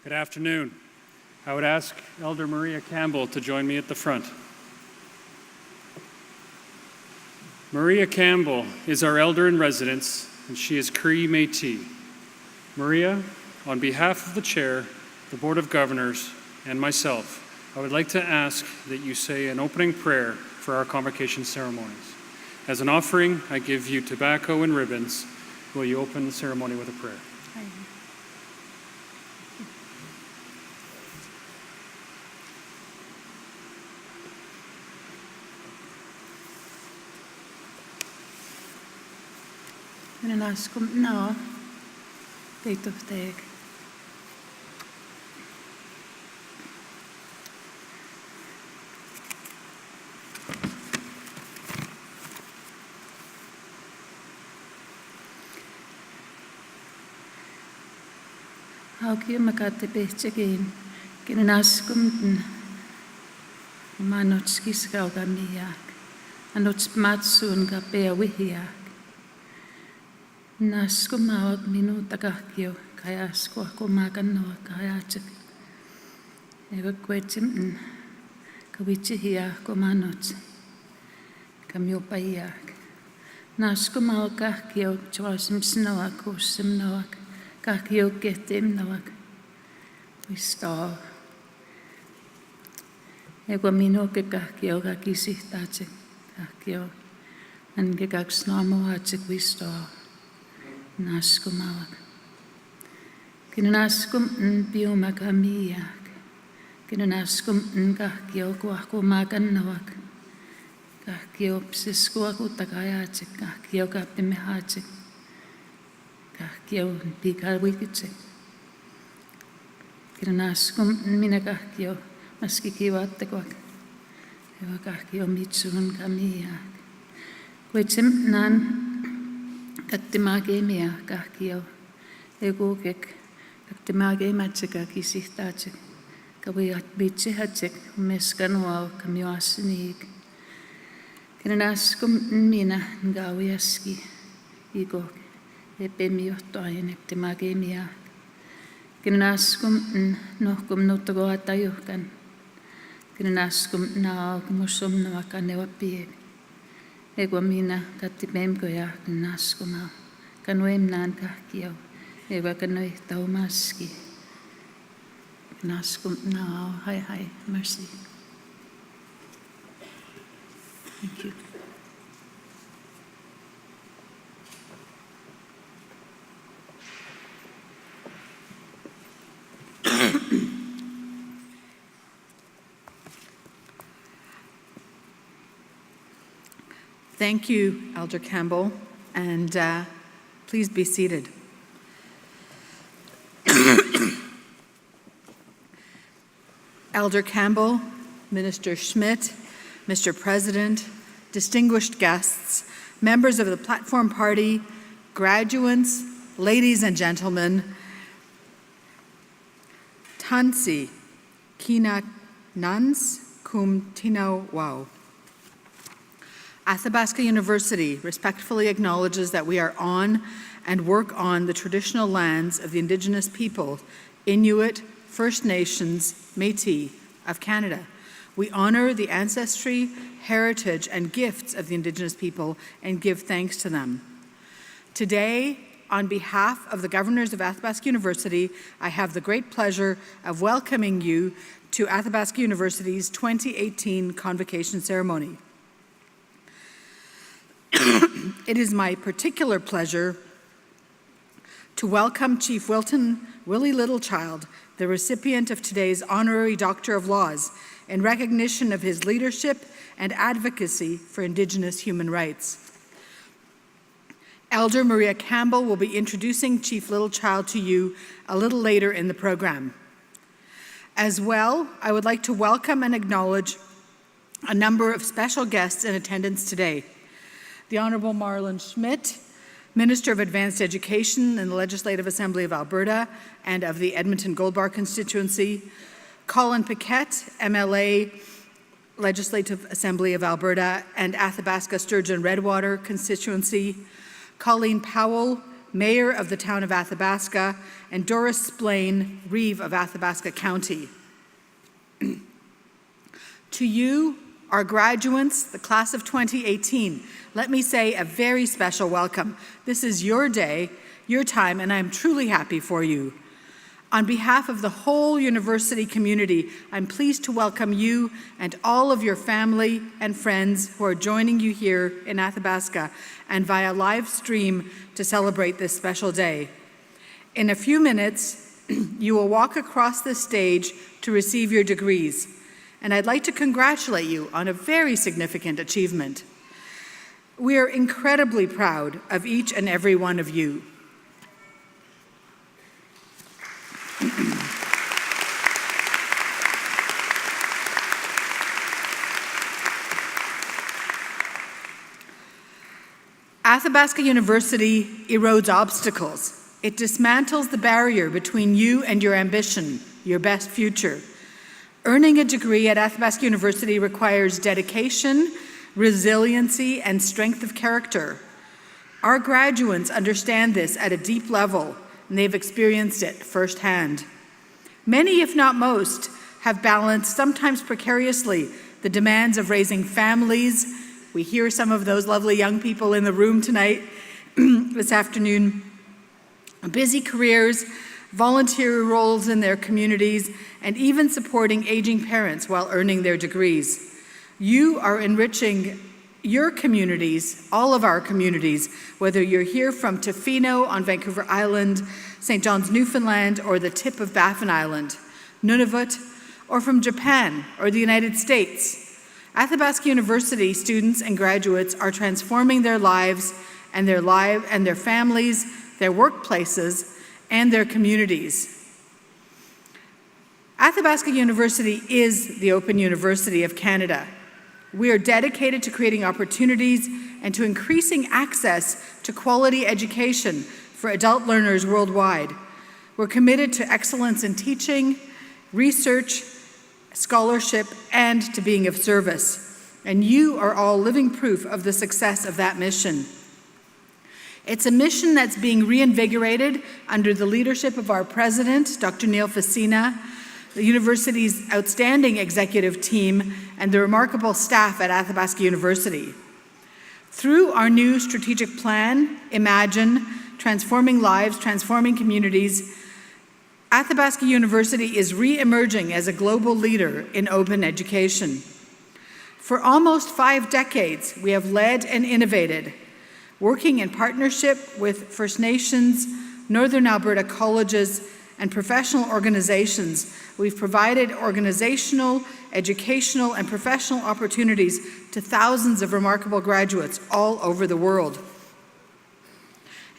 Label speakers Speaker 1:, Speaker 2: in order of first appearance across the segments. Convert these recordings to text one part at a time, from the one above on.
Speaker 1: Good afternoon. I would ask Elder Maria Campbell to join me at the front. Maria Campbell is our elder in residence, and she is Cree Métis. Maria, on behalf of the chair, the Board of Governors, and myself, I would like to ask that you say an opening prayer for our convocation ceremonies. As an offering, I give you tobacco and ribbons. Will you open the ceremony with a prayer?
Speaker 2: En as kom na date of dag. Hauki makate pehtsegin kenen askumten manotskis kaugamiak anots matsun ka peawihiak. Nasku maot minuta kahkio kayasko kumakan no kayachik. Ego kwetsim kawichihia kumanot kamyopayak. Nasku maot kahkio chosim snoak kusim noak kahkio ketim noak. Wistav. Ego minuke kahkio kakisihtatsik kahkio ange kaksnamoatsik wistav. Naskum awak. Kinaskum piuma kamiak. Kinaskum kahkio kuahku makan nawak. Kahkio psisku aku takayacik. Kahkio kapimehacik. Kahkio pikalwikitsik. Kinaskum minä kahkio maski kivattekuak. Eva kahkio mitsun kamiak. Kuitsim nan Kattimaa kemia kahkio Egokek, Kaktimage Matsika Kisitatsik, Kawiat Bitsihatsik, Meskanua, Kamiwasinig. Kinanaskum Mina Ngawiaski, Igok, Epemiottoain, Ektimage Mia. Kinanaskum Nohkum Notogoatayukan. Kinanaskum Naagmusum Navakanewapieg. Ego Mina Katipemkoya Kinanaskuma. Kanuem Nan Kakiao. Ego Kanoi Taumaski. Kinaskum Nao. Hi, mercy. Thank you.
Speaker 3: Thank you, Elder Campbell, and please be seated. Elder Campbell, Minister Schmidt, Mr. President, distinguished guests, members of the Platform Party, graduates, ladies and gentlemen, Tansi Kina Nuns Cum Tino Wau. Athabasca University respectfully acknowledges that we are on and work on the traditional lands of the Indigenous people, Inuit, First Nations, Métis of Canada. We honor the ancestry, heritage, and gifts of the Indigenous people and give thanks to them. Today, on behalf of the governors of Athabasca University, I have the great pleasure of welcoming you to Athabasca University's 2018 Convocation ceremony. It is my particular pleasure to welcome Chief Wilton Willie Littlechild, the recipient of today's Honorary Doctor of Laws, in recognition of his leadership and advocacy for Indigenous human rights. Elder Maria Campbell will be introducing Chief Littlechild to you a little later in the program. As well, I would like to welcome and acknowledge a number of special guests in attendance today. The Honourable Marlon Schmidt, Minister of Advanced Education in the Legislative Assembly of Alberta and of the Edmonton Gold Bar constituency, Colin Paquette, MLA, Legislative Assembly of Alberta and Athabasca Sturgeon Redwater constituency, Colleen Powell, Mayor of the town of Athabasca, and Doris Splain, Reeve of Athabasca County. To you, our graduates, the class of 2018, let me say a very special welcome. This is your day, your time, and I'm truly happy for you. On behalf of the whole university community, I'm pleased to welcome you and all of your family and friends who are joining you here in Athabasca and via live stream to celebrate this special day. In a few minutes, you will walk across the stage to receive your degrees, and I'd like to congratulate you on a very significant achievement. We are incredibly proud of each and every one of you. Athabasca University erodes obstacles. It dismantles the barrier between you and your ambition, your best future. Earning a degree at Athabasca University requires dedication, resiliency, and strength of character. Our graduates understand this at a deep level, and they've experienced it firsthand. Many, if not most, have balanced, sometimes precariously, the demands of raising families. We hear some of those lovely young people in the room tonight, this afternoon. Busy careers, volunteer roles in their communities, and even supporting aging parents while earning their degrees. You are enriching your communities, all of our communities, whether you're here from Tofino on Vancouver Island, St. John's, Newfoundland, or the tip of Baffin Island, Nunavut, or from Japan or the United States. Athabasca University students and graduates are transforming their lives and their families, their workplaces, and their communities. Athabasca University is the Open University of Canada. We are dedicated to creating opportunities and to increasing access to quality education for adult learners worldwide. We're committed to excellence in teaching, research, scholarship, and to being of service. And you are all living proof of the success of that mission. It's a mission that's being reinvigorated under the leadership of our president, Dr. Neil Facina, the university's outstanding executive team, and the remarkable staff at Athabasca University. Through our new strategic plan, Imagine, Transforming Lives, Transforming Communities, Athabasca University is re-emerging as a global leader in open education. For almost 5 decades, we have led and innovated, working in partnership with First Nations, Northern Alberta colleges, and professional organizations. We've provided organizational, educational, and professional opportunities to thousands of remarkable graduates all over the world.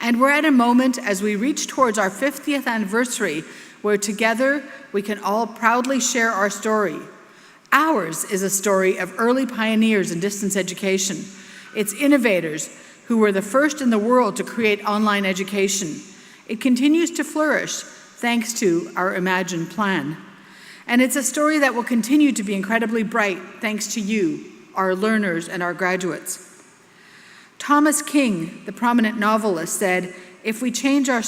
Speaker 3: And we're at a moment as we reach towards our 50th anniversary where together we can all proudly share our story. Ours is a story of early pioneers in distance education. It's innovators who were the first in the world to create online education. It continues to flourish thanks to our Imagine plan. And it's a story that will continue to be incredibly bright thanks to you, our learners and our graduates. Thomas King, the prominent novelist, said, if we change the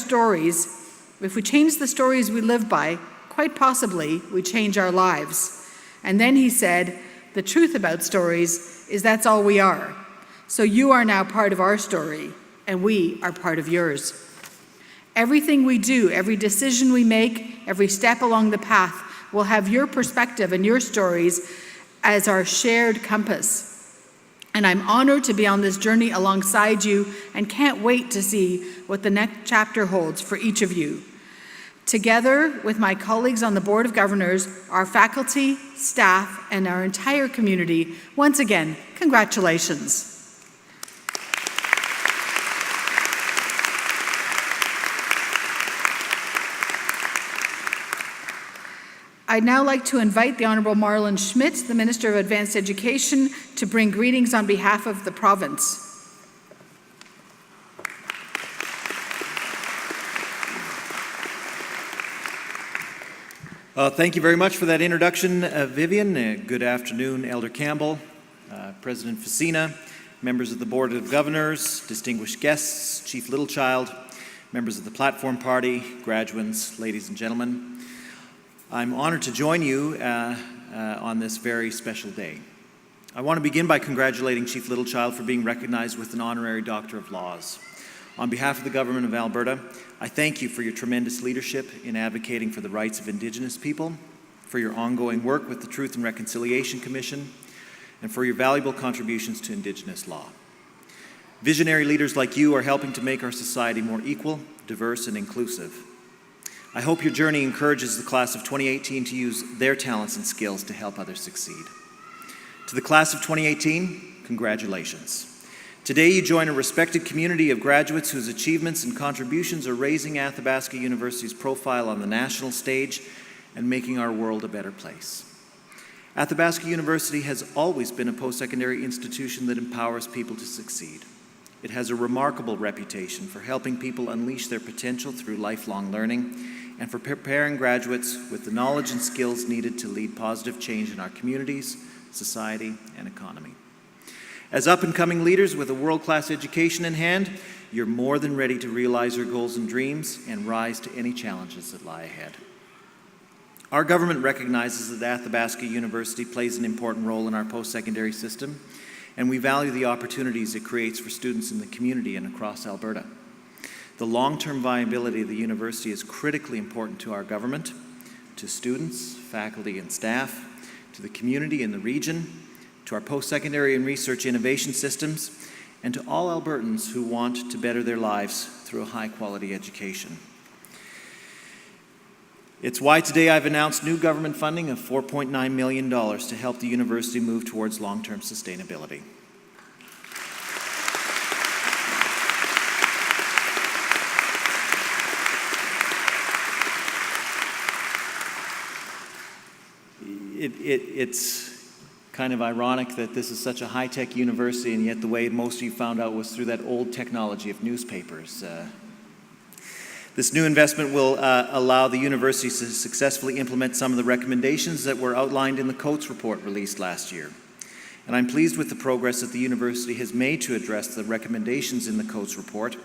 Speaker 3: stories we live by, quite possibly we change our lives. And then he said, the truth about stories is that's all we are. So you are now part of our story, and we are part of yours. Everything we do, every decision we make, every step along the path will have your perspective and your stories as our shared compass. And I'm honored to be on this journey alongside you and can't wait to see what the next chapter holds for each of you. Together with my colleagues on the Board of Governors, our faculty, staff, and our entire community, once again, congratulations. I'd now like to invite the Honourable Marlon Schmidt, the Minister of Advanced Education, to bring greetings on behalf of the province.
Speaker 4: Thank you very much for that introduction, Vivian. Good afternoon, Elder Campbell, President Facina, members of the Board of Governors, distinguished guests, Chief Littlechild, members of the Platform Party, graduates, ladies and gentlemen. I'm honored to join you on this very special day. I want to begin by congratulating Chief Littlechild for being recognized with an Honorary Doctor of Laws. On behalf of the Government of Alberta, I thank you for your tremendous leadership in advocating for the rights of Indigenous people, for your ongoing work with the Truth and Reconciliation Commission, and for your valuable contributions to Indigenous law. Visionary leaders like you are helping to make our society more equal, diverse, and inclusive. I hope your journey encourages the class of 2018 to use their talents and skills to help others succeed. To the class of 2018, congratulations. Today you join a respected community of graduates whose achievements and contributions are raising Athabasca University's profile on the national stage and making our world a better place. Athabasca University has always been a post-secondary institution that empowers people to succeed. It has a remarkable reputation for helping people unleash their potential through lifelong learning and for preparing graduates with the knowledge and skills needed to lead positive change in our communities, society, and economy. As up-and-coming leaders with a world-class education in hand, you're more than ready to realize your goals and dreams and rise to any challenges that lie ahead. Our government recognizes that Athabasca University plays an important role in our post-secondary system, and we value the opportunities it creates for students in the community and across Alberta. The long-term viability of the university is critically important to our government, to students, faculty, and staff, to the community in the region, to our post-secondary and research innovation systems, and to all Albertans who want to better their lives through a high-quality education. It's why today I've announced new government funding of $4.9 million to help the university move towards long-term sustainability. It's kind of ironic that this is such a high-tech university, and yet the way most of you found out was through that old technology of newspapers. This new investment will allow the university to successfully implement some of the recommendations that were outlined in the Coates report released last year. And I'm pleased with the progress that the university has made to address the recommendations in the Coates report,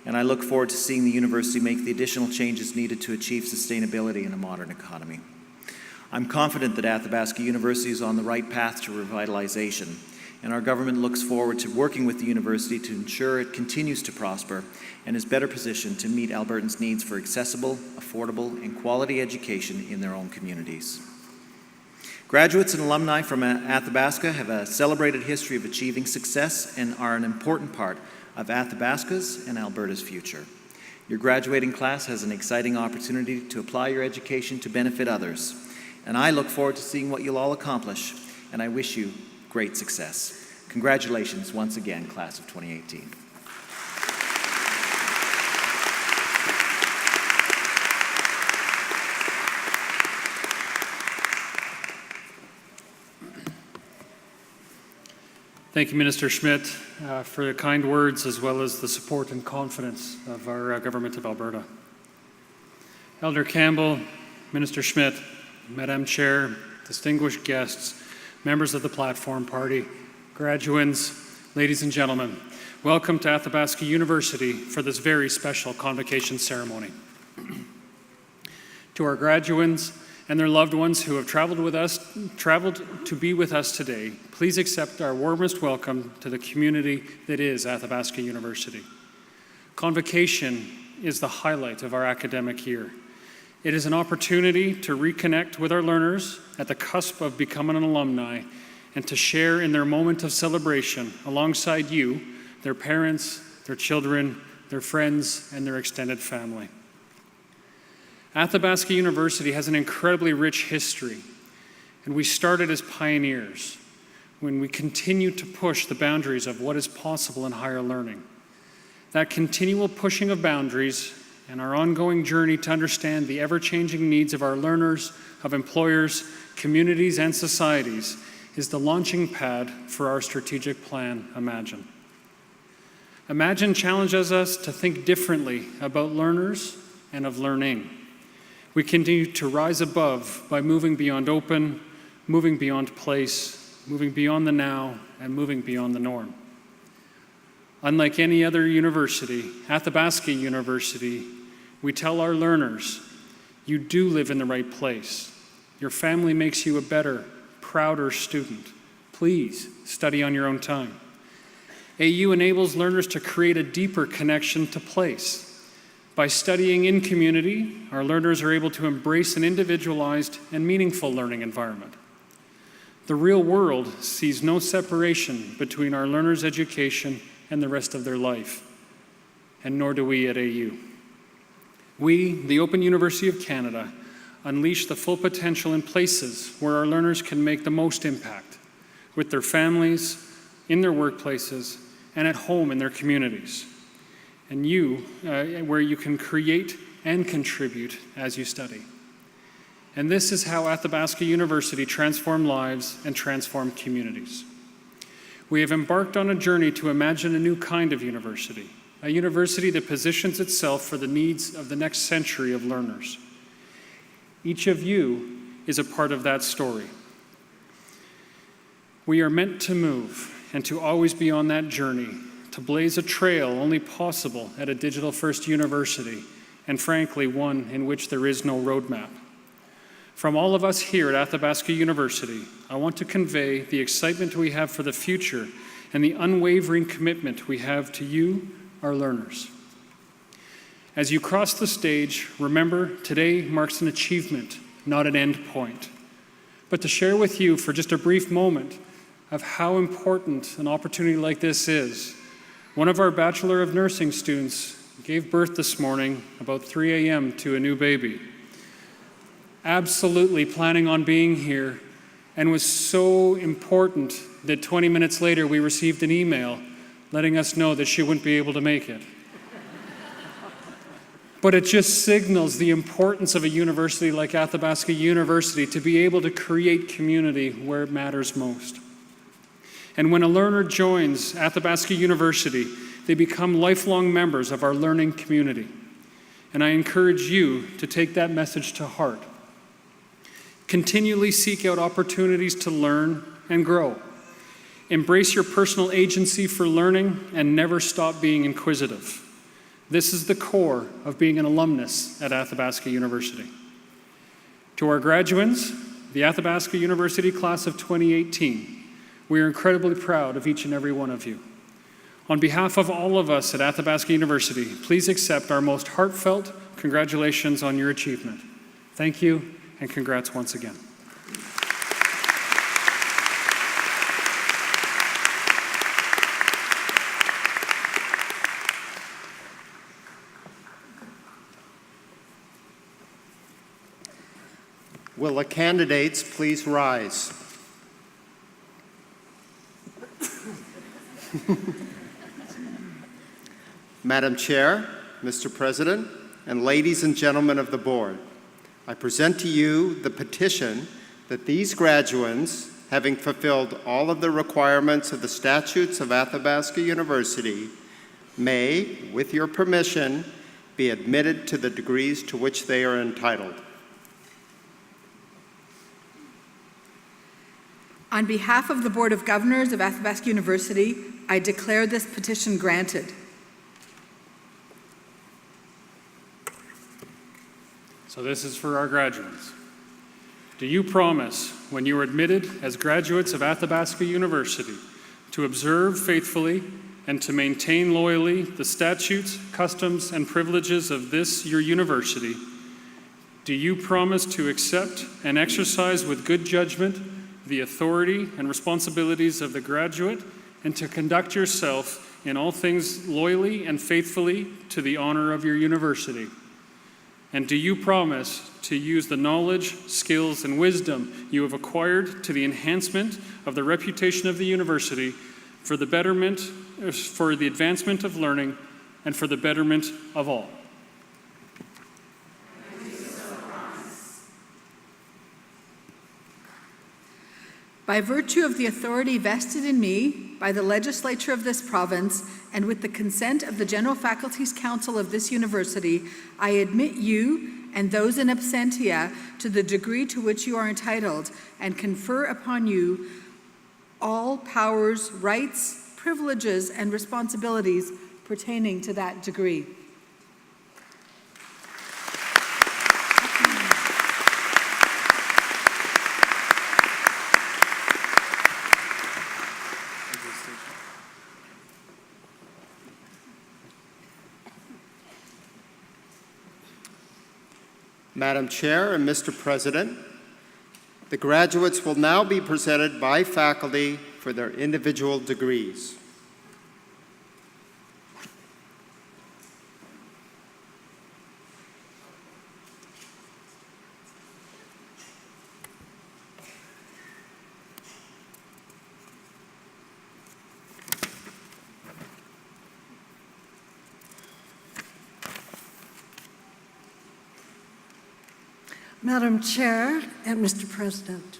Speaker 4: and I look forward to seeing the university make the additional changes needed to achieve sustainability in a modern economy. I'm confident that Athabasca University is on the right path to revitalization, and our government looks forward to working with the university to ensure it continues to prosper and is better positioned to meet Albertans' needs for accessible, affordable, and quality education in their own communities. Graduates and alumni from Athabasca have a celebrated history of achieving success and are an important part of Athabasca's and Alberta's future. Your graduating class has an exciting opportunity to apply your education to benefit others, and I look forward to seeing what you'll all accomplish, and I wish you great success. Congratulations once again, class of 2018.
Speaker 1: Thank you, Minister Schmidt, for the kind words as well as the support and confidence of our government of Alberta. Elder Campbell, Minister Schmidt, Madam Chair, distinguished guests, members of the Platform Party, graduands, ladies and gentlemen, welcome to Athabasca University for this very special convocation ceremony. To our graduands and their loved ones who have traveled to be with us today, please accept our warmest welcome to the community that is Athabasca University. Convocation is the highlight of our academic year. It is an opportunity to reconnect with our learners at the cusp of becoming an alumni and to share in their moment of celebration alongside you, their parents, their children, their friends, and their extended family. Athabasca University has an incredibly rich history, and we started as pioneers when we continue to push the boundaries of what is possible in higher learning. That continual pushing of boundaries and our ongoing journey to understand the ever-changing needs of our learners, of employers, communities, and societies is the launching pad for our strategic plan, Imagine. Imagine challenges us to think differently about learners and of learning. We continue to rise above by moving beyond open, moving beyond place, moving beyond the now, and moving beyond the norm. Unlike any other university, Athabasca University, we tell our learners, you do live in the right place. Your family makes you a better, prouder student. Please study on your own time. AU enables learners to create a deeper connection to place. By studying in community, our learners are able to embrace an individualized and meaningful learning environment. The real world sees no separation between our learners' education and the rest of their life, and nor do we at AU. We, the Open University of Canada, unleash the full potential in places where our learners can make the most impact, with their families, in their workplaces, and at home in their communities. And where you can create and contribute as you study. And this is how Athabasca University transformed lives and transformed communities. We have embarked on a journey to imagine a new kind of university, a university that positions itself for the needs of the next century of learners. Each of you is a part of that story. We are meant to move and to always be on that journey, to blaze a trail only possible at a digital-first university, and frankly, one in which there is no roadmap. From all of us here at Athabasca University, I want to convey the excitement we have for the future and the unwavering commitment we have to you, our learners. As you cross the stage, remember today marks an achievement, not an end point. But to share with you for just a brief moment of how important an opportunity like this is, one of our Bachelor of Nursing students gave birth this morning about 3 a.m. to a new baby. Absolutely planning on being here, and was so important that 20 minutes later we received an email letting us know that she wouldn't be able to make it. But it just signals the importance of a university like Athabasca University to be able to create community where it matters most. And when a learner joins Athabasca University, they become lifelong members of our learning community. and I encourage you to take that message to heart. Continually seek out opportunities to learn and grow. Embrace your personal agency for learning and never stop being inquisitive. This is the core of being an alumnus at Athabasca University. To our graduates, the Athabasca University class of 2018, we are incredibly proud of each and every one of you. On behalf of all of us at Athabasca University, please accept our most heartfelt congratulations on your achievement. Thank you, and congrats once again.
Speaker 5: Will the candidates please rise? Madam Chair, Mr. President, and ladies and gentlemen of the board, I present to you the petition that these graduates, having fulfilled all of the requirements of the statutes of Athabasca University, may, with your permission, be admitted to the degrees to which they are entitled.
Speaker 3: On behalf of the Board of Governors of Athabasca University, I declare this petition granted.
Speaker 1: So this is for our graduates. Do you promise, when you are admitted as graduates of Athabasca University, to observe faithfully and to maintain loyally the statutes, customs, and privileges of this your university? Do you promise to accept and exercise with good judgment the authority and responsibilities of the graduate, and to conduct yourself in all things loyally and faithfully to the honor of your university? And do you promise to use the knowledge, skills, and wisdom you have acquired to the enhancement of the reputation of the university for the betterment, for the advancement of learning, and for the betterment of all?
Speaker 3: By virtue of the authority vested in me by the legislature of this province and with the consent of the General Faculties Council of this university, I admit you and those in absentia to the degree to which you are entitled and confer upon you all powers, rights, privileges, and responsibilities pertaining to that degree.
Speaker 5: Madam Chair and Mr. President, the graduates will now be presented by faculty for their individual degrees.
Speaker 6: Madam Chair and Mr. President,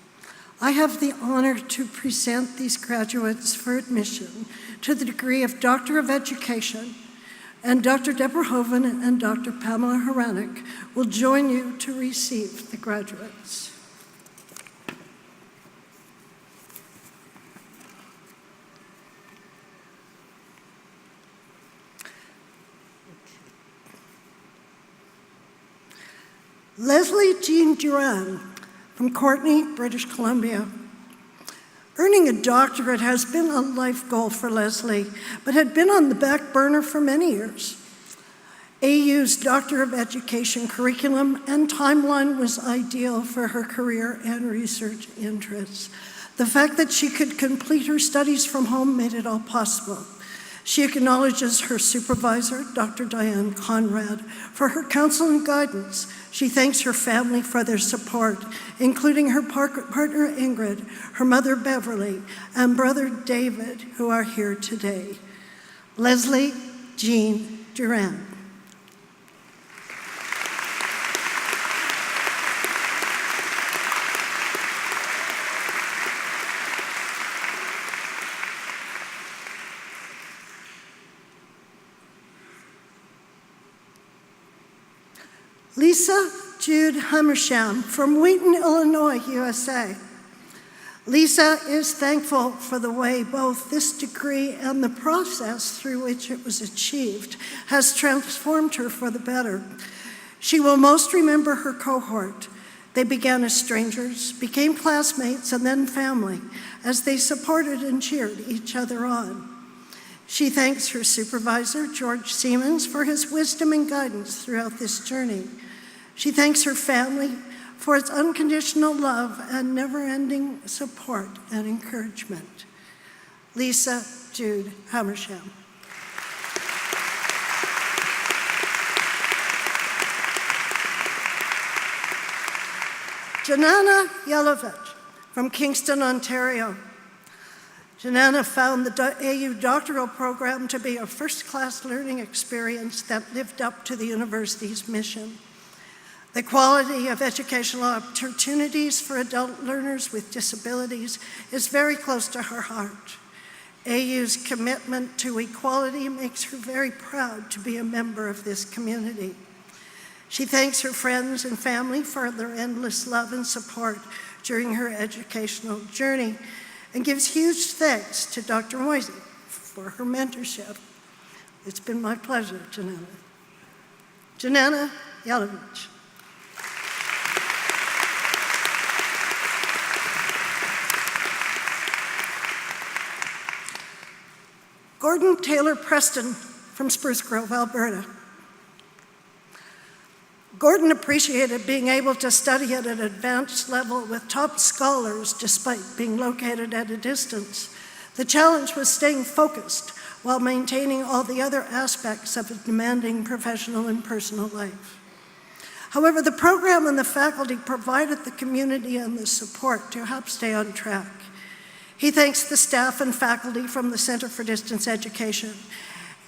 Speaker 6: I have the honor to present these graduates for admission to the degree of Doctor of Education, and Dr. Deborah Hoven and Dr. Pamela Horanek will join you to receive the graduates. Leslie Jean Duran from Courtenay, British Columbia. Earning a doctorate has been a life goal for Leslie, but had been on the back burner for many years. AU's Doctor of Education curriculum and timeline was ideal for her career and research interests. The fact that she could complete her studies from home made it all possible. She acknowledges her supervisor, Dr. Diane Conrad, for her counsel and guidance. She thanks her family for their support, including her partner Ingrid, her mother Beverly, and brother David, who are here today. Leslie Jean Duran. Lisa Jude Hummersham from Wheaton, Illinois, USA. Lisa is thankful for the way both this degree and the process through which it was achieved has transformed her for the better. She will most remember her cohort. They began as strangers, became classmates, and then family, as they supported and cheered each other on. She thanks her supervisor, George Siemens, for his wisdom and guidance throughout this journey. She thanks her family for its unconditional love and never-ending support and encouragement. Lisa Jude Hummersham. Janana Yelovich from Kingston, Ontario. Janana found the AU doctoral program to be a first-class learning experience that lived up to the university's mission. The quality of educational opportunities for adult learners with disabilities is very close to her heart. AU's commitment to equality makes her very proud to be a member of this community. She thanks her friends and family for their endless love and support during her educational journey and gives huge thanks to Dr. Moisey for her mentorship. It's been my pleasure, Janana. Janana Yelovich. Gordon Taylor Preston from Spruce Grove, Alberta. Gordon appreciated being able to study at an advanced level with top scholars despite being located at a distance. The challenge was staying focused while maintaining all the other aspects of a demanding professional and personal life. However, the program and the faculty provided the community and the support to help stay on track. He thanks the staff and faculty from the Center for Distance Education,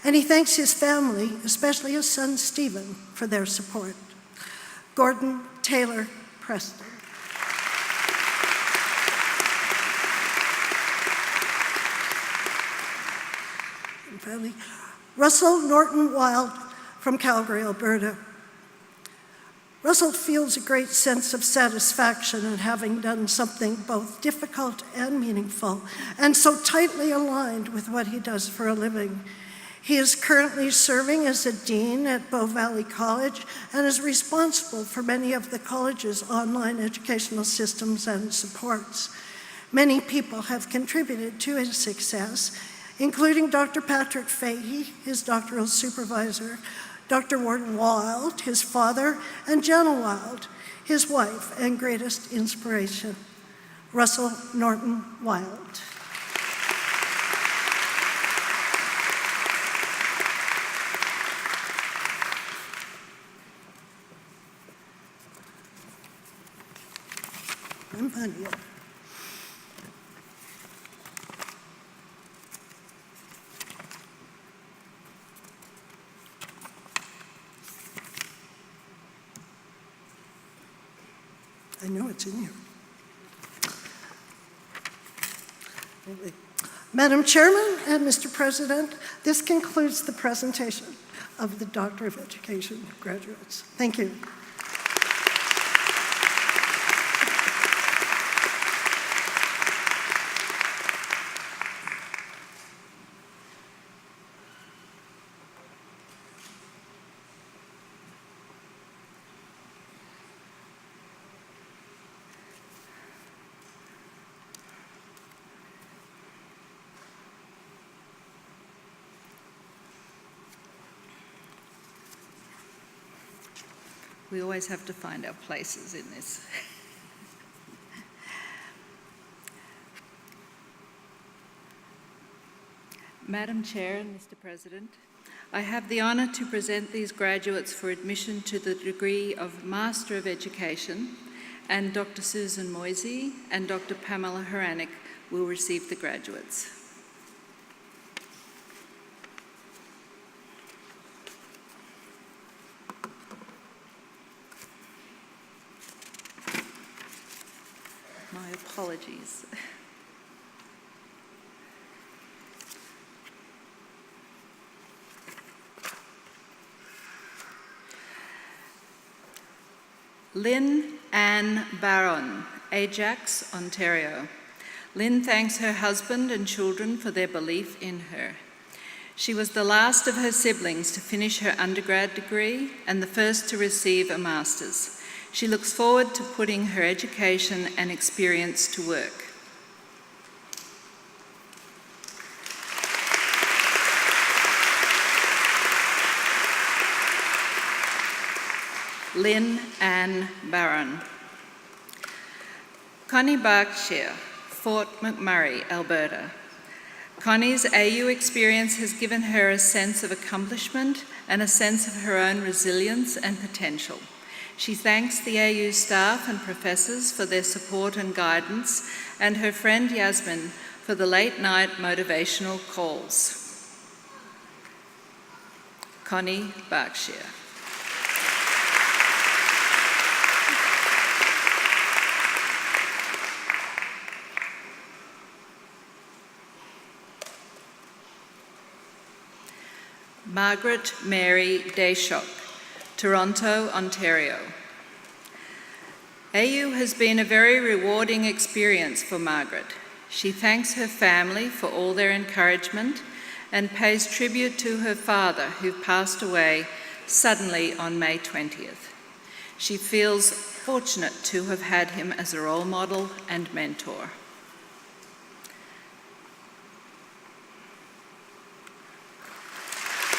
Speaker 6: and he thanks his family, especially his son Stephen, for their support. Gordon Taylor Preston. And finally, Russell Norton Wild from Calgary, Alberta. Russell feels a great sense of satisfaction in having done something both difficult and meaningful, and so tightly aligned with what he does for a living. He is currently serving as a dean at Bow Valley College and is responsible for many of the college's online educational systems and supports. Many people have contributed to his success, including Dr. Patrick Fahey, his doctoral supervisor, Dr. Warden Wild, his father, and Jenna Wild, his wife and greatest inspiration. Russell Norton Wild. I'm funny. I know it's in here. Madam Chairman and Mr. President, this concludes the presentation of the Doctor of Education graduates. Thank you.
Speaker 7: We always have to find our places in this. Madam Chair and Mr. President, I have the honour to present these graduates for admission to the degree of Master of Education, and Dr. Susan Moisey and Dr. Pamela Horanek will receive the graduates. My apologies. Lynn Ann Barron, Ajax, Ontario. Lynn thanks her husband and children for their belief in her. She was the last of her siblings to finish her undergrad degree and the first to receive a master's. She looks forward to putting her education and experience to work. Lynn Ann Barron. Connie Berkshire, Fort McMurray, Alberta. Connie's AU experience has given her a sense of accomplishment and a sense of her own resilience and potential. She thanks the AU staff and professors for their support and guidance, and her friend Yasmin for the late-night motivational calls. Connie Berkshire. Margaret Mary Deshock, Toronto, Ontario. AU has been a very rewarding experience for Margaret. She thanks her family for all their encouragement and pays tribute to her father, who passed away suddenly on May 20th. She feels fortunate to have had him as a role model and mentor.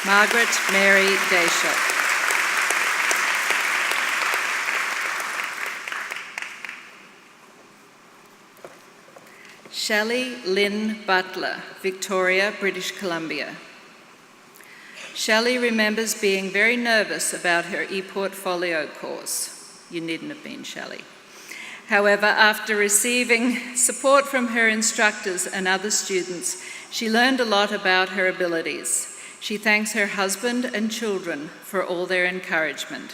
Speaker 7: Margaret Mary Deshock. Shelley Lynn Butler, Victoria, British Columbia. Shelley remembers being very nervous about her ePortfolio course. You needn't have been, Shelley. However, after receiving support from her instructors and other students, she learned a lot about her abilities. She thanks her husband and children for all their encouragement.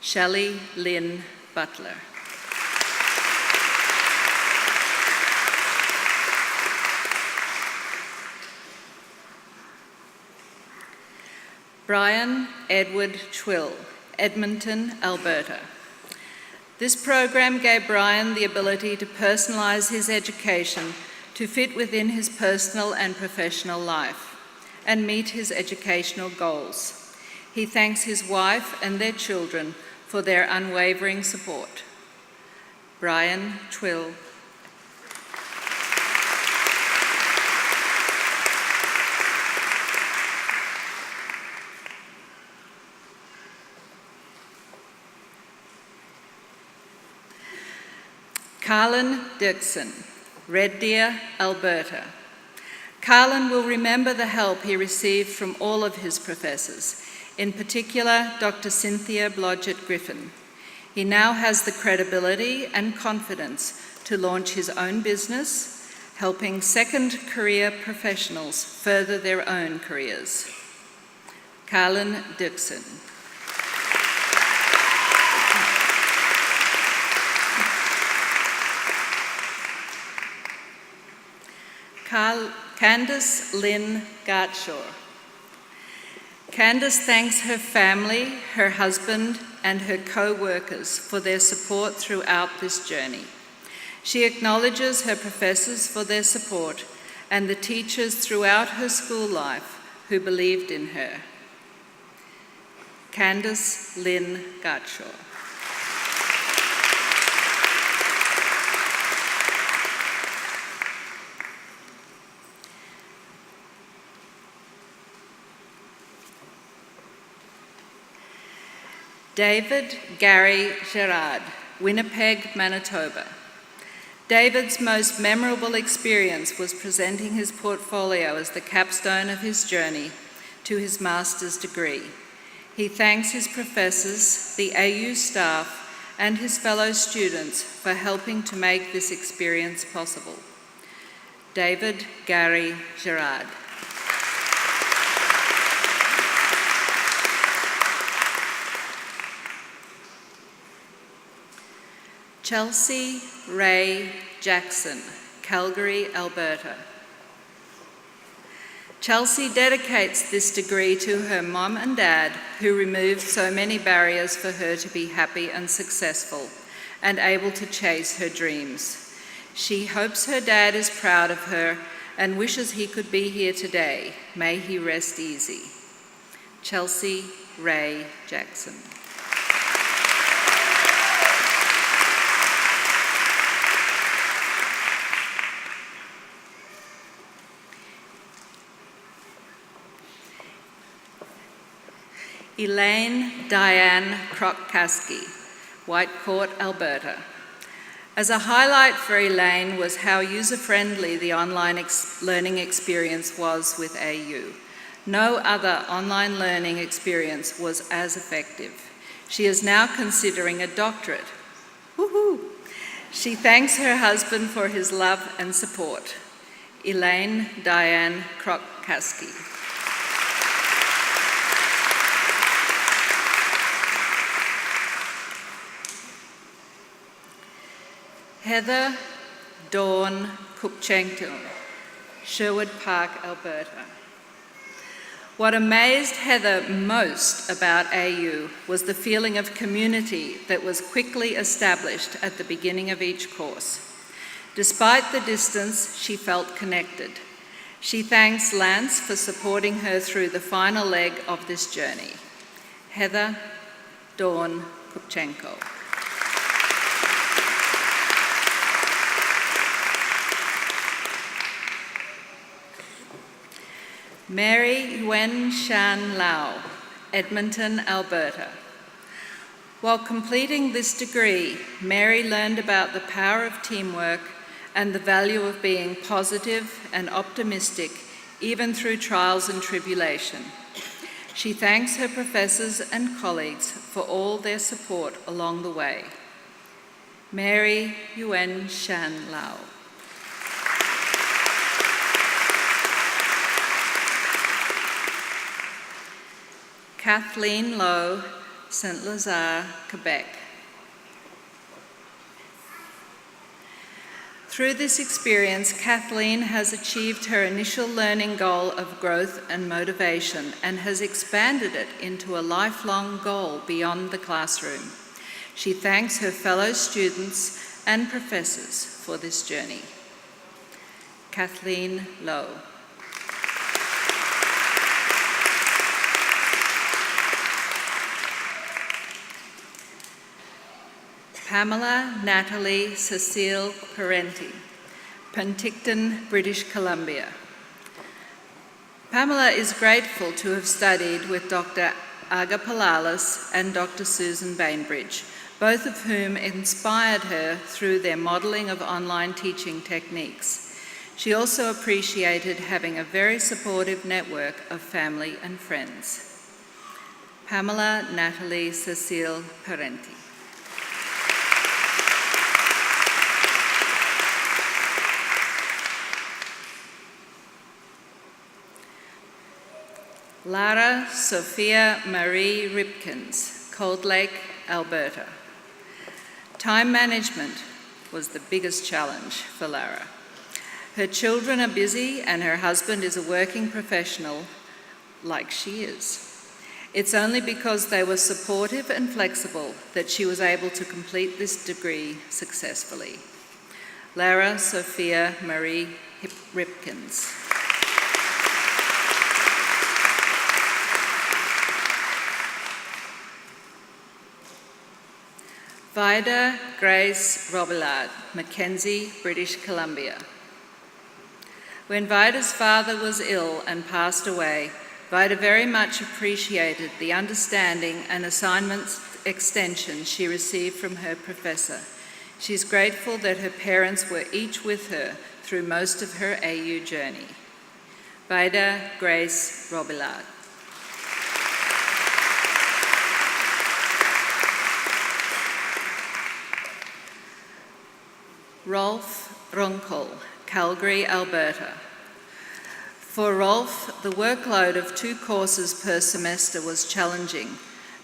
Speaker 7: Shelley Lynn Butler. Brian Edward Twill, Edmonton, Alberta. This program gave Brian the ability to personalise his education to fit within his personal and professional life and meet his educational goals. He thanks his wife and their children for their unwavering support. Brian Twill. Carlin Dixon, Red Deer, Alberta. Carlin will remember the help he received from all of his professors, in particular Dr. Cynthia Blodgett Griffin. He now has the credibility and confidence to launch his own business, helping second career professionals further their own careers. Carlin Dixon. Candace Lynn Gartshaw. Candace thanks her family, her husband, and her co-workers for their support throughout this journey. She acknowledges her professors for their support and the teachers throughout her school life who believed in her. Candace Lynn Gartshaw. David Gary Gerard, Winnipeg, Manitoba. David's most memorable experience was presenting his portfolio as the capstone of his journey to his master's degree. He thanks his professors, the AU staff, and his fellow students for helping to make this experience possible. David Gary Gerard. Chelsea Ray Jackson, Calgary, Alberta. Chelsea dedicates this degree to her mum and dad, who removed so many barriers for her to be happy and successful and able to chase her dreams. She hopes her dad is proud of her and wishes he could be here today. May he rest easy. Chelsea Ray Jackson. Elaine Diane Krokkaski, Whitecourt, Alberta. As a highlight for Elaine was how user-friendly the online learning experience was with AU. No other online learning experience was as effective. She is now considering a doctorate. Woohoo! She thanks her husband for his love and support. Elaine Diane Krokkaski. Heather Dawn Kupchenko, Sherwood Park, Alberta. What amazed Heather most about AU was the feeling of community that was quickly established at the beginning of each course. Despite the distance, she felt connected. She thanks Lance for supporting her through the final leg of this journey. Heather Dawn Kupchenko. Mary Yuen Shan Lau, Edmonton, Alberta. While completing this degree, Mary learned about the power of teamwork and the value of being positive and optimistic even through trials and tribulation. She thanks her professors and colleagues for all their support along the way. Mary Yuen Shan Lau. Kathleen Lowe, St. Lazare, Quebec. Through this experience, Kathleen has achieved her initial learning goal of growth and motivation and has expanded it into a lifelong goal beyond the classroom. She thanks her fellow students and professors for this journey. Kathleen Lowe. Pamela Natalie Cecile Parenti, Penticton, British Columbia. Pamela is grateful to have studied with Dr. Aga Palalis and Dr. Susan Bainbridge, both of whom inspired her through their modelling of online teaching techniques. She also appreciated having a very supportive network of family and friends. Pamela Natalie Cecile Parenti. Lara Sophia Marie Ripkins, Cold Lake, Alberta. Time management was the biggest challenge for Lara. Her children are busy and her husband is a working professional, like she is. It's only because they were supportive and flexible that she was able to complete this degree successfully. Lara Sophia Marie Ripkins. Vida Grace Robillard, Mackenzie, British Columbia. When Vida's father was ill and passed away, Vida very much appreciated the understanding and assignment extension she received from her professor. She's grateful that her parents were each with her through most of her AU journey. Vida Grace Robillard. Rolf Runkel, Calgary, Alberta. For Rolf, the workload of 2 courses per semester was challenging,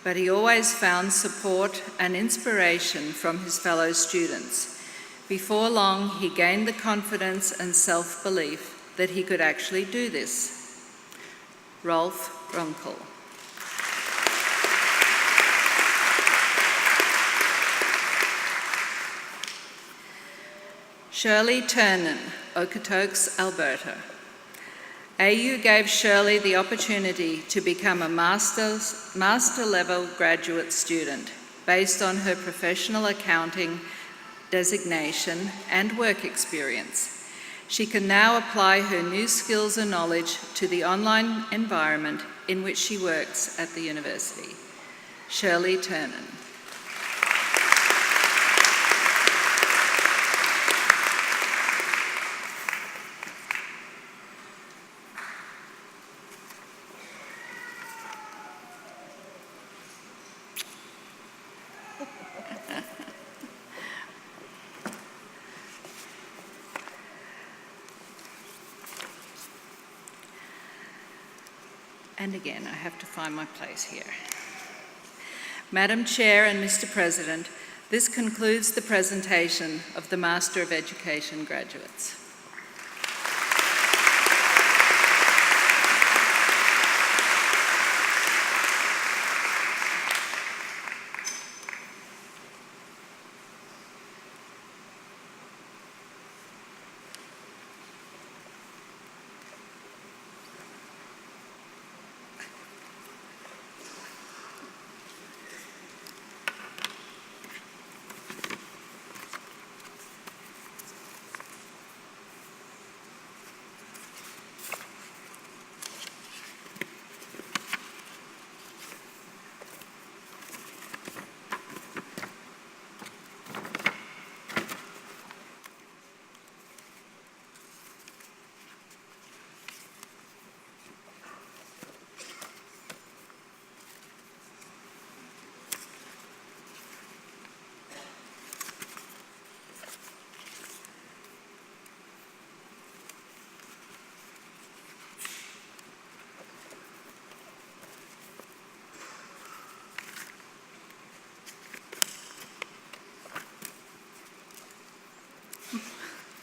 Speaker 7: but he always found support and inspiration from his fellow students. Before long, he gained the confidence and self-belief that he could actually do this. Rolf Runkel. Shirley Turnan, Okotoks, Alberta. AU gave Shirley the opportunity to become a master-level graduate student based on her professional accounting designation and work experience. She can now apply her new skills and knowledge to the online environment in which she works at the university. Shirley Turnan. And again, I have to find my place here. Madam Chair and Mr. President, this concludes the presentation of the Master of Education graduates.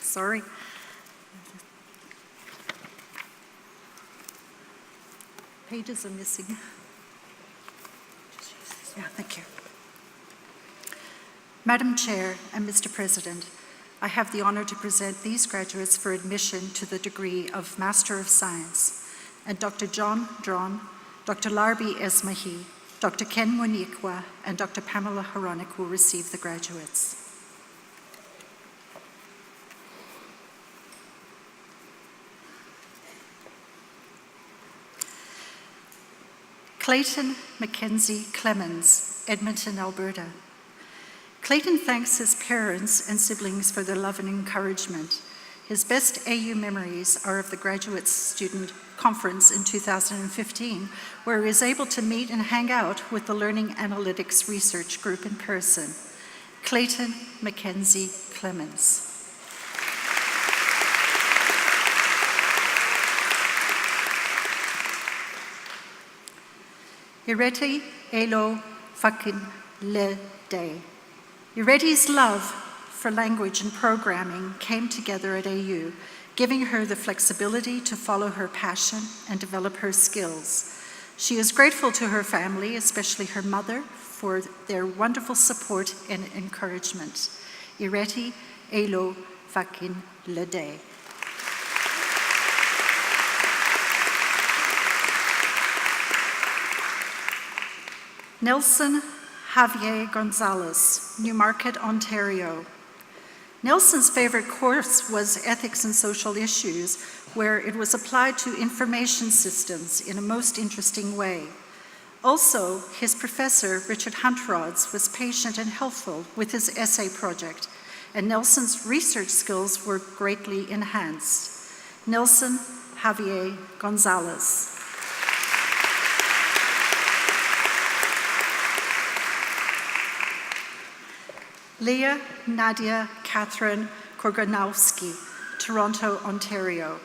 Speaker 8: Sorry. Pages are missing. Yeah, thank you. Madam Chair and Mr. President, I have the honour to present these graduates for admission to the degree of Master of Science, and Dr. John Dron, Dr. Larbi Esmahi, Dr. Ken Moniqua, and Dr. Pamela Horonik will receive the graduates. Clayton Mackenzie Clemens, Edmonton, Alberta. Clayton thanks his parents and siblings for their love and encouragement. His best AU memories are of the Graduate Student Conference in 2015, where he was able to meet and hang out with the Learning Analytics Research Group in person. Clayton Mackenzie Clemens. Ireti Elo Fakin Le Day. Ireti's love for language and programming came together at AU, giving her the flexibility to follow her passion and develop her skills. She is grateful to her family, especially her mother, for their wonderful support and encouragement. Ireti Elo Fakin Le Day. Nelson Javier Gonzalez, Newmarket, Ontario. Nelson's favorite course was Ethics and Social Issues, where it was applied to information systems in a most interesting way. Also, his professor, Richard Huntrods, was patient and helpful with his essay project, and Nelson's research skills were greatly enhanced. Nelson Javier Gonzalez. Leah Nadia Catherine Korganowski, Toronto, Ontario.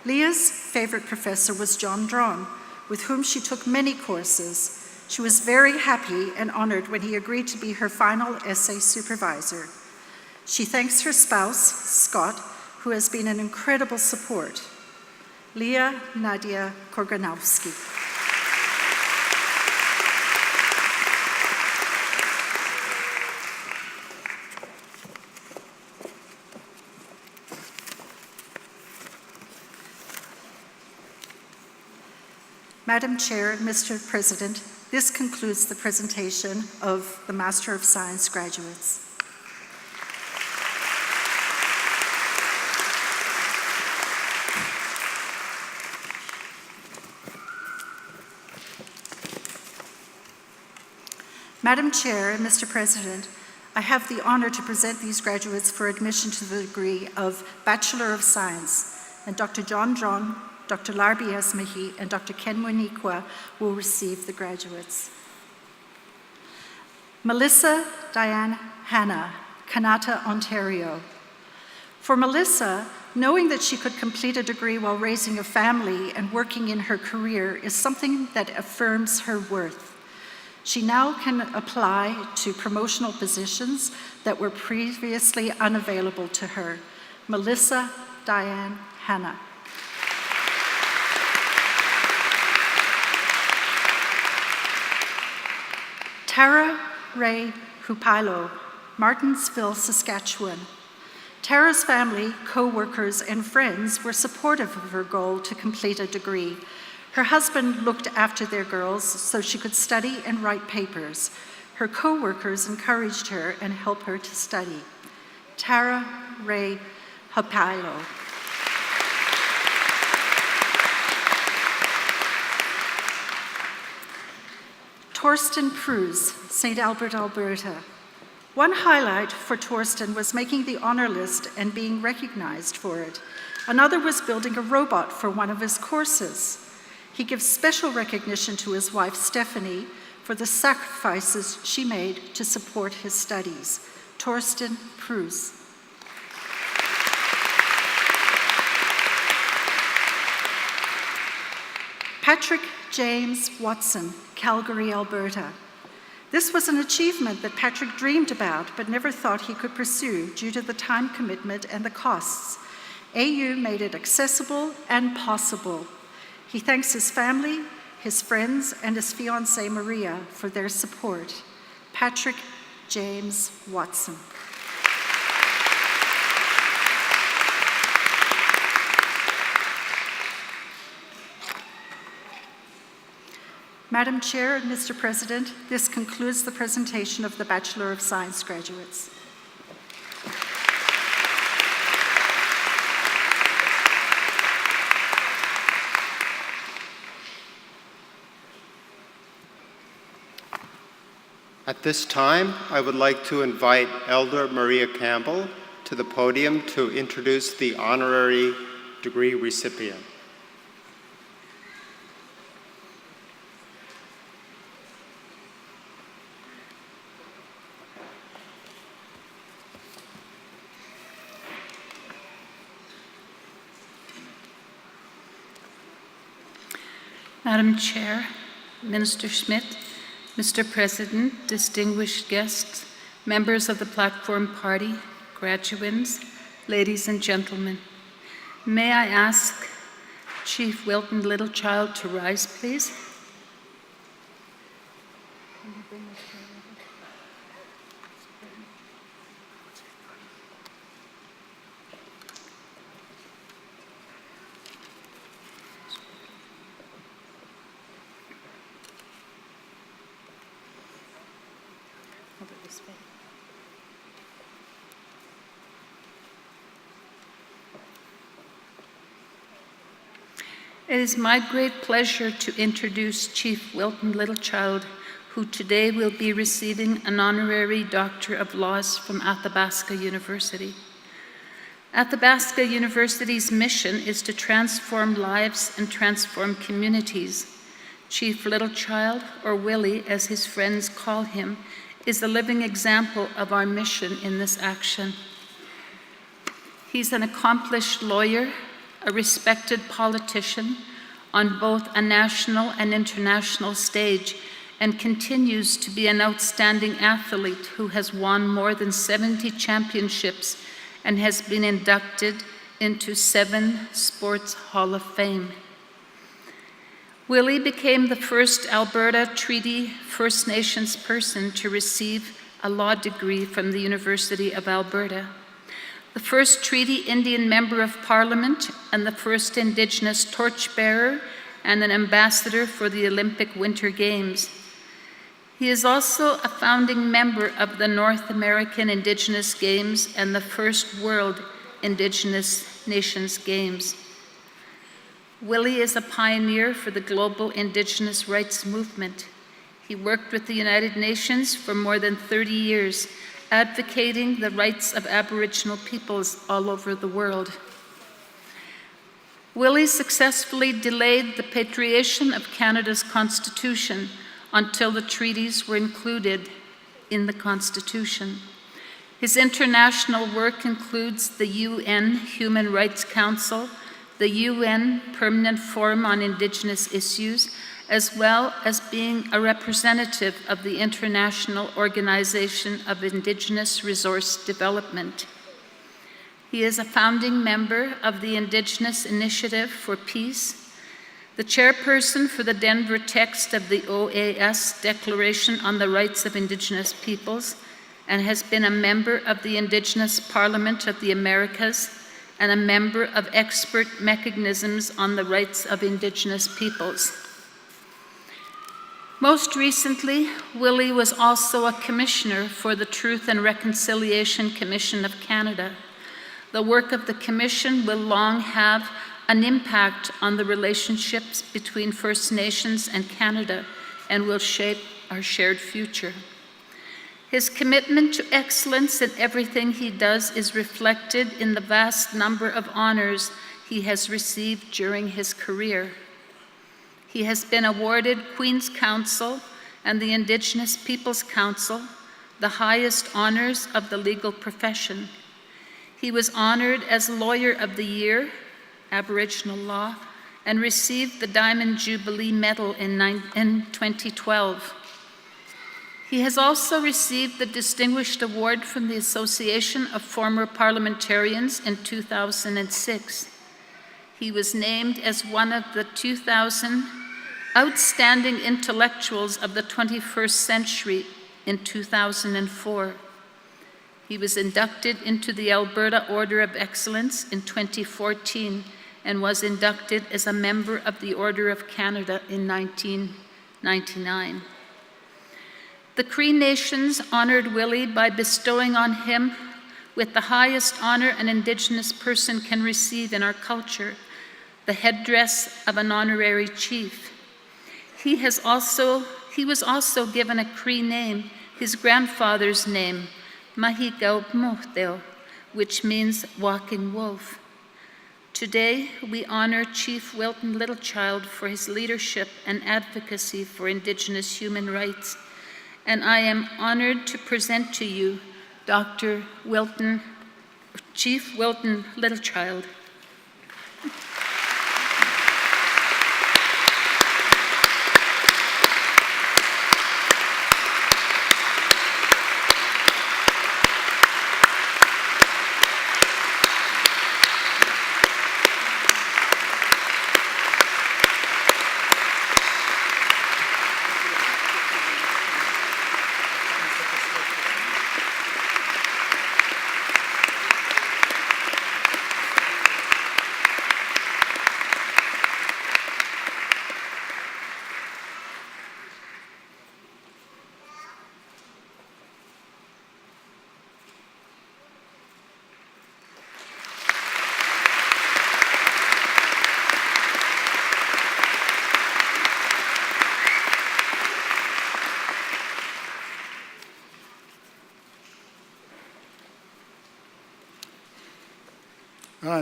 Speaker 8: Leah's favorite professor was John Dron, with whom she took many courses. She was very happy and honored when he agreed to be her final essay supervisor. She thanks her spouse, Scott, who has been an incredible support. Leah Nadia Korganowski. Madam Chair, Mr. President, this concludes the presentation of the Master of Science graduates. Madam Chair and Mr. President, I have the honor to present these graduates for admission to the degree of Bachelor of Science, and Dr. John John, Dr. Larbi Esmahi, and Dr. Ken Monikwa will receive the graduates. Melissa Diane Hanna, Kanata, Ontario. For Melissa, knowing that she could complete a degree while raising a family and working in her career is something that affirms her worth. She now can apply to promotional positions that were previously unavailable to her. Melissa Diane Hanna. Tara Ray Hupailo, Martinsville, Saskatchewan. Tara's family, co-workers, and friends were supportive of her goal to complete a degree. Her husband looked after their girls so she could study and write papers. Her co-workers encouraged her and helped her to study. Tara Ray Hupailo. Torsten Prus, St. Albert, Alberta. One highlight for Torsten was making the honor list and being recognized for it. Another was building a robot for one of his courses. He gives special recognition to his wife, Stephanie, for the sacrifices she made to support his studies. Torsten Prus. Patrick James Watson, Calgary, Alberta. This was an achievement that Patrick dreamed about but never thought he could pursue due to the time commitment and the costs. AU made it accessible and possible. He thanks his family, his friends, and his fiancée Maria for their support. Patrick James Watson. Madam Chair and Mr. President, this concludes the presentation of the Bachelor of Science graduates.
Speaker 5: At this time, I would like to invite Elder Maria Campbell to the podium to introduce the honorary degree recipient.
Speaker 2: Madam Chair, Minister Schmidt, Mr. President, distinguished guests, members of the Platform Party, graduands, ladies and gentlemen, may I ask Chief Wilton Littlechild to rise, please? It is my great pleasure to introduce Chief Wilton Littlechild, who today will be receiving an honorary Doctor of Laws from Athabasca University. Athabasca University's mission is to transform lives and transform communities. Chief Littlechild, or Willie as his friends call him, is a living example of our mission in this action. He's an accomplished lawyer, a respected politician on both a national and international stage, and continues to be an outstanding athlete who has won more than 70 championships and has been inducted into 7 Sports Hall of Fame. Willie became the first Alberta Treaty First Nations person to receive a law degree from the University of Alberta, the first Treaty Indian Member of Parliament, and the first Indigenous torchbearer and an ambassador for the Olympic Winter Games. He is also a founding member of the North American Indigenous Games and the first World Indigenous Nations Games. Willie is a pioneer for the global Indigenous rights movement. He worked with the United Nations for more than 30 years, advocating the rights of Aboriginal peoples all over the world. Willie successfully delayed the patriation of Canada's Constitution until the treaties were included in the Constitution. His international work includes the UN Human Rights Council, the UN Permanent Forum on Indigenous Issues, as well as being a representative of the International Organization of Indigenous Resource Development. He is a founding member of the Indigenous Initiative for Peace, the chairperson for the Denver text of the OAS Declaration on the Rights of Indigenous Peoples, and has been a member of the Indigenous Parliament of the Americas and a member of expert mechanisms on the rights of Indigenous peoples. Most recently, Willie was also a commissioner for the Truth and Reconciliation Commission of Canada. The work of the Commission will long have an impact on the relationships between First Nations and Canada and will shape our shared future. His commitment to excellence in everything he does is reflected in the vast number of honors he has received during his career. He has been awarded Queen's Counsel and the Indigenous Peoples Council, the highest honors of the legal profession. He was honored as Lawyer of the Year, Aboriginal Law, and received the Diamond Jubilee Medal in 2012. He has also received the Distinguished Award from the Association of Former Parliamentarians in 2006. He was named as one of the 2000 Outstanding Intellectuals of the 21st Century in 2004. He was inducted into the Alberta Order of Excellence in 2014 and was inducted as a member of the Order of Canada in 1999. The Cree Nations honored Willie by bestowing on him with the highest honor an Indigenous person can receive in our culture, the headdress of an honorary chief. He was also given a Cree name, his grandfather's name, Mahigaubmohteo, which means walking wolf. Today, we honor Chief Wilton Littlechild for his leadership and advocacy for Indigenous human rights. And I am honored to present to you Chief Wilton Littlechild.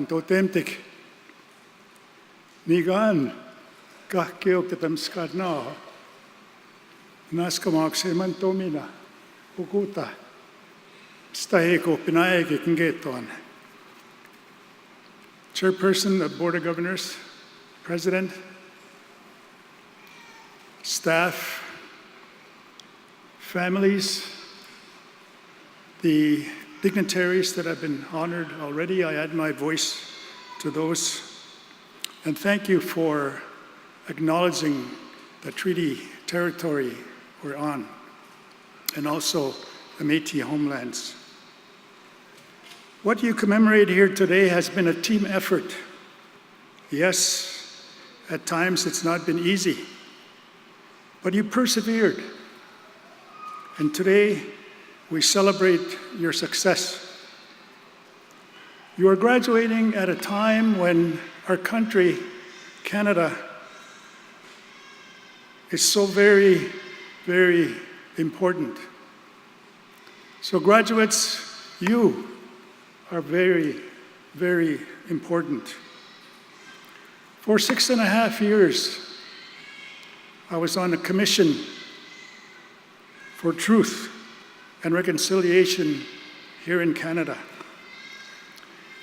Speaker 9: Totemtik Nigan kahkeoktatam skarna naskamakseman tomina pukuta staheko pinaegi kingeton. Chairperson of Board of Governors, President, staff, families, the dignitaries that have been honored already, I add my voice to those, and thank you for acknowledging the treaty territory we're on, and also the Métis homelands. What you commemorate here today has been a team effort. Yes, at times it's not been easy, but you persevered. And today, we celebrate your success. You are graduating at a time when our country, Canada, is so very, very important. So graduates, you are very, very important. For 6.5 years, I was on a commission for truth and reconciliation here in Canada.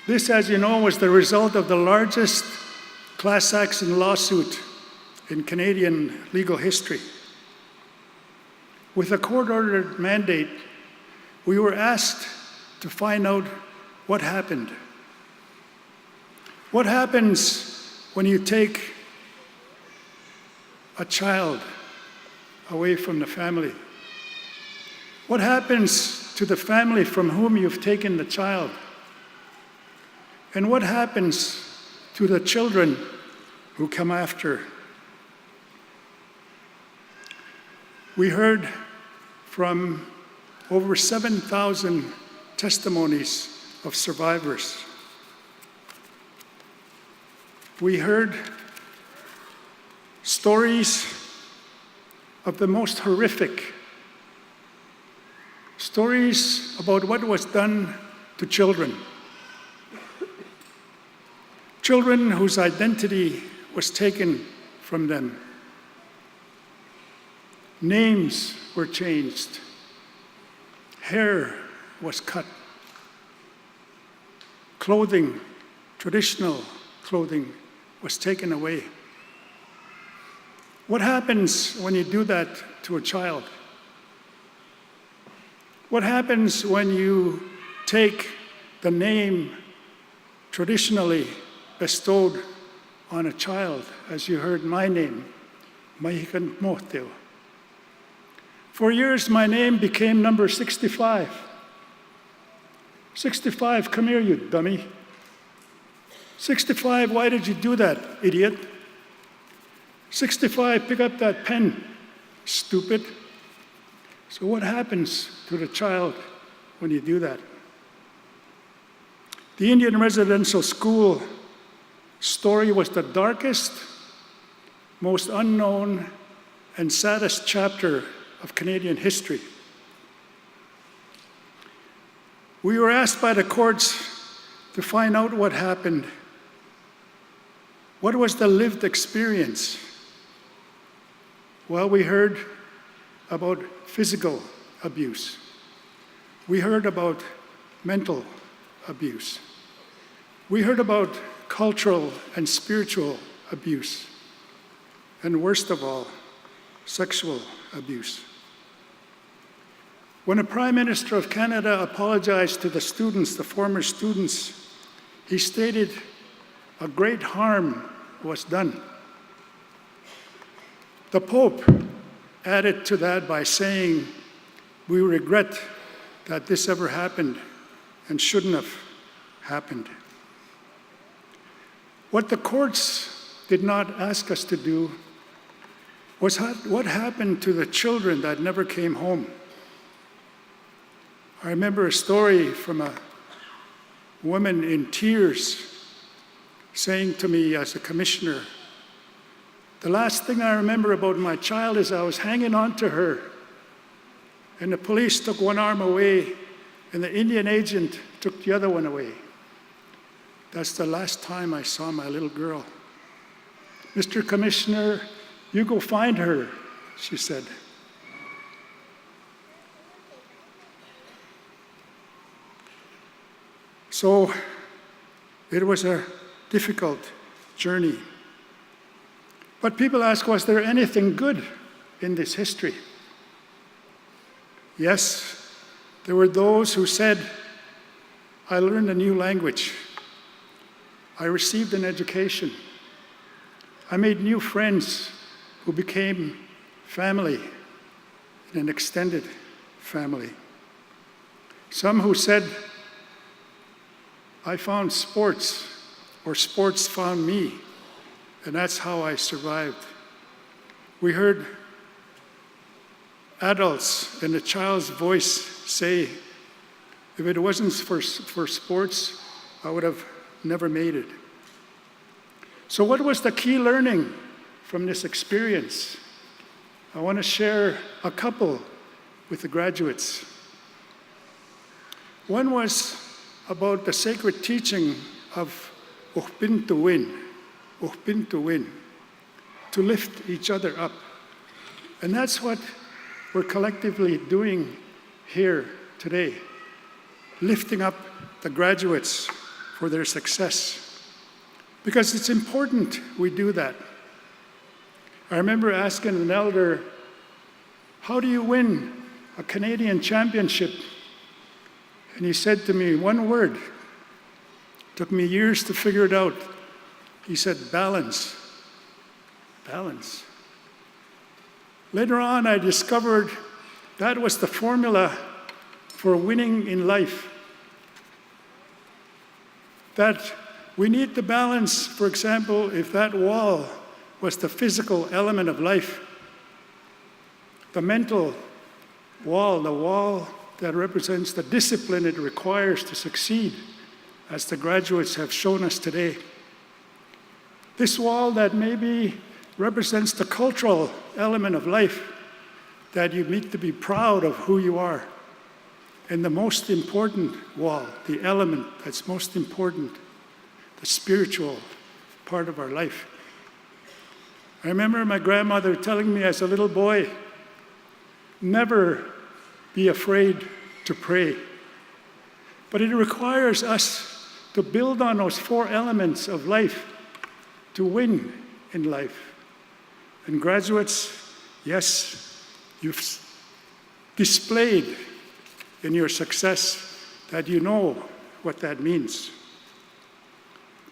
Speaker 9: This, as you know, was the result of the largest class action lawsuit in Canadian legal history. With a court-ordered mandate, we were asked to find out what happened. What happens when you take a child away from the family? What happens to the family from whom you've taken the child? And what happens to the children who come after? We heard from over 7,000 testimonies of survivors. We heard stories of the most horrific, stories about what was done to children. Children whose identity was taken from them. Names were changed. Hair was cut. Clothing, traditional clothing, was taken away. What happens when you do that to a child? What happens when you take the name traditionally bestowed on a child, as you heard my name, Mahikan Mohteo? For years, my name became number 65. 65, come here, you dummy. 65, why did you do that, idiot? 65, pick up that pen, stupid. So what happens to the child when you do that? The Indian residential school story was the darkest, most unknown, and saddest chapter of Canadian history. We were asked by the courts to find out what happened. What was the lived experience? Well, we heard about physical abuse. We heard about mental abuse. We heard about cultural and spiritual abuse. And worst of all, sexual abuse. When the Prime Minister of Canada apologized to the students, the former students, he stated a great harm was done. The Pope added to that by saying, we regret that this ever happened and shouldn't have happened. What the courts did not ask us to do was what happened to the children that never came home. I remember a story from a woman in tears saying to me as a commissioner, the last thing I remember about my child is I was hanging on to her, and the police took one arm away, and the Indian agent took the other one away. That's the last time I saw my little girl. Mr. Commissioner, you go find her, she said. So it was a difficult journey. But people ask, was there anything good in this history? Yes, there were those who said, I learned a new language. I received an education. I made new friends who became family, and an extended family. Some who said, I found sports, or sports found me, and that's how I survived. We heard adults in a child's voice say, if it wasn't for sports, I would have never made it. So what was the key learning from this experience? I want to share a couple with the graduates. One was about the sacred teaching of Uchbin to win, to lift each other up. And that's what we're collectively doing here today, lifting up the graduates for their success. Because it's important we do that. I remember asking an elder, how do you win a Canadian championship? And he said to me one word. It took me years to figure it out. He said, balance. Balance. Later on, I discovered that was the formula for winning in life. That we need to balance, for example, if that wall was the physical element of life, the mental wall, the wall that represents the discipline it requires to succeed, as the graduates have shown us today. This wall that maybe represents the cultural element of life, that you need to be proud of who you are. And the most important wall, the element that's most important, the spiritual part of our life. I remember my grandmother telling me as a little boy, never be afraid to pray. But it requires us to build on those four elements of life to win in life. And graduates, yes, you've displayed in your success that you know what that means.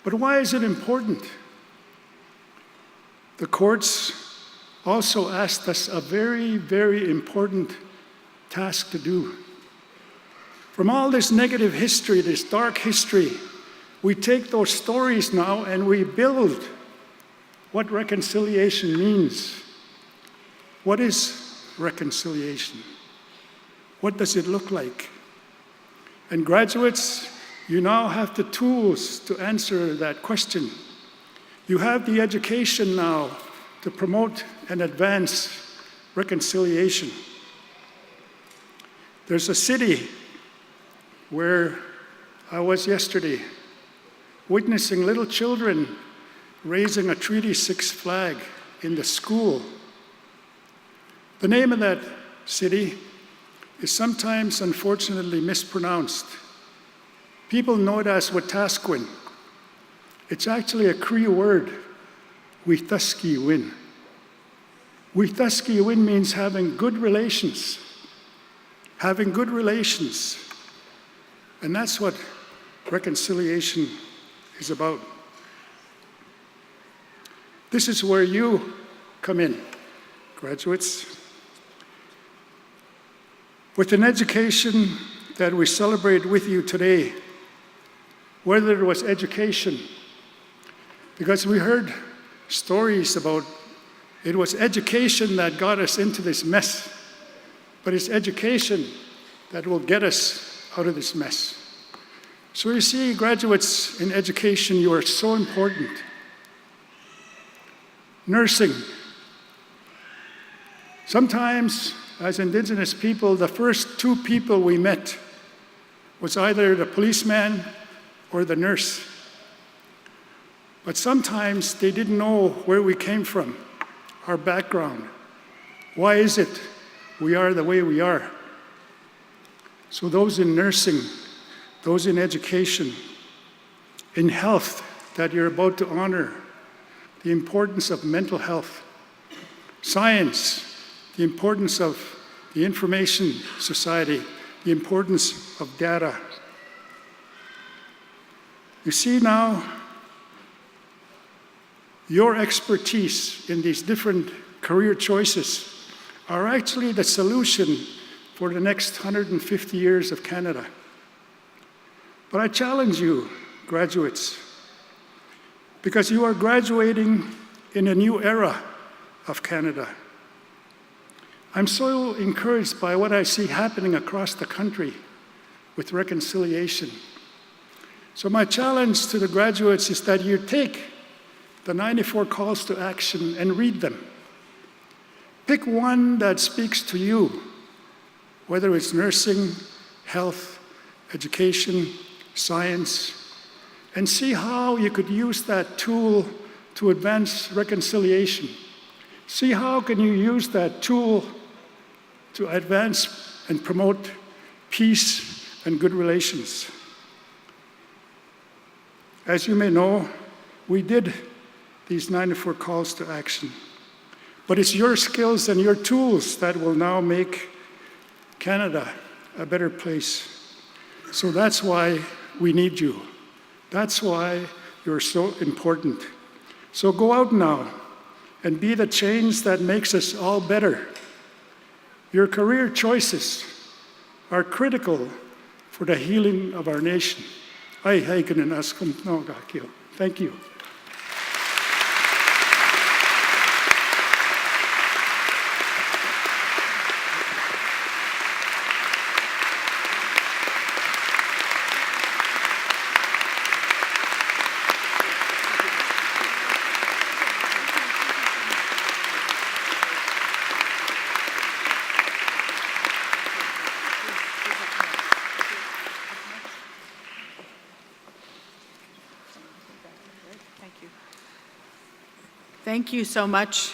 Speaker 9: But why is it important? The courts also asked us a very, very important task to do. From all this negative history, this dark history, we take those stories now and we build what reconciliation means. What is reconciliation? What does it look like? And graduates, you now have the tools to answer that question. You have the education now to promote and advance reconciliation. There's a city where I was yesterday, witnessing little children raising a Treaty 6 flag in the school. The name of that city is sometimes, unfortunately, mispronounced. People know it as Wetaskiwin. It's actually a Cree word, Wetaskiwin. Wetaskiwin means having good relations. Having good relations. And that's what reconciliation is about. This is where you come in, graduates. With an education that we celebrate with you today, whether it was education, because we heard stories about it was education that got us into this mess, but it's education that will get us out of this mess. So you see, graduates in education, you are so important. Nursing. Sometimes, as Indigenous people, the first two people we met was either the policeman or the nurse. But sometimes they didn't know where we came from, our background. Why is it we are the way we are? So those in nursing, those in education, in health that you're about to honor, the importance of mental health, science, the importance of the information society, the importance of data. You see now, Your expertise in these different career choices are actually the solution for the next 150 years of Canada. But I challenge you, graduates, because you are graduating in a new era of Canada. I'm so encouraged by what I see happening across the country with reconciliation. So my challenge to the graduates is that you take the 94 calls to action and read them. Pick one that speaks to you, whether it's nursing, health, education, science, and see how you could use that tool to advance reconciliation. See how can you use that tool to advance and promote peace and good relations. As you may know, we did these 94 calls to action. But it's your skills and your tools that will now make Canada a better place. So that's why we need you. That's why you're so important. So go out now and be the change that makes us all better. Your career choices are critical for the healing of our nation. Thank you.
Speaker 3: Thank you so much,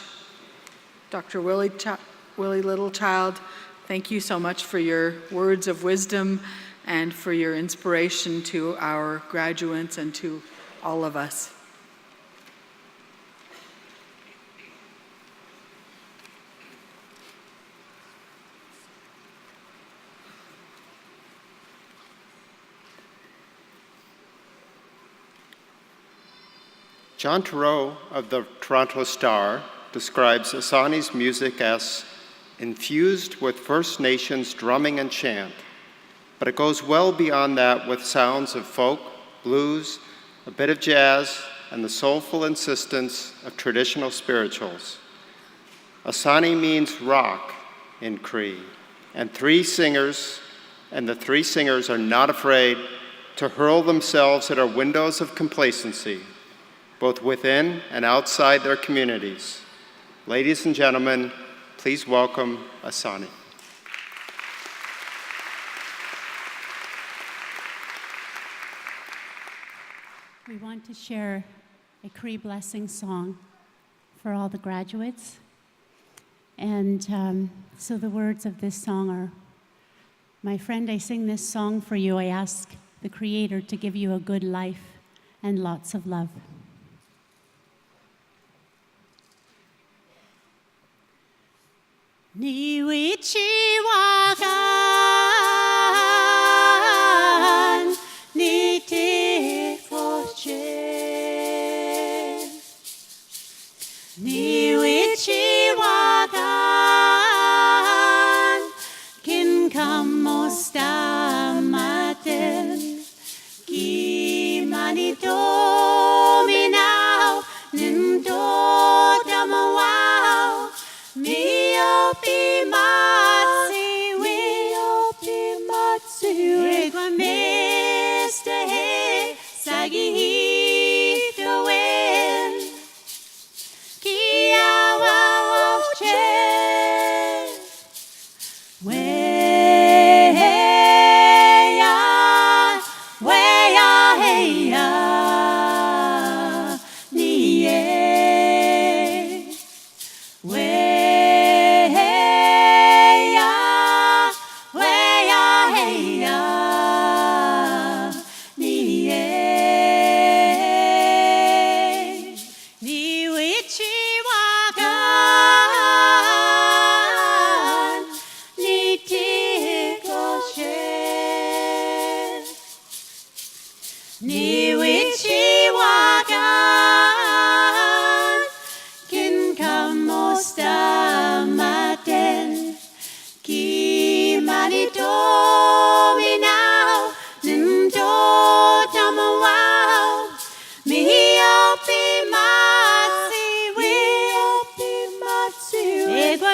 Speaker 3: Dr. Willie Littlechild. Thank you so much for your words of wisdom and for your inspiration to our graduates and to all of us.
Speaker 5: John Thoreau of the Toronto Star describes Asani's music as infused with First Nations drumming and chant, but it goes well beyond that with sounds of folk, blues, a bit of jazz, and the soulful insistence of traditional spirituals. Asani means rock in Cree, and the three singers are not afraid to hurl themselves at our windows of complacency, both within and outside their communities. Ladies and gentlemen, please welcome Asani.
Speaker 10: We want to share a Cree blessing song for all the graduates. And so the words of this song are, my friend, I sing this song for you. I ask the Creator to give you a good life and lots of love. Niwichiwagan, nitifoshe. Niwichiwagan, kinkamostamaten, kimanitominaw, nimdodamawao, Pi mas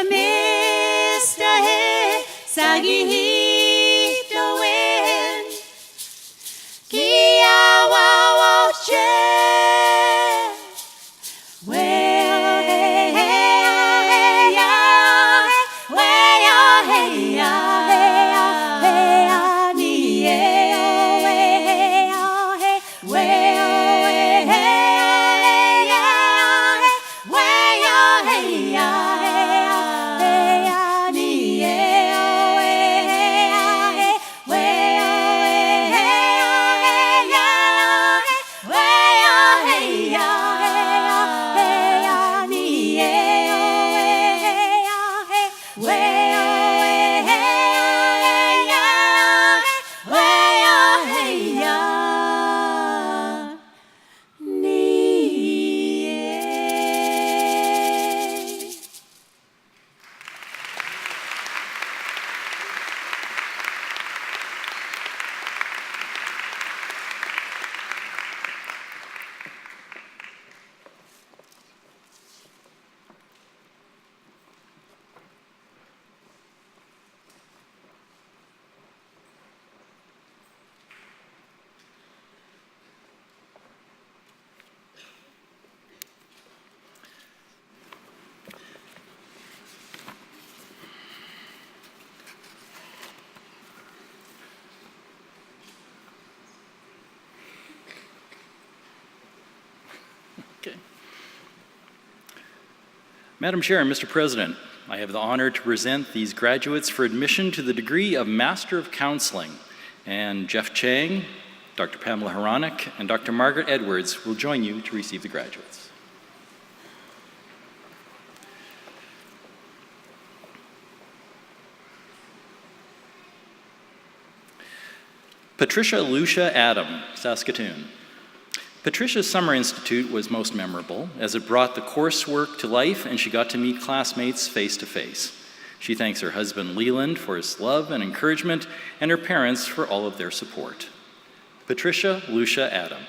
Speaker 10: Mr. He Sagihito Wind Kia Wawa Che Well hey hey hey ya Well hey ya hey ya hey ya ni hey ya hey well hey ya well hey ya
Speaker 11: Madam Chair and Mr. President, I have the honor to present these graduates for admission to the degree of Master of Counselling. And Jeff Chang, Dr. Pamela Haranek, and Dr. Margaret Edwards will join you to receive the graduates. Patricia Lucia Adam, Saskatoon. Patricia's Summer Institute was most memorable as it brought the coursework to life and she got to meet classmates face to face. She thanks her husband Leland for his love and encouragement and her parents for all of their support. Patricia Lucia Adam.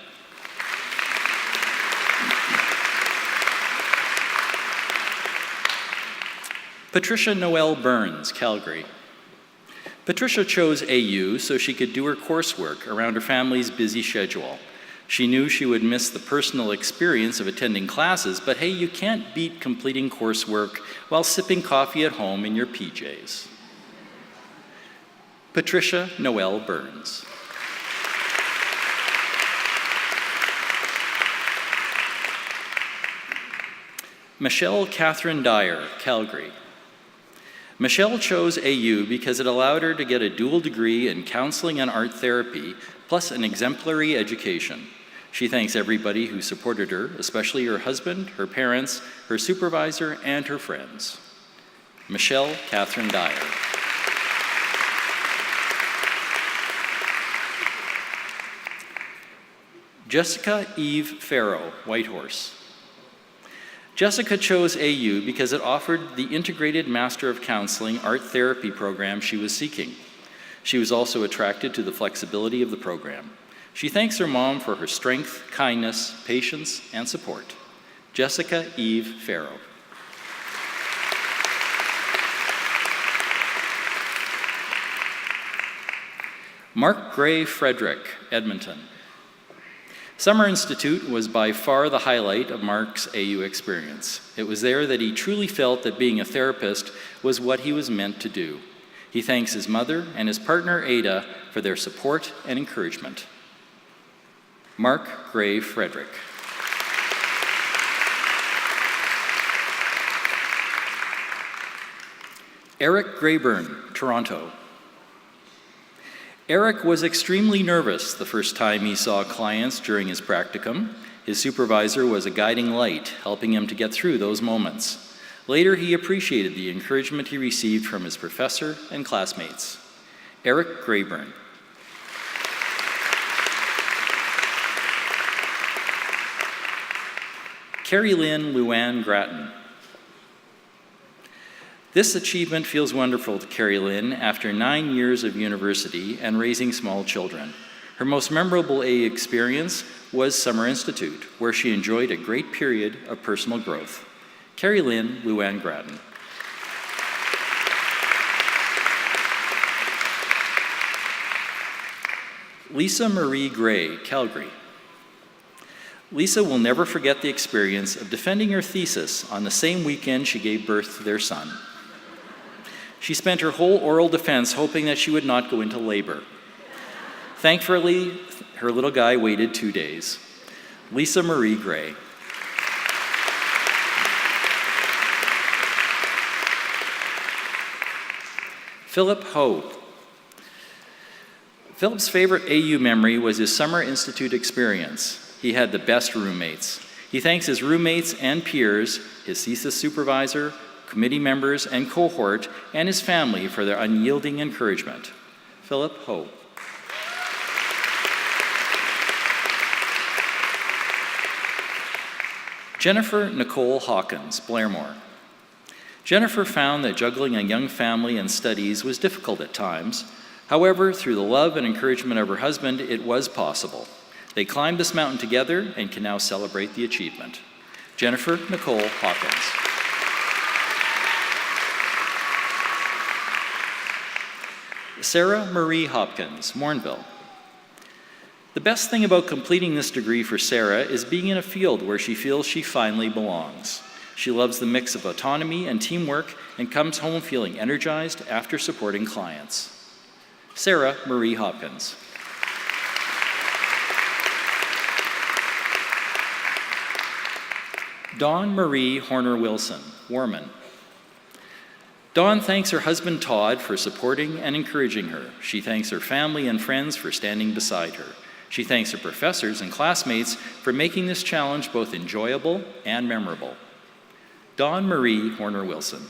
Speaker 11: Patricia Noelle Burns, Calgary. Patricia chose AU so she could do her coursework around her family's busy schedule. She knew she would miss the personal experience of attending classes, but hey, you can't beat completing coursework while sipping coffee at home in your PJs. Patricia Noelle Burns. Michelle Catherine Dyer, Calgary. Michelle chose AU because it allowed her to get a dual degree in counseling and art therapy, plus an exemplary education. She thanks everybody who supported her, especially her husband, her parents, her supervisor, and her friends. Michelle Catherine Dyer. Jessica Eve Farrow, Whitehorse. Jessica chose AU because it offered the integrated Master of Counseling art therapy program she was seeking. She was also attracted to the flexibility of the program. She thanks her mom for her strength, kindness, patience, and support. Jessica Eve Farrow. Mark Gray Frederick, Edmonton. Summer Institute was by far the highlight of Mark's AU experience. It was there that he truly felt that being a therapist was what he was meant to do. He thanks his mother and his partner Ada for their support and encouragement. Mark Gray Frederick. Eric Grayburn, Toronto. Eric was extremely nervous the first time he saw clients during his practicum. His supervisor was a guiding light, helping him to get through those moments. Later, he appreciated the encouragement he received from his professor and classmates. Eric Grayburn. Carrie Lynn Luann Grattan. This achievement feels wonderful to Carrie Lynn after 9 years of university and raising small children. Her most memorable AU experience was Summer Institute, where she enjoyed a great period of personal growth. Carrie Lynn Luann Grattan. Lisa Marie Gray, Calgary. Lisa will never forget the experience of defending her thesis on the same weekend she gave birth to their son. She spent her whole oral defense hoping that she would not go into labor. Thankfully, her little guy waited 2 days. Lisa Marie Gray. Philip Ho. Philip's favorite AU memory was his summer institute experience. He had the best roommates. He thanks his roommates and peers, his thesis supervisor, committee members and cohort, and his family for their unyielding encouragement. Philip Ho. Jennifer Nicole Hawkins, Blairmore. Jennifer found that juggling a young family and studies was difficult at times. However, through the love and encouragement of her husband, it was possible. They climbed this mountain together and can now celebrate the achievement. Jennifer Nicole Hawkins. Sarah Marie Hopkins, Mornville. The best thing about completing this degree for Sarah is being in a field where she feels she finally belongs. She loves the mix of autonomy and teamwork and comes home feeling energized after supporting clients. Sarah Marie Hopkins. Dawn Marie Horner Wilson, Warman. Dawn thanks her husband Todd for supporting and encouraging her. She thanks her family and friends for standing beside her. She thanks her professors and classmates for making this challenge both enjoyable and memorable. Dawn Marie Horner Wilson.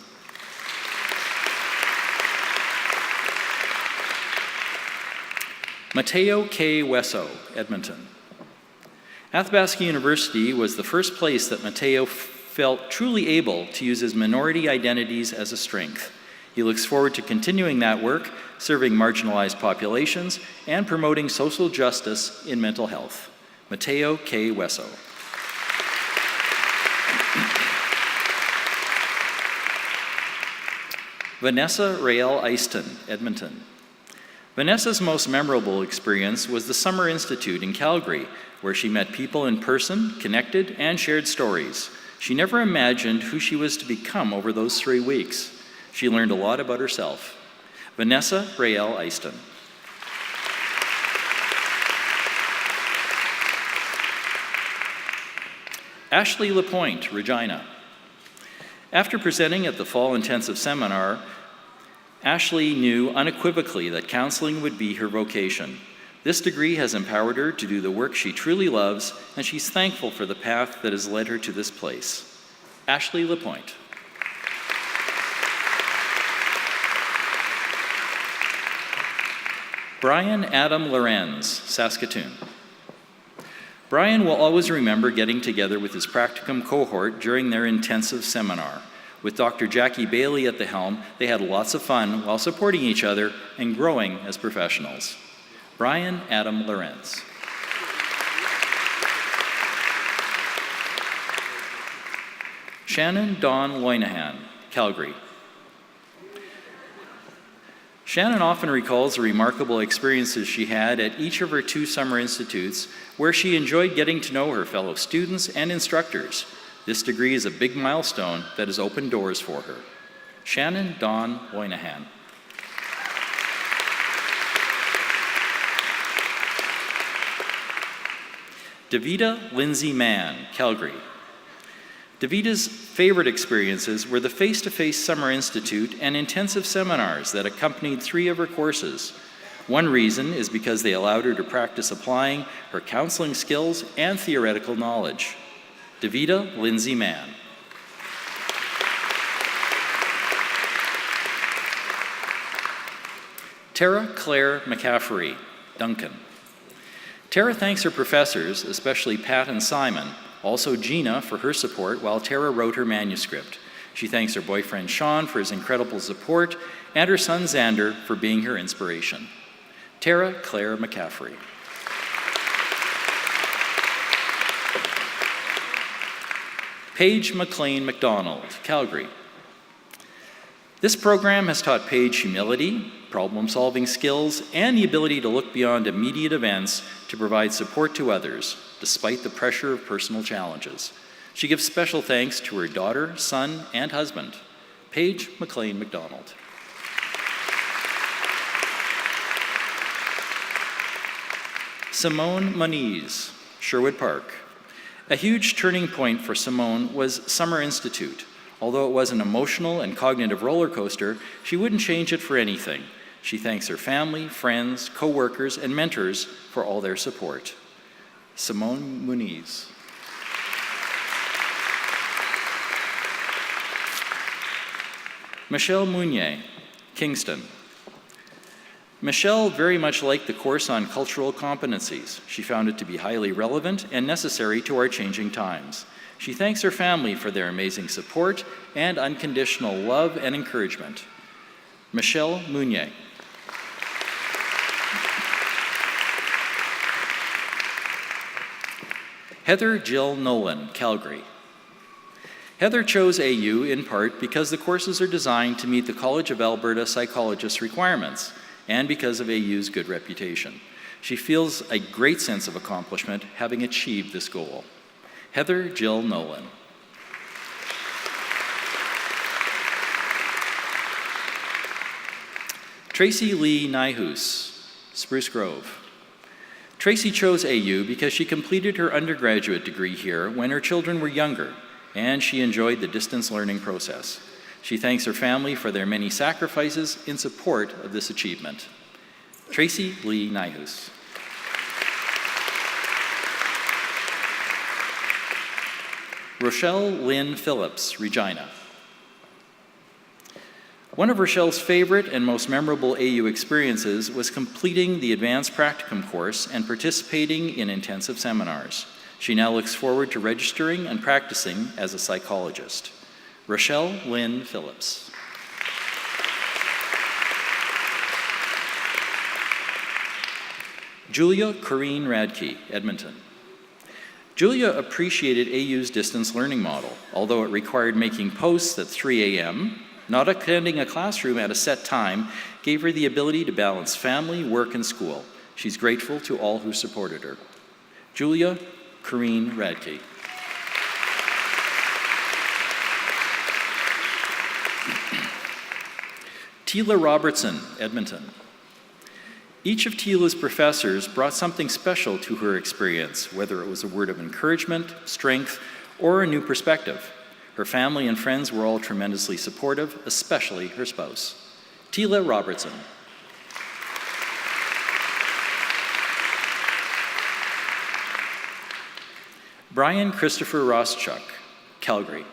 Speaker 11: Mateo K. Wesso, Edmonton. Athabasca University was the first place that Mateo felt truly able to use his minority identities as a strength. He looks forward to continuing that work, serving marginalized populations and promoting social justice in mental health. Mateo K. Wesso. Vanessa Rael Easton, Edmonton. Vanessa's most memorable experience was the Summer Institute in Calgary, where she met people in person, connected, and shared stories. She never imagined who she was to become over those 3 weeks. She learned a lot about herself. Vanessa Rael Easton. Ashley Lapointe, Regina. After presenting at the Fall Intensive Seminar, Ashley knew unequivocally that counseling would be her vocation. This degree has empowered her to do the work she truly loves, and she's thankful for the path that has led her to this place. Ashley Lapointe. Brian Adam Lorenz, Saskatoon. Brian will always remember getting together with his practicum cohort during their intensive seminar. With Dr. Jackie Bailey at the helm, they had lots of fun while supporting each other and growing as professionals. Brian Adam Lorenz. Shannon Dawn Loynahan, Calgary. Shannon often recalls the remarkable experiences she had at each of her 2 summer institutes, where she enjoyed getting to know her fellow students and instructors. This degree is a big milestone that has opened doors for her. Shannon Dawn Loynahan. Davida Lindsay Mann, Calgary. Davita's favorite experiences were the face-to-face Summer Institute and intensive seminars that accompanied 3 of her courses. One reason is because they allowed her to practice applying her counseling skills and theoretical knowledge. Davida Lindsay Mann. Tara Claire McCaffrey, Duncan. Tara thanks her professors, especially Pat and Simon, also Gina for her support while Tara wrote her manuscript. She thanks her boyfriend Sean for his incredible support and her son Xander for being her inspiration. Tara Claire McCaffrey. Paige McLean McDonald, Calgary. This program has taught Paige humility, problem-solving skills, and the ability to look beyond immediate events to provide support to others, despite the pressure of personal challenges. She gives special thanks to her daughter, son, and husband, Paige McLean McDonald. Simone Moniz, Sherwood Park. A huge turning point for Simone was Summer Institute. Although it was an emotional and cognitive roller coaster, she wouldn't change it for anything. She thanks her family, friends, co-workers, and mentors for all their support. Simone Muniz. Michelle Mounier, Kingston. Michelle very much liked the course on cultural competencies. She found it to be highly relevant and necessary to our changing times. She thanks her family for their amazing support and unconditional love and encouragement. Michelle Mounier. Heather Jill Nolan, Calgary. Heather chose AU in part because the courses are designed to meet the College of Alberta psychologists' requirements and because of AU's good reputation. She feels a great sense of accomplishment having achieved this goal. Heather Jill Nolan. Tracy Lee Nyhus, Spruce Grove. Tracy chose AU because she completed her undergraduate degree here when her children were younger, and she enjoyed the distance learning process. She thanks her family for their many sacrifices in support of this achievement. Tracy Lee Nyhus. Rochelle Lynn Phillips, Regina. One of Rochelle's favorite and most memorable AU experiences was completing the advanced practicum course and participating in intensive seminars. She now looks forward to registering and practicing as a psychologist. Rochelle Lynn Phillips. Julia Corrine Radke, Edmonton. Julia appreciated AU's distance learning model, although it required making posts at 3 a.m., not attending a classroom at a set time gave her the ability to balance family, work, and school. She's grateful to all who supported her. Julia Corrine Radke. Tila Robertson, Edmonton. Each of Tila's professors brought something special to her experience, whether it was a word of encouragement, strength, or a new perspective. Her family and friends were all tremendously supportive, especially her spouse. Tila Robertson. Brian Christopher Roschuk, Calgary.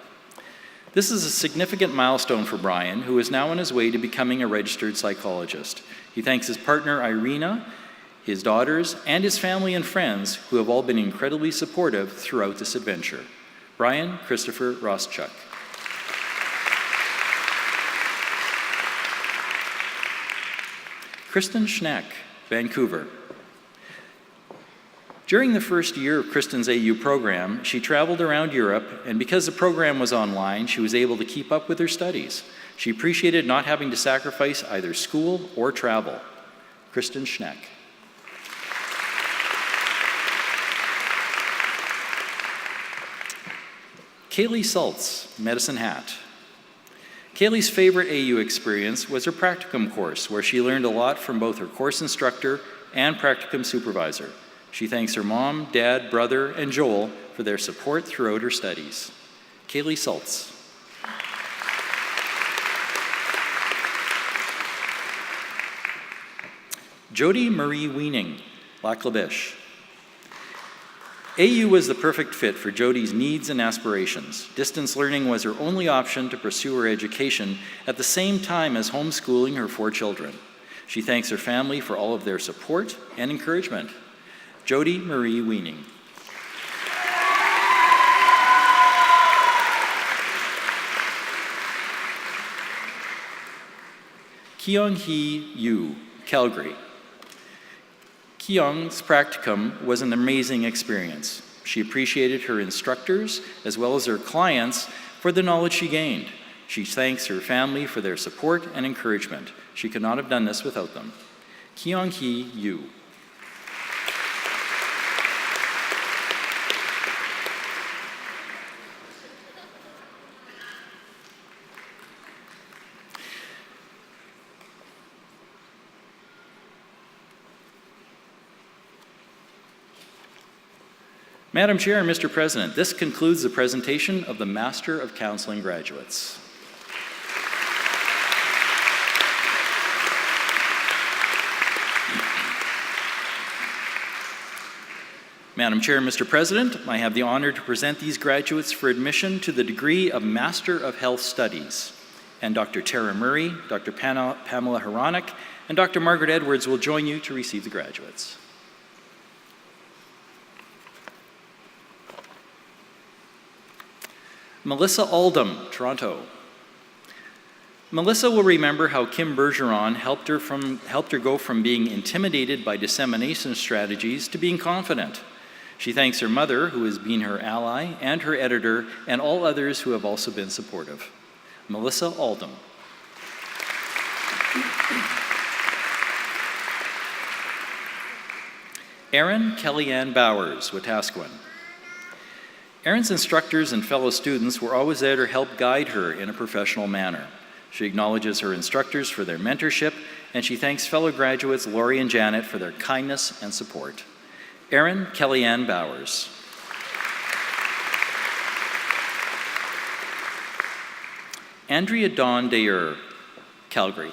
Speaker 11: This is a significant milestone for Brian, who is now on his way to becoming a registered psychologist. He thanks his partner Irina, his daughters, and his family and friends who have all been incredibly supportive throughout this adventure. Brian Christopher Roschuk. Kristen Schneck, Vancouver. During the first year of Kristen's AU program, she traveled around Europe, and because the program was online, she was able to keep up with her studies. She appreciated not having to sacrifice either school or travel. Kristen Schneck. Kaylee Saltz, Medicine Hat. Kaylee's favorite AU experience was her practicum course, where she learned a lot from both her course instructor and practicum supervisor. She thanks her mom, dad, brother, and Joel for their support throughout her studies. Kaylee Saltz. Jody Marie Weening, Lac La Biche. AU was the perfect fit for Jody's needs and aspirations. Distance learning was her only option to pursue her education at the same time as homeschooling her 4 children. She thanks her family for all of their support and encouragement. Jody Marie Weening. Kyung-hee Yu, Calgary. Kyung's practicum was an amazing experience. She appreciated her instructors as well as her clients for the knowledge she gained. She thanks her family for their support and encouragement. She could not have done this without them. Kyung-hee Yu. Madam Chair and Mr. President, this concludes the presentation of the Master of Counselling graduates. Madam Chair and Mr. President, I have the honor to present these graduates for admission to the degree of Master of Health Studies. And Dr. Tara Murray, Dr. Pamela Haranek, and Dr. Margaret Edwards will join you to receive the graduates. Melissa Oldham, Toronto. Melissa will remember how Kim Bergeron helped her go from being intimidated by dissemination strategies to being confident. She thanks her mother, who has been her ally, and her editor, and all others who have also been supportive. Melissa Oldham. Erin Kellyanne Bowers, Wetaskiwin. Erin's instructors and fellow students were always there to help guide her in a professional manner. She acknowledges her instructors for their mentorship, and she thanks fellow graduates Lori and Janet for their kindness and support. Erin Kellyanne Bowers. Andrea Dawn Dayer, Calgary.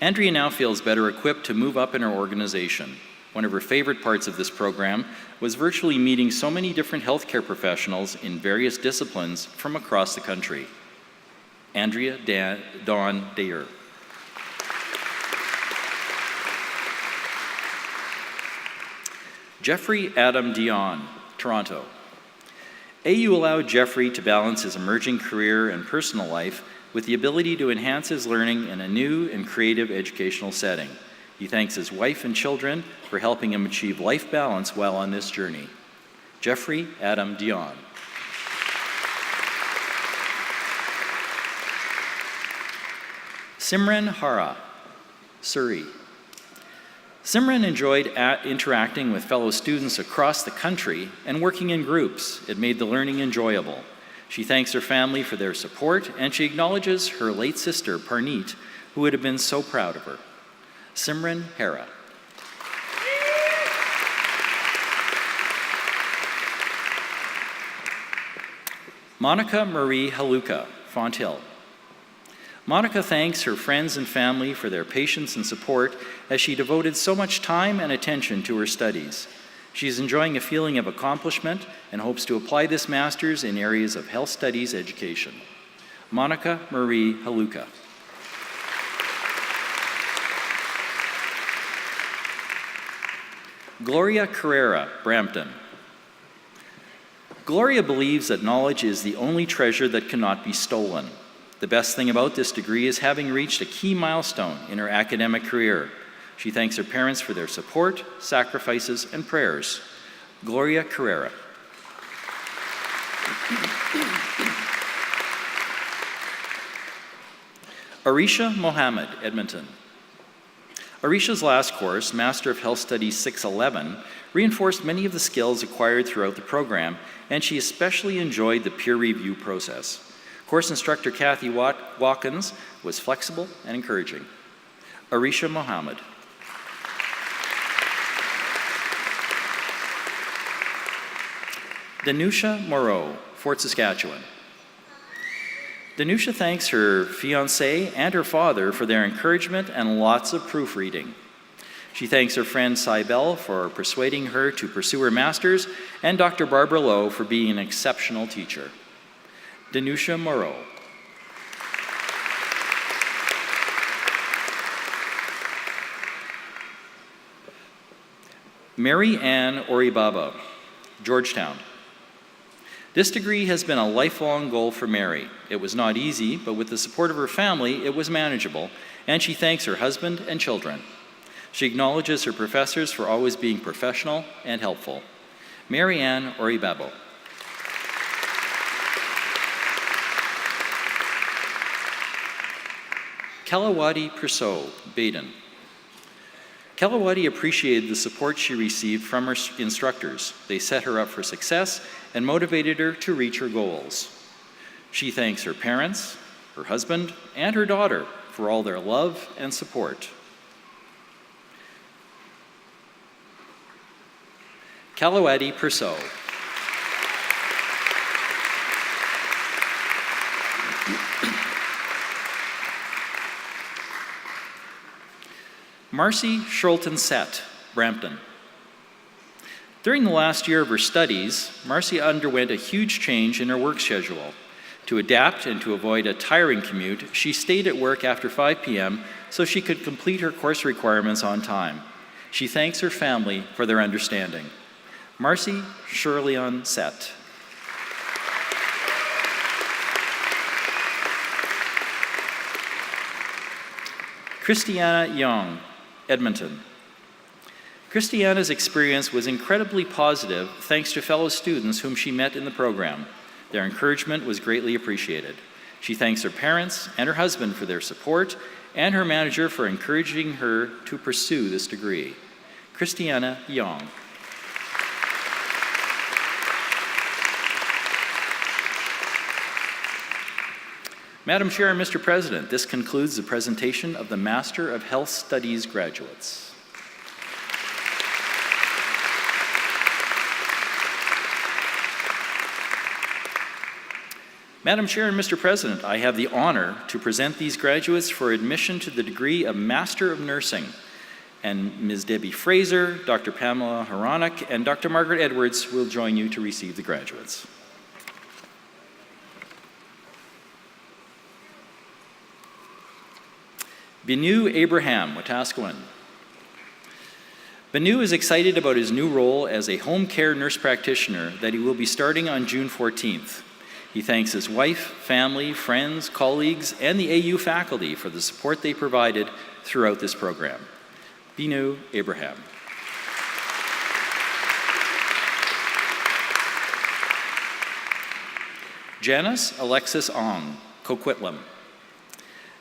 Speaker 11: Andrea now feels better equipped to move up in her organization. One of her favorite parts of this program was virtually meeting so many different healthcare professionals in various disciplines from across the country. Andrea Dawn Dayer. Jeffrey Adam Dion, Toronto. AU allowed Jeffrey to balance his emerging career and personal life with the ability to enhance his learning in a new and creative educational setting. He thanks his wife and children for helping him achieve life balance while on this journey. Jeffrey Adam Dion. Simran Hara, Surrey. Simran enjoyed interacting with fellow students across the country and working in groups. It made the learning enjoyable. She thanks her family for their support, and she acknowledges her late sister, Parneet, who would have been so proud of her. Simran Hara. Monica Marie Haluka, Fonthill. Monica thanks her friends and family for their patience and support as she devoted so much time and attention to her studies. She is enjoying a feeling of accomplishment and hopes to apply this master's in areas of health studies education. Monica Marie Haluka. Gloria Carrera, Brampton. Gloria believes that knowledge is the only treasure that cannot be stolen. The best thing about this degree is having reached a key milestone in her academic career. She thanks her parents for their support, sacrifices, and prayers. Gloria Carrera. Arisha Mohammed, Edmonton. Arisha's last course, Master of Health Studies 611, reinforced many of the skills acquired throughout the program, and she especially enjoyed the peer review process. Course instructor Kathy Watkins was flexible and encouraging. Arisha Mohammed. Danusha Moreau, Fort Saskatchewan. Danusha thanks her fiancé and her father for their encouragement and lots of proofreading. She thanks her friend Cybelle for persuading her to pursue her master's, and Dr. Barbara Lowe for being an exceptional teacher. Danusha Moreau. Mary Ann Oribaba, Georgetown. This degree has been a lifelong goal for Mary. It was not easy, but with the support of her family, it was manageable, and she thanks her husband and children. She acknowledges her professors for always being professional and helpful. Mary Ann Oribaba. Kalawati Persaud, Baden. Kalawati appreciated the support she received from her instructors. They set her up for success and motivated her to reach her goals. She thanks her parents, her husband, and her daughter for all their love and support. Kalawati Persaud. Marcy Schulten-Sett, Brampton. During the last year of her studies, Marcy underwent a huge change in her work schedule. To adapt and to avoid a tiring commute, she stayed at work after 5 p.m. so she could complete her course requirements on time. She thanks her family for their understanding. Marcy Schurleon-Sett. Christiana Young, Edmonton. Christiana's experience was incredibly positive thanks to fellow students whom she met in the program. Their encouragement was greatly appreciated. She thanks her parents and her husband for their support and her manager for encouraging her to pursue this degree. Christiana Young. Madam Chair and Mr. President, this concludes the presentation of the Master of Health Studies graduates. Madam Chair and Mr. President, I have the honor to present these graduates for admission to the degree of Master of Nursing. And Ms. Debbie Fraser, Dr. Pamela Haranek, and Dr. Margaret Edwards will join you to receive the graduates. Binu Abraham, Wetaskiwin. Binu is excited about his new role as a home care nurse practitioner that he will be starting on June 14th. He thanks his wife, family, friends, colleagues, and the AU faculty for the support they provided throughout this program. Binu Abraham. Janice Alexis Ong, Coquitlam.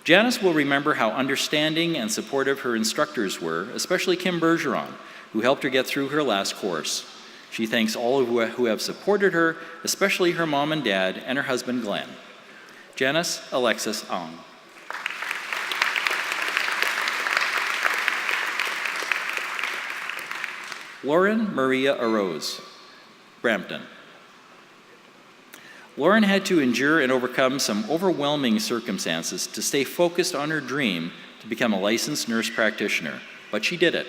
Speaker 11: Janice will remember how understanding and supportive her instructors were, especially Kim Bergeron, who helped her get through her last course. She thanks all who have supported her, especially her mom and dad and her husband Glenn. Janice Alexis Ong. Lauren Maria Arose, Brampton. Lauren had to endure and overcome some overwhelming circumstances to stay focused on her dream to become a licensed nurse practitioner, but she did it.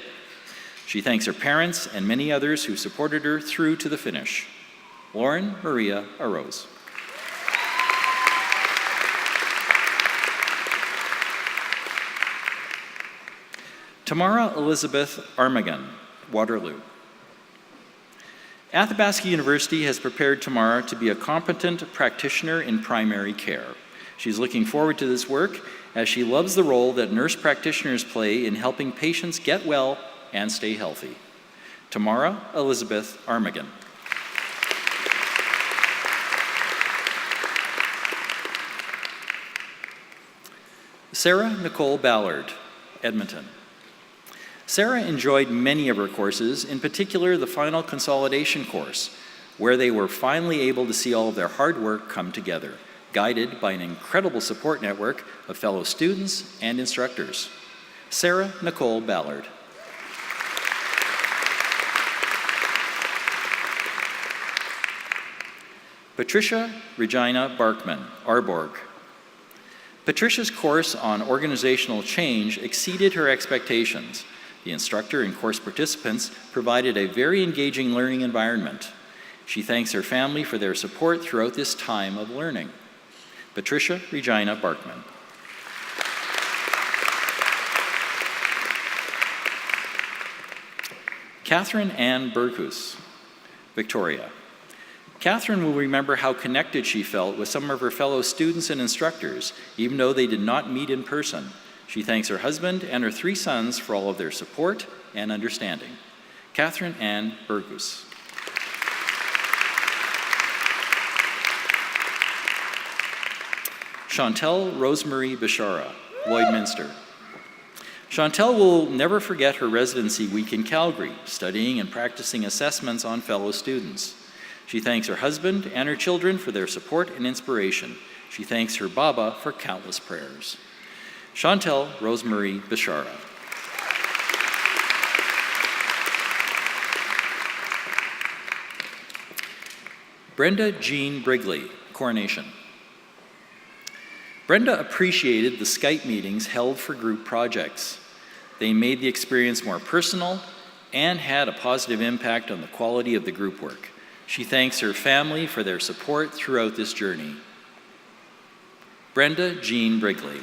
Speaker 11: She thanks her parents and many others who supported her through to the finish. Lauren Maria Arose. Tamara Elizabeth Armagan, Waterloo. Athabasca University has prepared Tamara to be a competent practitioner in primary care. She's looking forward to this work as she loves the role that nurse practitioners play in helping patients get well and stay healthy. Tamara Elizabeth Armagan. Sarah Nicole Ballard, Edmonton. Sarah enjoyed many of her courses, in particular the final consolidation course, where they were finally able to see all of their hard work come together, guided by an incredible support network of fellow students and instructors. Sarah Nicole Ballard. Patricia Regina Barkman, Arborg. Patricia's course on organizational change exceeded her expectations. The instructor and course participants provided a very engaging learning environment. She thanks her family for their support throughout this time of learning. Patricia Regina Barkman. Catherine Ann Berghus, Victoria. Catherine will remember how connected she felt with some of her fellow students and instructors, even though they did not meet in person. She thanks her husband and her 3 sons for all of their support and understanding. Catherine Ann Berghus. Chantel Rosemary Bishara, Lloydminster. Chantel will never forget her residency week in Calgary, studying and practicing assessments on fellow students. She thanks her husband and her children for their support and inspiration. She thanks her Baba for countless prayers. Chantel Rosemarie Bishara. Brenda Jean Brigley, coronation. Brenda appreciated the Skype meetings held for group projects. They made the experience more personal and had a positive impact on the quality of the group work. She thanks her family for their support throughout this journey. Brenda Jean Brigley.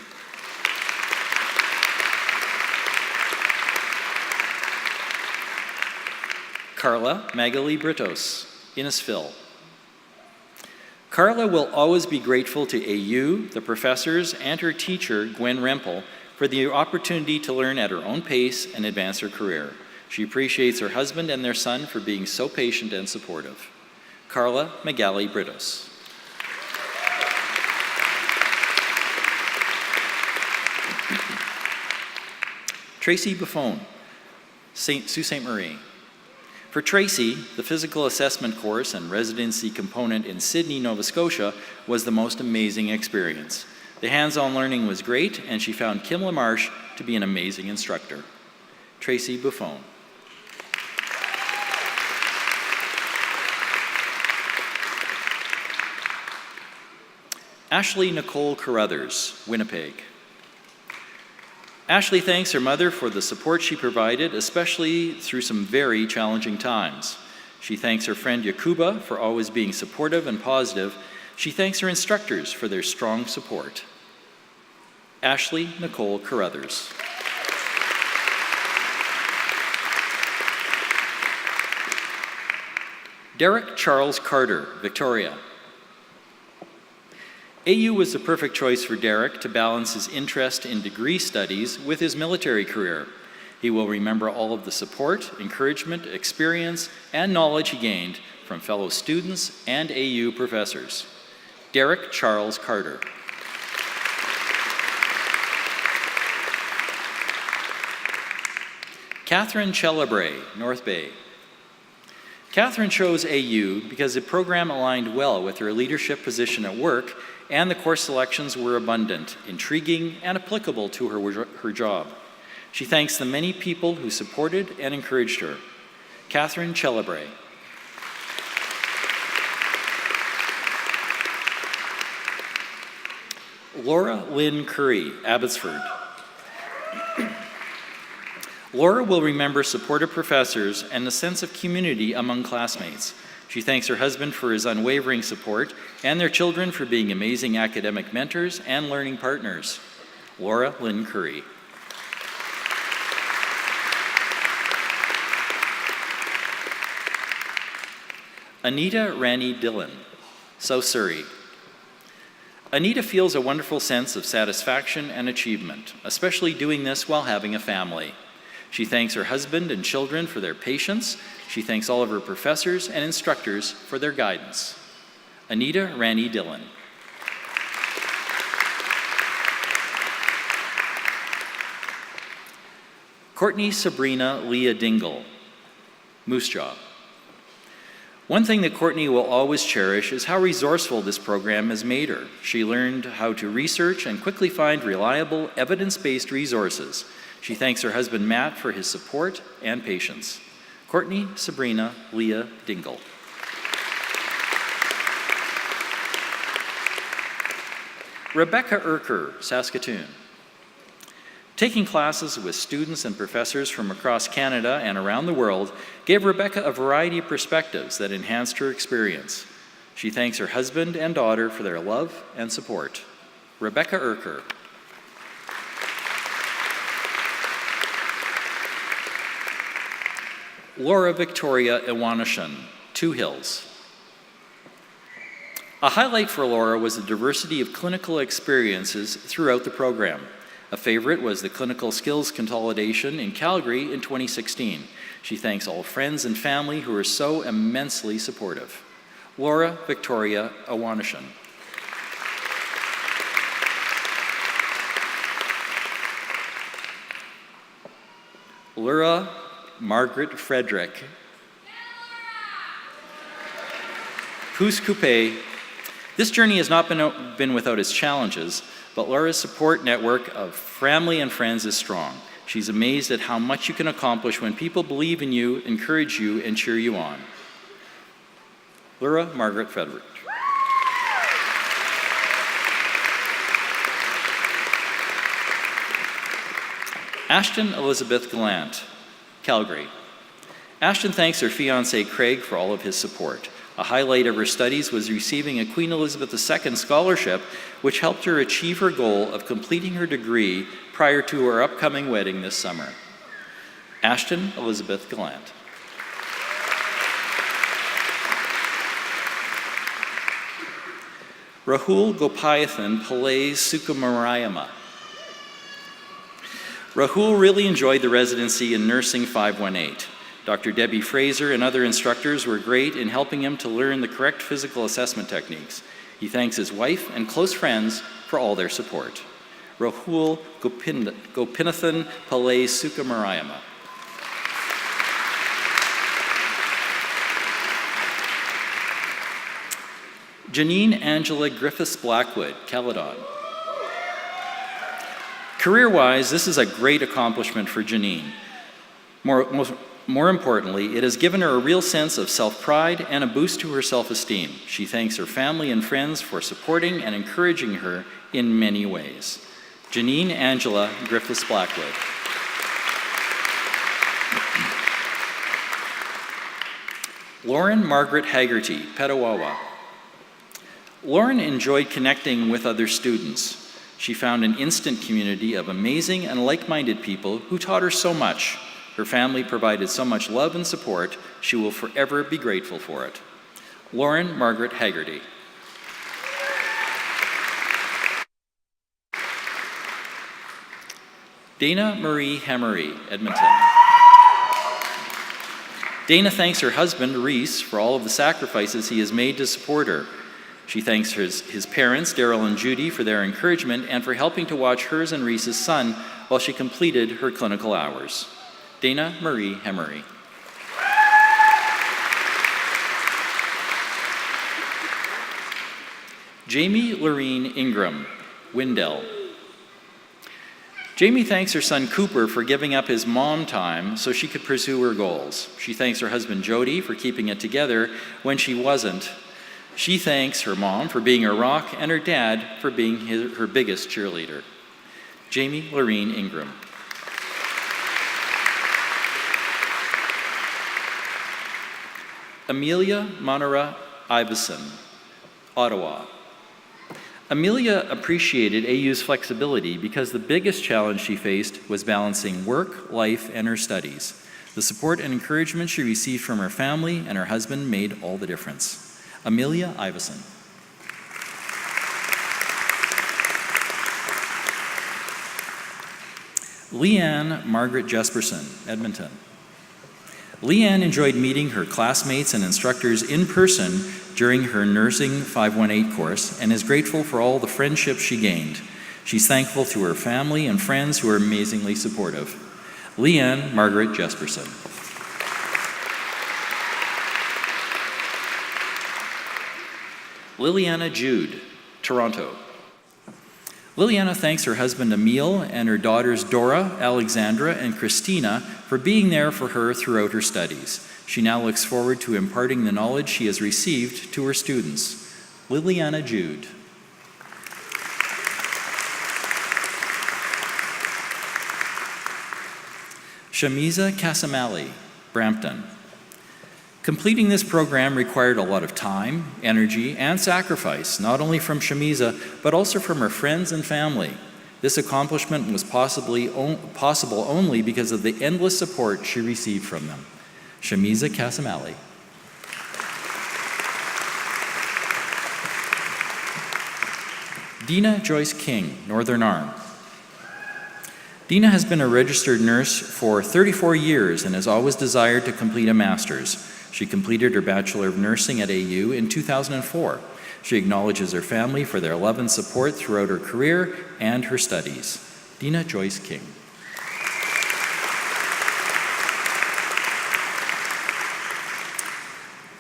Speaker 11: Carla Magali Britos, Innisfil. Carla will always be grateful to AU, the professors, and her teacher, Gwen Rempel, for the opportunity to learn at her own pace and advance her career. She appreciates her husband and their son for being so patient and supportive. Carla Magali Britos. Tracy Buffon, Sault Ste. Marie. For Tracy, the physical assessment course and residency component in Sydney, Nova Scotia was the most amazing experience. The hands-on learning was great, and she found Kim LaMarche to be an amazing instructor. Tracy Buffon. Ashley Nicole Carruthers, Winnipeg. Ashley thanks her mother for the support she provided, especially through some very challenging times. She thanks her friend Yakuba for always being supportive and positive. She thanks her instructors for their strong support. Ashley Nicole Carruthers. Derek Charles Carter, Victoria. AU was the perfect choice for Derek to balance his interest in degree studies with his military career. He will remember all of the support, encouragement, experience, and knowledge he gained from fellow students and AU professors. Derek Charles Carter. Catherine Celebre, North Bay. Catherine chose AU because the program aligned well with her leadership position at work, and the course selections were abundant, intriguing, and applicable to her job. She thanks the many people who supported and encouraged her. Catherine Celebre. Laura Lynn Curry, Abbotsford. Laura will remember supportive professors and the sense of community among classmates. She thanks her husband for his unwavering support and their children for being amazing academic mentors and learning partners. Laura Lynn Curry. Anita Rani Dillon, South Surrey. Anita feels a wonderful sense of satisfaction and achievement, especially doing this while having a family. She thanks her husband and children for their patience. She thanks all of her professors and instructors for their guidance. Anita Rani Dillon. Courtney Sabrina Leah Dingle, Moose Jaw. One thing that Courtney will always cherish is how resourceful this program has made her. She learned how to research and quickly find reliable, evidence-based resources. She thanks her husband Matt for his support and patience. Courtney Sabrina Leah Dingle. Rebecca Urker, Saskatoon. Taking classes with students and professors from across Canada and around the world gave Rebecca a variety of perspectives that enhanced her experience. She thanks her husband and daughter for their love and support. Rebecca Urker. Laura Victoria Iwanishan, Two Hills. A highlight for Laura was the diversity of clinical experiences throughout the program. A favorite was the clinical skills consolidation in Calgary in 2016. She thanks all friends and family who are so immensely supportive. Laura Victoria Iwanishan. Laura Margaret Frederick. Pousse Coupé. This journey has not been without its challenges, but Laura's support network of family and friends is strong. She's amazed at how much you can accomplish when people believe in you, encourage you, and cheer you on. Laura Margaret Frederick. Ashton Elizabeth Gallant, Calgary. Ashton thanks her fiancé Craig for all of his support. A highlight of her studies was receiving a Queen Elizabeth II scholarship, which helped her achieve her goal of completing her degree prior to her upcoming wedding this summer. Ashton Elizabeth Gallant. Rahul Gopayathan Pillai Sukumarayama. Rahul really enjoyed the residency in Nursing 518. Dr. Debbie Fraser and other instructors were great in helping him to learn the correct physical assessment techniques. He thanks his wife and close friends for all their support. Rahul Gopinathan Pillai Sukumarayama. Janine Angela Griffiths Blackwood, Caledon. Career-wise, this is a great accomplishment for Janine. More importantly, it has given her a real sense of self-pride and a boost to her self-esteem. She thanks her family and friends for supporting and encouraging her in many ways. Janine Angela Griffiths Blackwood. Lauren Margaret Haggerty, Petawawa. Lauren enjoyed connecting with other students. She found an instant community of amazing and like-minded people who taught her so much. Her family provided so much love and support, she will forever be grateful for it. Lauren Margaret Haggerty. Dana Marie Hemery, Edmonton. Dana thanks her husband, Reese, for all of the sacrifices he has made to support her. She thanks his parents, Daryl and Judy, for their encouragement and for helping to watch hers and Reese's son while she completed her clinical hours. Dana Marie Hemery. Jamie Lorene Ingram, Windell. Jamie thanks her son Cooper for giving up his mom time so she could pursue her goals. She thanks her husband Jody for keeping it together when she wasn't. She thanks her mom for being her rock and her dad for being her biggest cheerleader. Jamie Lorene Ingram. Amelia Monera Iveson, Ottawa. Amelia appreciated AU's flexibility because the biggest challenge she faced was balancing work, life, and her studies. The support and encouragement she received from her family and her husband made all the difference. Amelia Iveson. Leanne Margaret Jesperson, Edmonton. Leanne enjoyed meeting her classmates and instructors in person during her Nursing 518 course and is grateful for all the friendships she gained. She's thankful to her family and friends who are amazingly supportive. Leanne Margaret Jesperson. Liliana Jude, Toronto. Liliana thanks her husband Emile and her daughters Dora, Alexandra, and Christina for being there for her throughout her studies. She now looks forward to imparting the knowledge she has received to her students. Liliana Jude. Shamiza Casamali, Brampton. Completing this program required a lot of time, energy, and sacrifice, not only from Shamiza, but also from her friends and family. This accomplishment was possible only because of the endless support she received from them. Shamiza Casamali. Dina Joyce King, Northern Arm. Dina has been a registered nurse for 34 years and has always desired to complete a master's. She completed her Bachelor of Nursing at AU in 2004. She acknowledges her family for their love and support throughout her career and her studies. Dina Joyce King.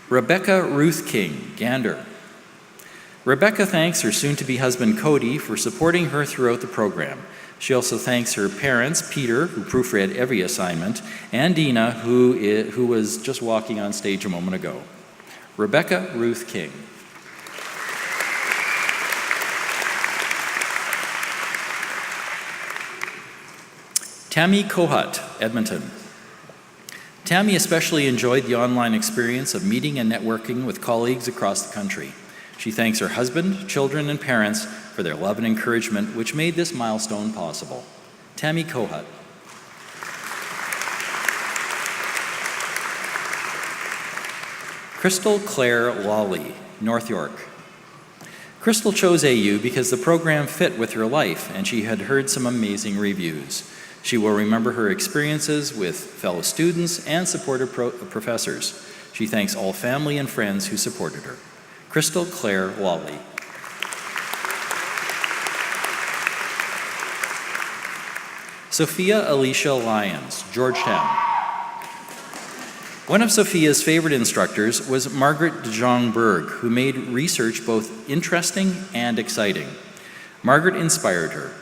Speaker 11: Rebecca Ruth King, Gander. Rebecca thanks her soon-to-be husband Cody for supporting her throughout the program. She also thanks her parents, Peter, who proofread every assignment, and Dina, who was just walking on stage a moment ago. Rebecca Ruth King. Tammy Kohat, Edmonton. Tammy especially enjoyed the online experience of meeting and networking with colleagues across the country. She thanks her husband, children, and parents for their love and encouragement, which made this milestone possible. Tammy Kohat. Crystal Claire Lawley, North York. Crystal chose AU because the program fit with her life and she had heard some amazing reviews. She will remember her experiences with fellow students and supportive professors. She thanks all family and friends who supported her. Crystal Claire Lawley. Sophia Alicia Lyons, Georgetown. One of Sophia's favorite instructors was Margaret de Jong Berg, who made research both interesting and exciting. Margaret inspired her.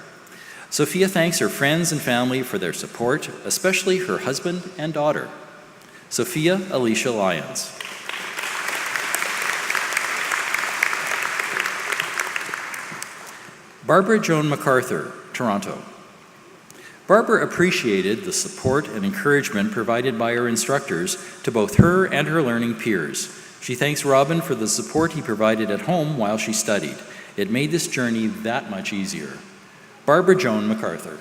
Speaker 11: Sophia thanks her friends and family for their support, especially her husband and daughter. Sophia Alicia Lyons. Barbara Joan MacArthur, Toronto. Barbara appreciated the support and encouragement provided by her instructors to both her and her learning peers. She thanks Robin for the support he provided at home while she studied. It made this journey that much easier. Barbara Joan MacArthur.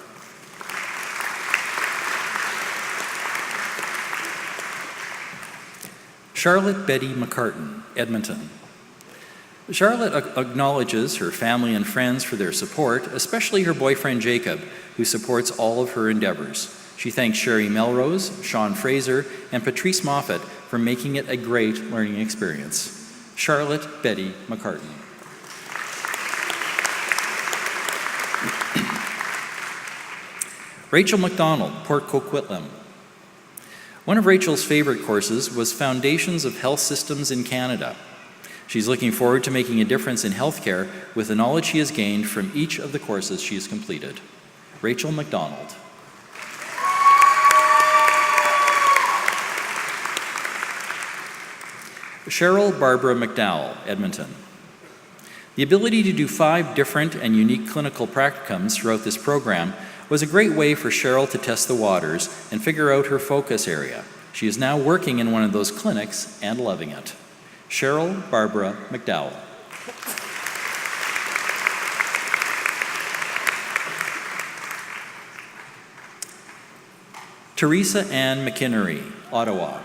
Speaker 11: Charlotte Betty McCartan, Edmonton. Charlotte acknowledges her family and friends for their support, especially her boyfriend Jacob, who supports all of her endeavors. She thanks Sherry Melrose, Sean Fraser, and Patrice Moffat for making it a great learning experience. Charlotte Betty McCartan. Rachel McDonald, Port Coquitlam. One of Rachel's favorite courses was Foundations of Health Systems in Canada. She's looking forward to making a difference in healthcare with the knowledge she has gained from each of the courses she has completed. Rachel McDonald. Cheryl Barbara McDowell, Edmonton. The ability to do 5 different and unique clinical practicums throughout this program was a great way for Cheryl to test the waters and figure out her focus area. She is now working in one of those clinics and loving it. Cheryl Barbara McDowell. Teresa Ann McInnery, Ottawa.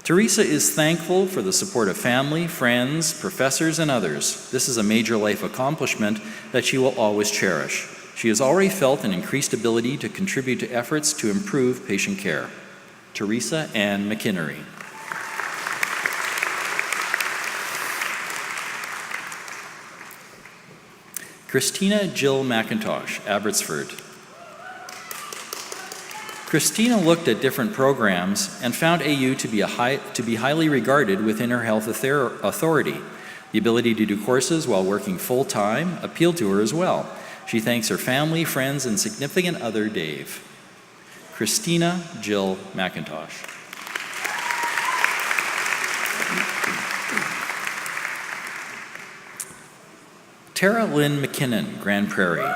Speaker 11: Teresa is thankful for the support of family, friends, professors, and others. This is a major life accomplishment that she will always cherish. She has already felt an increased ability to contribute to efforts to improve patient care. Teresa Ann McInnery. Christina Jill McIntosh, Abbotsford. Christina looked at different programs and found AU to be highly regarded within her health authority. The ability to do courses while working full-time appealed to her as well. She thanks her family, friends, and significant other, Dave. Christina Jill McIntosh. Tara Lynn McKinnon, Grand Prairie.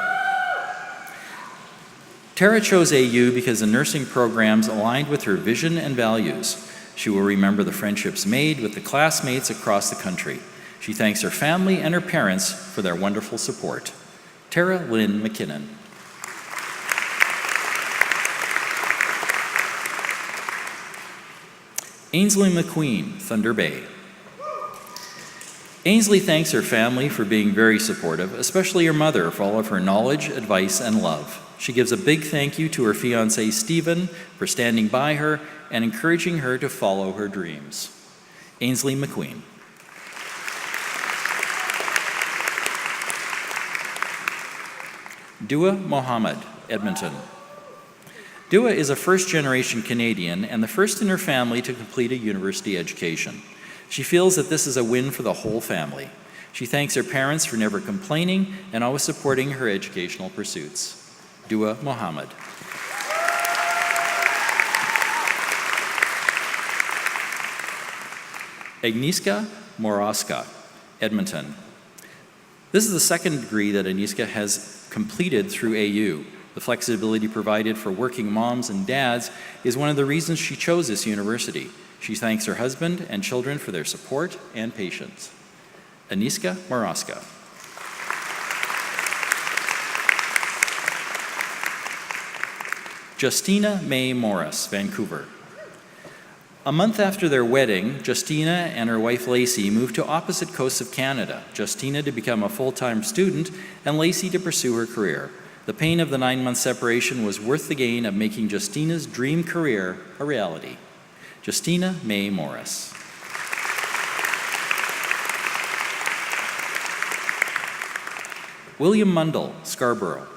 Speaker 11: Tara chose AU because the nursing programs aligned with her vision and values. She will remember the friendships made with the classmates across the country. She thanks her family and her parents for their wonderful support. Tara Lynn McKinnon. Ainsley McQueen, Thunder Bay. Ainsley thanks her family for being very supportive, especially her mother for all of her knowledge, advice, and love. She gives a big thank you to her fiancé, Stephen, for standing by her and encouraging her to follow her dreams. Ainsley McQueen. Dua Mohammed, Edmonton. Dua is a first-generation Canadian and the first in her family to complete a university education. She feels that this is a win for the whole family. She thanks her parents for never complaining and always supporting her educational pursuits. Dua Mohammed. Agnieszka Morawska, Edmonton. This is the second degree that Agnieszka has completed through AU. The flexibility provided for working moms and dads is one of the reasons she chose this university. She thanks her husband and children for their support and patience. Agnieszka Morawska. Justina May Morris, Vancouver. A month after their wedding, Justina and her wife Lacey moved to opposite coasts of Canada, Justina to become a full-time student and Lacey to pursue her career. The pain of the 9-month separation was worth the gain of making Justina's dream career a reality. Justina May Morris. William Mundell, Scarborough.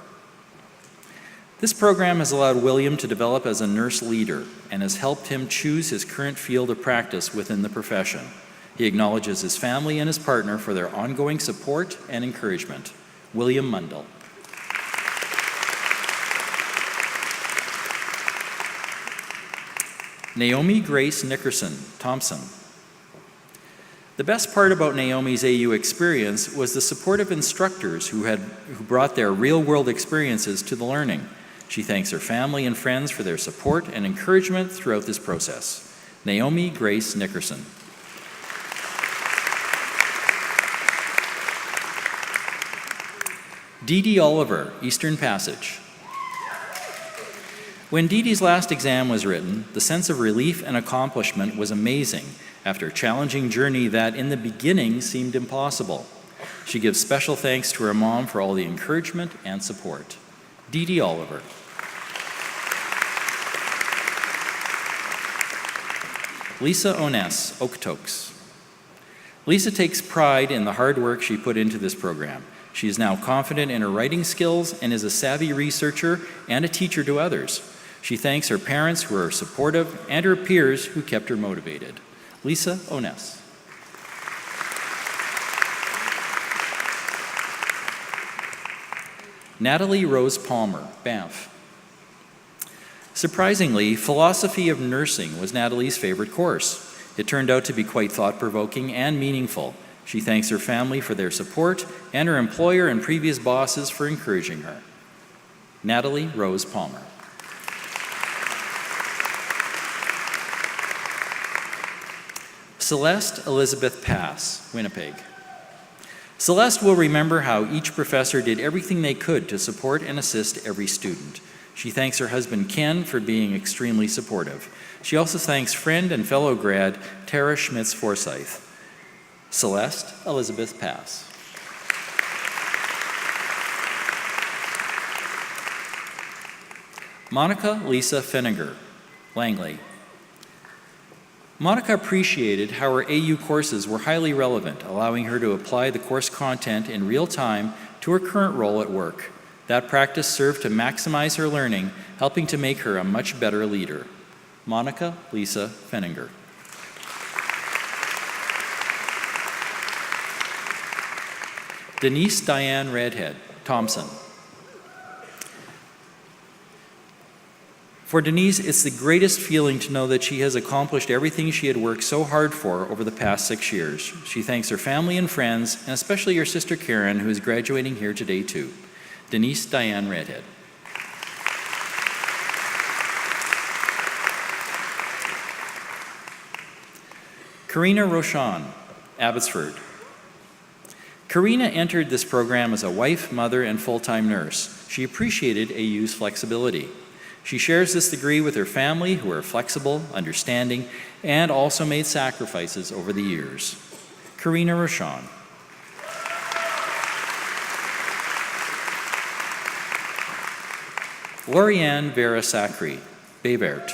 Speaker 11: This program has allowed William to develop as a nurse leader and has helped him choose his current field of practice within the profession. He acknowledges his family and his partner for their ongoing support and encouragement. William Mundell. Naomi Grace Nickerson, Thompson. The best part about Naomi's AU experience was the supportive instructors who brought their real-world experiences to the learning. She thanks her family and friends for their support and encouragement throughout this process. Naomi Grace Nickerson. Dee Dee Oliver, Eastern Passage. When Dee Dee's last exam was written, the sense of relief and accomplishment was amazing after a challenging journey that in the beginning seemed impossible. She gives special thanks to her mom for all the encouragement and support. Dee Dee Oliver. Lisa Oness, Okotoks. Lisa takes pride in the hard work she put into this program. She is now confident in her writing skills and is a savvy researcher and a teacher to others. She thanks her parents who are supportive and her peers who kept her motivated. Lisa Oness. Natalie Rose Palmer, Banff. Surprisingly, philosophy of nursing was Natalie's favorite course. It turned out to be quite thought-provoking and meaningful. She thanks her family for their support and her employer and previous bosses for encouraging her. Natalie Rose Palmer. Celeste Elizabeth Pass, Winnipeg. Celeste will remember how each professor did everything they could to support and assist every student. She thanks her husband Ken for being extremely supportive. She also thanks friend and fellow grad Tara Schmitz-Forsyth. Celeste Elizabeth Pass. Monica Lisa Fenninger, Langley. Monica appreciated how her AU courses were highly relevant, allowing her to apply the course content in real time to her current role at work. That practice served to maximize her learning, helping to make her a much better leader. Monica Lisa Fenninger. Denise Diane Redhead, Thompson. For Denise, it's the greatest feeling to know that she has accomplished everything she had worked so hard for over the past 6 years. She thanks her family and friends, and especially her sister Karen, who is graduating here today too. Denise Diane Redhead. Karina Rochon, Abbotsford. Karina entered this program as a wife, mother, and full-time nurse. She appreciated AU's flexibility. She shares this degree with her family, who are flexible, understanding, and also made sacrifices over the years. Karina Rochon. Lorianne Vera Sacri, Bayvert.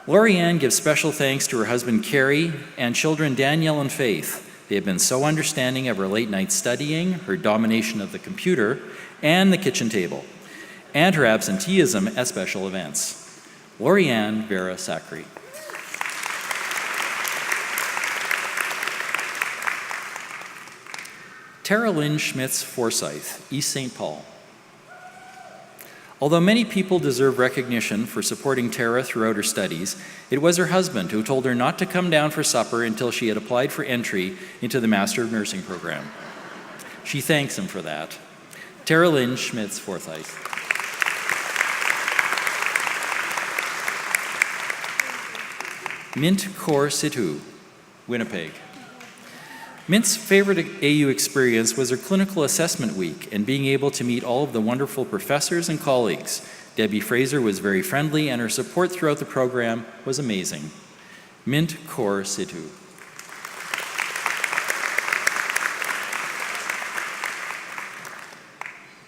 Speaker 11: Lorianne gives special thanks to her husband Carrie and children Danielle and Faith. They have been so understanding of her late night studying, her domination of the computer and the kitchen table, and her absenteeism at special events. Lorianne Vera Sacri. Tara Lynn Schmitz-Forsyth, East St. Paul. Although many people deserve recognition for supporting Tara throughout her studies, it was her husband who told her not to come down for supper until she had applied for entry into the Master of Nursing program. She thanks him for that. Tara Lynn Schmitz-Forsyth. Mint Kaur Situ, Winnipeg. Mint's favorite AU experience was her clinical assessment week and being able to meet all of the wonderful professors and colleagues. Debbie Fraser was very friendly and her support throughout the program was amazing. Mint Kaur Situ.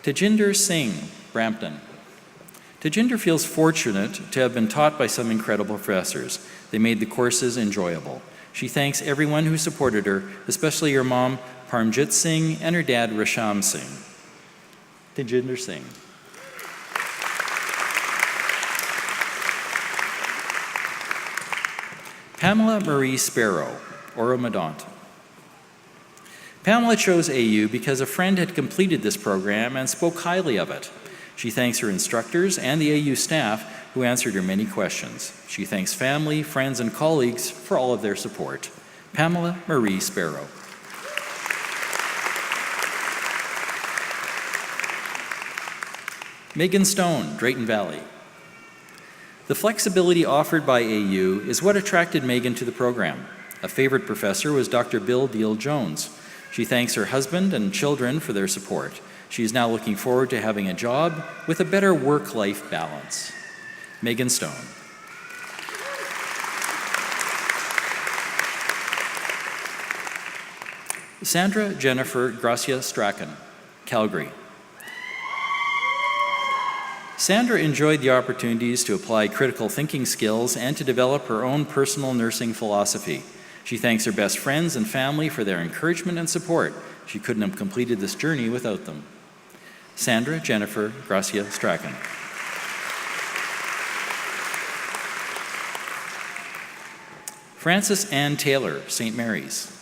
Speaker 11: Tejinder Singh, Brampton. Tejinder feels fortunate to have been taught by some incredible professors. They made the courses enjoyable. She thanks everyone who supported her, especially her mom, Parmjit Singh, and her dad, Rasham Singh. Tejinder Singh. Pamela Marie Sparrow, Oromadont. Pamela chose AU because a friend had completed this program and spoke highly of it. She thanks her instructors and the AU staff who answered her many questions. She thanks family, friends, and colleagues for all of their support. Pamela Marie Sparrow. Megan Stone, Drayton Valley. The flexibility offered by AU is what attracted Megan to the program. A favorite professor was Dr. Bill Deal Jones. She thanks her husband and children for their support. She is now looking forward to having a job with a better work-life balance. Megan Stone. Sandra Jennifer Gracia Strachan, Calgary. Sandra enjoyed the opportunities to apply critical thinking skills and to develop her own personal nursing philosophy. She thanks her best friends and family for their encouragement and support. She couldn't have completed this journey without them. Sandra Jennifer Gracia Strachan. Frances Ann Taylor, St. Mary's.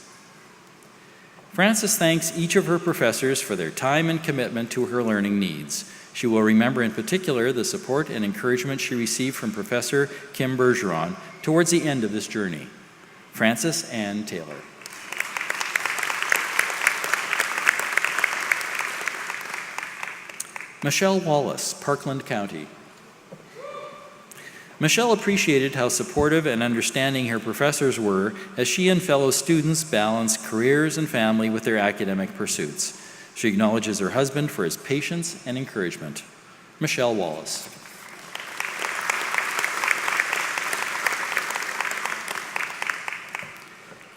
Speaker 11: Frances thanks each of her professors for their time and commitment to her learning needs. She will remember in particular the support and encouragement she received from Professor Kim Bergeron towards the end of this journey. Frances Ann Taylor. Michelle Wallace, Parkland County. Michelle appreciated how supportive and understanding her professors were as she and fellow students balanced careers and family with their academic pursuits. She acknowledges her husband for his patience and encouragement. Michelle Wallace.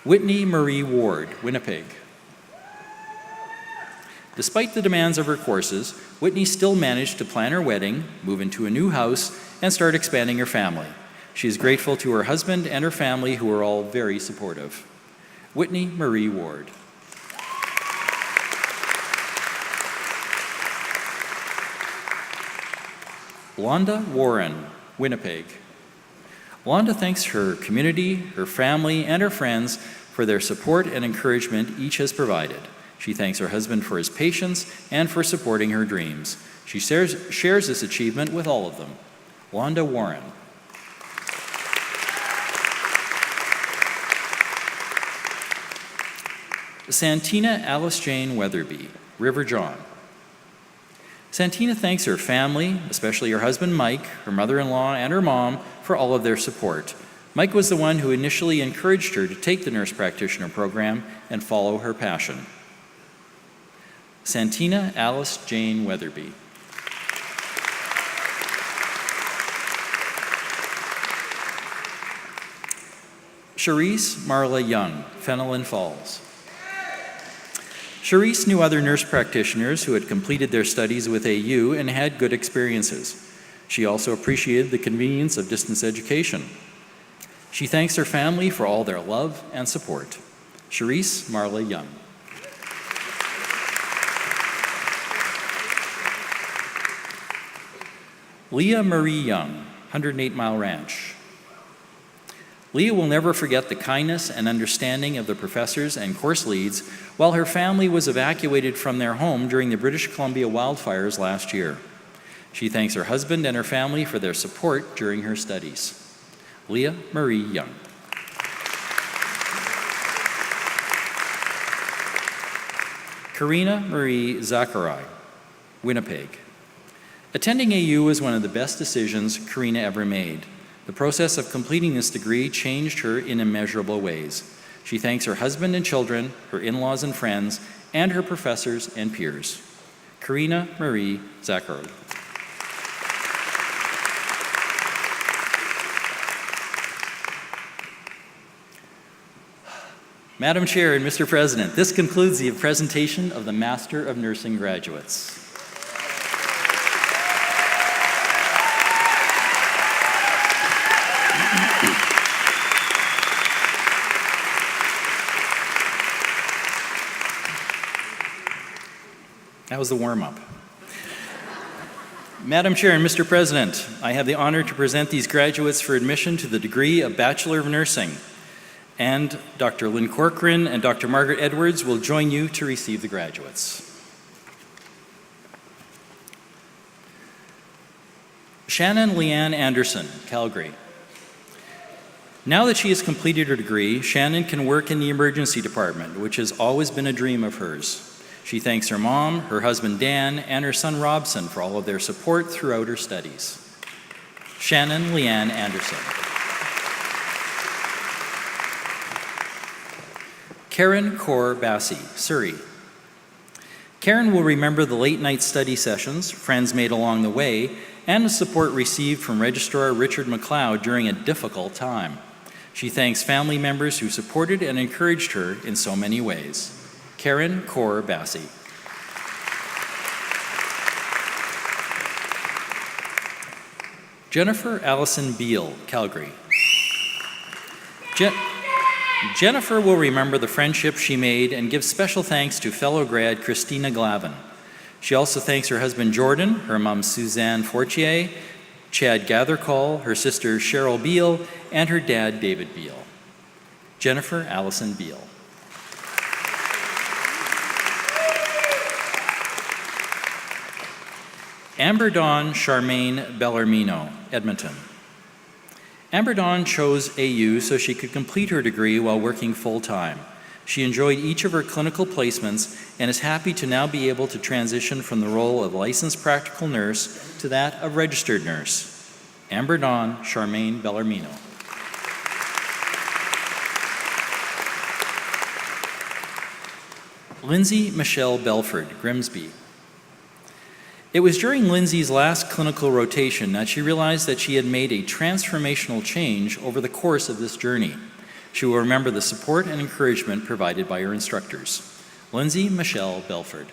Speaker 11: Whitney Marie Ward, Winnipeg. Despite the demands of her courses, Whitney still managed to plan her wedding, move into a new house, and start expanding her family. She is grateful to her husband and her family, who are all very supportive. Whitney Marie Ward. Londa Warren, Winnipeg. Londa thanks her community, her family, and her friends for their support and encouragement each has provided. She thanks her husband for his patience and for supporting her dreams. She shares this achievement with all of them. Londa Warren. Santina Alice Jane Weatherby, River John. Santina thanks her family, especially her husband Mike, her mother-in-law, and her mom for all of their support. Mike was the one who initially encouraged her to take the nurse practitioner program and follow her passion. Santina Alice Jane Weatherby. Charisse Marla Young, Fenelon Falls. Charisse knew other nurse practitioners who had completed their studies with AU and had good experiences. She also appreciated the convenience of distance education. She thanks her family for all their love and support. Charisse Marla Young. Leah Marie Young, 108 Mile Ranch. Leah will never forget the kindness and understanding of the professors and course leads while her family was evacuated from their home during the British Columbia wildfires last year. She thanks her husband and her family for their support during her studies. Leah Marie Young. Karina Marie Zachary, Winnipeg. Attending AU was one of the best decisions Karina ever made. The process of completing this degree changed her in immeasurable ways. She thanks her husband and children, her in-laws and friends, and her professors and peers. Karina Marie Zachary. Madam Chair and Mr. President, this concludes the presentation of the Master of Nursing graduates. That was the warm-up. Madam Chair and Mr. President, I have the honor to present these graduates for admission to the degree of Bachelor of Nursing. And Dr. Lynn Corcoran and Dr. Margaret Edwards will join you to receive the graduates. Shannon Leanne Anderson, Calgary. Now that she has completed her degree, Shannon can work in the emergency department, which has always been a dream of hers. She thanks her mom, her husband Dan, and her son Robson for all of their support throughout her studies. Shannon Leanne Anderson. Karen Kaur Bassi, Surrey. Karen will remember the late-night study sessions, friends made along the way, and the support received from Registrar Richard McLeod during a difficult time. She thanks family members who supported and encouraged her in so many ways. Karen Kaur Bassi. Jennifer Allison Beal, Calgary. Jennifer will remember the friendship she made and gives special thanks to fellow grad Christina Glavin. She also thanks her husband Jordan, her mom Suzanne Fortier, Chad Gathercall, her sister Cheryl Beal, and her dad David Beal. Jennifer Allison Beal. Amber Dawn Charmaine Bellarmino, Edmonton. Amber Dawn chose AU so she could complete her degree while working full-time. She enjoyed each of her clinical placements and is happy to now be able to transition from the role of licensed practical nurse to that of registered nurse. Amber Dawn Charmaine Bellarmino. Lindsay Michelle Belford, Grimsby. It was during Lindsay's last clinical rotation that she realized that she had made a transformational change over the course of this journey. She will remember the support and encouragement provided by her instructors. Lindsay Michelle Belford.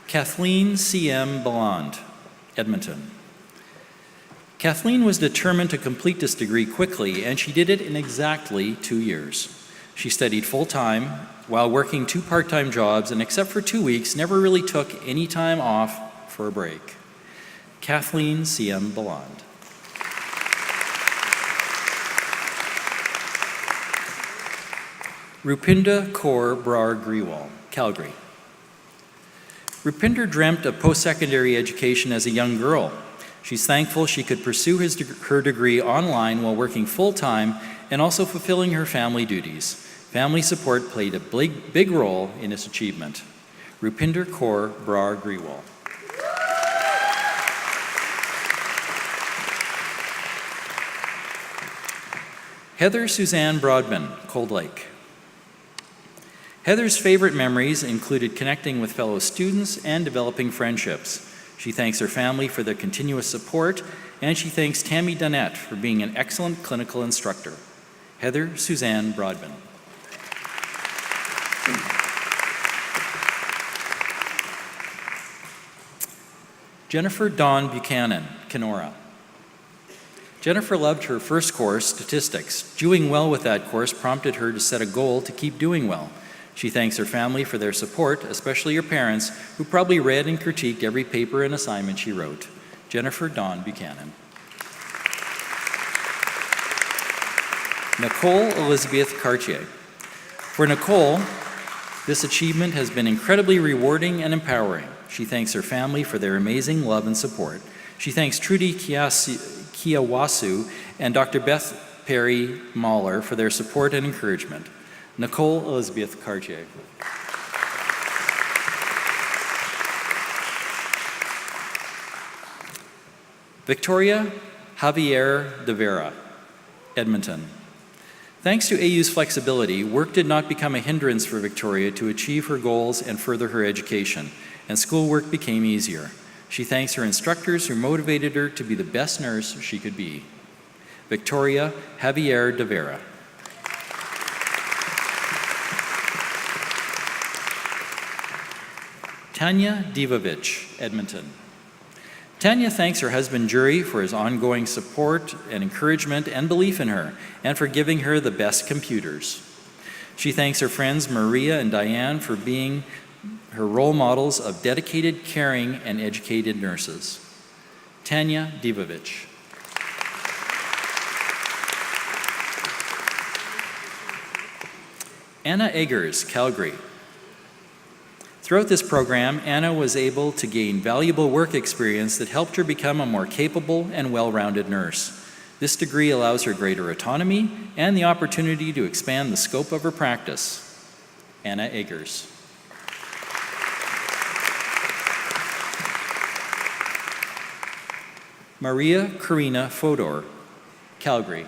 Speaker 11: Kathleen C.M. Balland, Edmonton. Kathleen was determined to complete this degree quickly, and she did it in exactly 2 years. She studied full-time while working 2 part-time jobs, and except for 2 weeks, never really took any time off for a break. Kathleen C.M. Balland. Rupinder Kaur Brar Grewal, Calgary. Rupinder dreamt of post-secondary education as a young girl. She's thankful she could pursue her degree online while working full-time and also fulfilling her family duties. Family support played a big role in this achievement. Rupinder Kaur Brar Grewal. Heather Suzanne Broadman, Cold Lake. Heather's favorite memories included connecting with fellow students and developing friendships. She thanks her family for their continuous support, and she thanks Tammy Dunnett for being an excellent clinical instructor. Heather Suzanne Broadman. Jennifer Dawn Buchanan, Kenora. Jennifer loved her first course, statistics. Doing well with that course prompted her to set a goal to keep doing well. She thanks her family for their support, especially her parents, who probably read and critiqued every paper and assignment she wrote. Jennifer Dawn Buchanan. Nicole Elizabeth Cartier. For Nicole, this achievement has been incredibly rewarding and empowering. She thanks her family for their amazing love and support. She thanks Trudy Kiawasu and Dr. Beth Perry Mahler for their support and encouragement. Nicole Elizabeth Cartier. Victoria Javier de Vera, Edmonton. Thanks to AU's flexibility, work did not become a hindrance for Victoria to achieve her goals and further her education, and schoolwork became easier. She thanks her instructors who motivated her to be the best nurse she could be. Victoria Javier de Vera. Tanya Divovich, Edmonton. Tanya thanks her husband Jury for his ongoing support and encouragement and belief in her, and for giving her the best computers. She thanks her friends Maria and Diane for being her role models of dedicated, caring, and educated nurses. Tanya Divovich. Anna Eggers, Calgary. Throughout this program, Anna was able to gain valuable work experience that helped her become a more capable and well-rounded nurse. This degree allows her greater autonomy and the opportunity to expand the scope of her practice. Anna Eggers. Maria Karina Fodor, Calgary.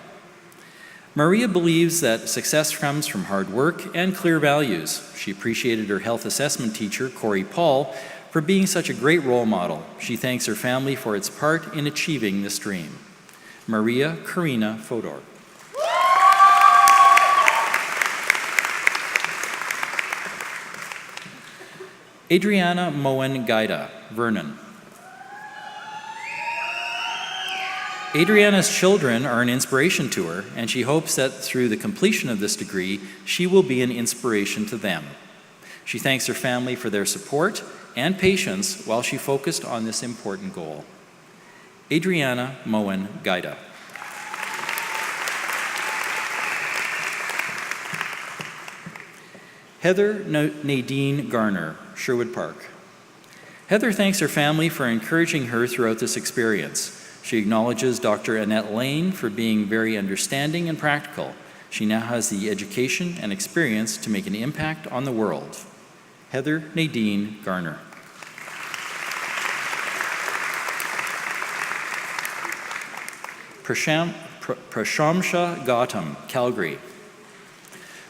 Speaker 11: Maria believes that success comes from hard work and clear values. She appreciated her health assessment teacher, Corey Paul, for being such a great role model. She thanks her family for its part in achieving this dream. Maria Karina Fodor. Adriana Moen Gaida, Vernon. Adriana's children are an inspiration to her, and she hopes that through the completion of this degree, she will be an inspiration to them. She thanks her family for their support and patience while she focused on this important goal. Adriana Moen Gaida. Heather Nadine Garner, Sherwood Park. Heather thanks her family for encouraging her throughout this experience. She acknowledges Dr. Annette Lane for being very understanding and practical. She now has the education and experience to make an impact on the world. Heather Nadine Garner. Prashamsha Gautam, Calgary.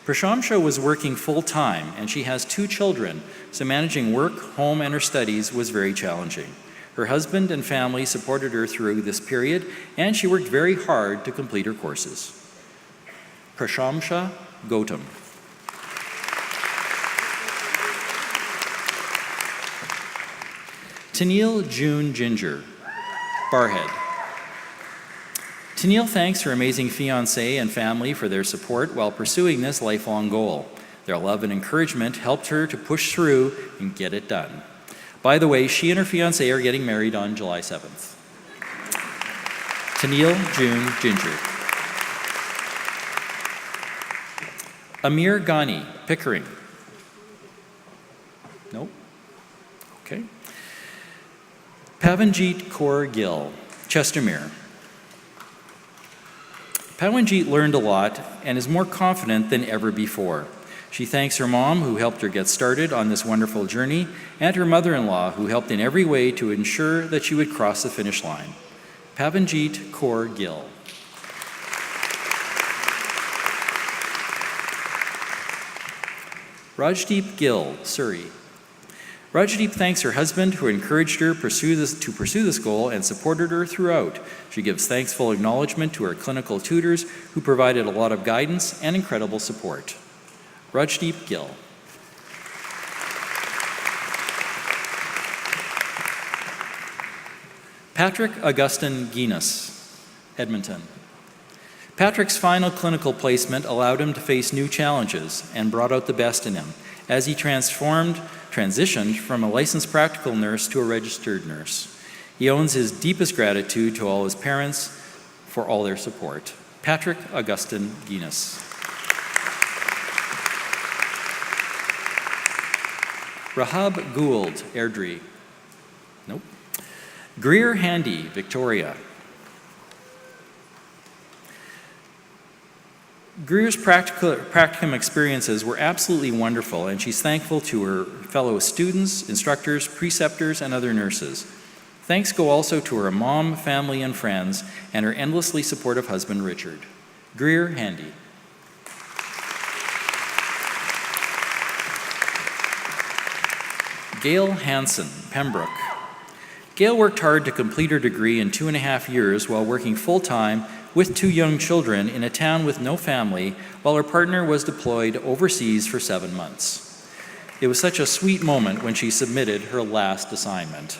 Speaker 11: Prashamsha was working full-time, and she has 2 children, so managing work, home, and her studies was very challenging. Her husband and family supported her through this period, and she worked very hard to complete her courses. Prashamsha Gautam. Tennille June Ginger, Barhead. Tennille thanks her amazing fiancé and family for their support while pursuing this lifelong goal. Their love and encouragement helped her to push through and get it done. By the way, she and her fiancé are getting married on July 7th. Tennille June Ginger. Amir Ghani, Pickering. Nope. Okay. Pavanjit Kaur Gill, Chestermere. Pavanjit learned a lot and is more confident than ever before. She thanks her mom, who helped her get started on this wonderful journey, and her mother-in-law, who helped in every way to ensure that she would cross the finish line. Pavanjit Kaur Gill. Rajdeep Gill, Surrey. Rajdeep thanks her husband, who encouraged her to pursue this goal and supported her throughout. She gives thankful acknowledgement to her clinical tutors, who provided a lot of guidance and incredible support. Rajdeep Gill. Patrick Augustin Guinness, Edmonton. Patrick's final clinical placement allowed him to face new challenges and brought out the best in him as he transitioned from a licensed practical nurse to a registered nurse. He owes his deepest gratitude to all his parents for all their support. Patrick Augustin Guinness. Rahab Gould, Airdrie. Nope. Greer Handy, Victoria. Greer's practicum experiences were absolutely wonderful, and she's thankful to her fellow students, instructors, preceptors, and other nurses. Thanks go also to her mom, family, and friends, and her endlessly supportive husband, Richard. Greer Handy. Gail Hansen, Pembroke. Gail worked hard to complete her degree in 2.5 years while working full-time with 2 young children in a town with no family, while her partner was deployed overseas for 7 months. It was such a sweet moment when she submitted her last assignment.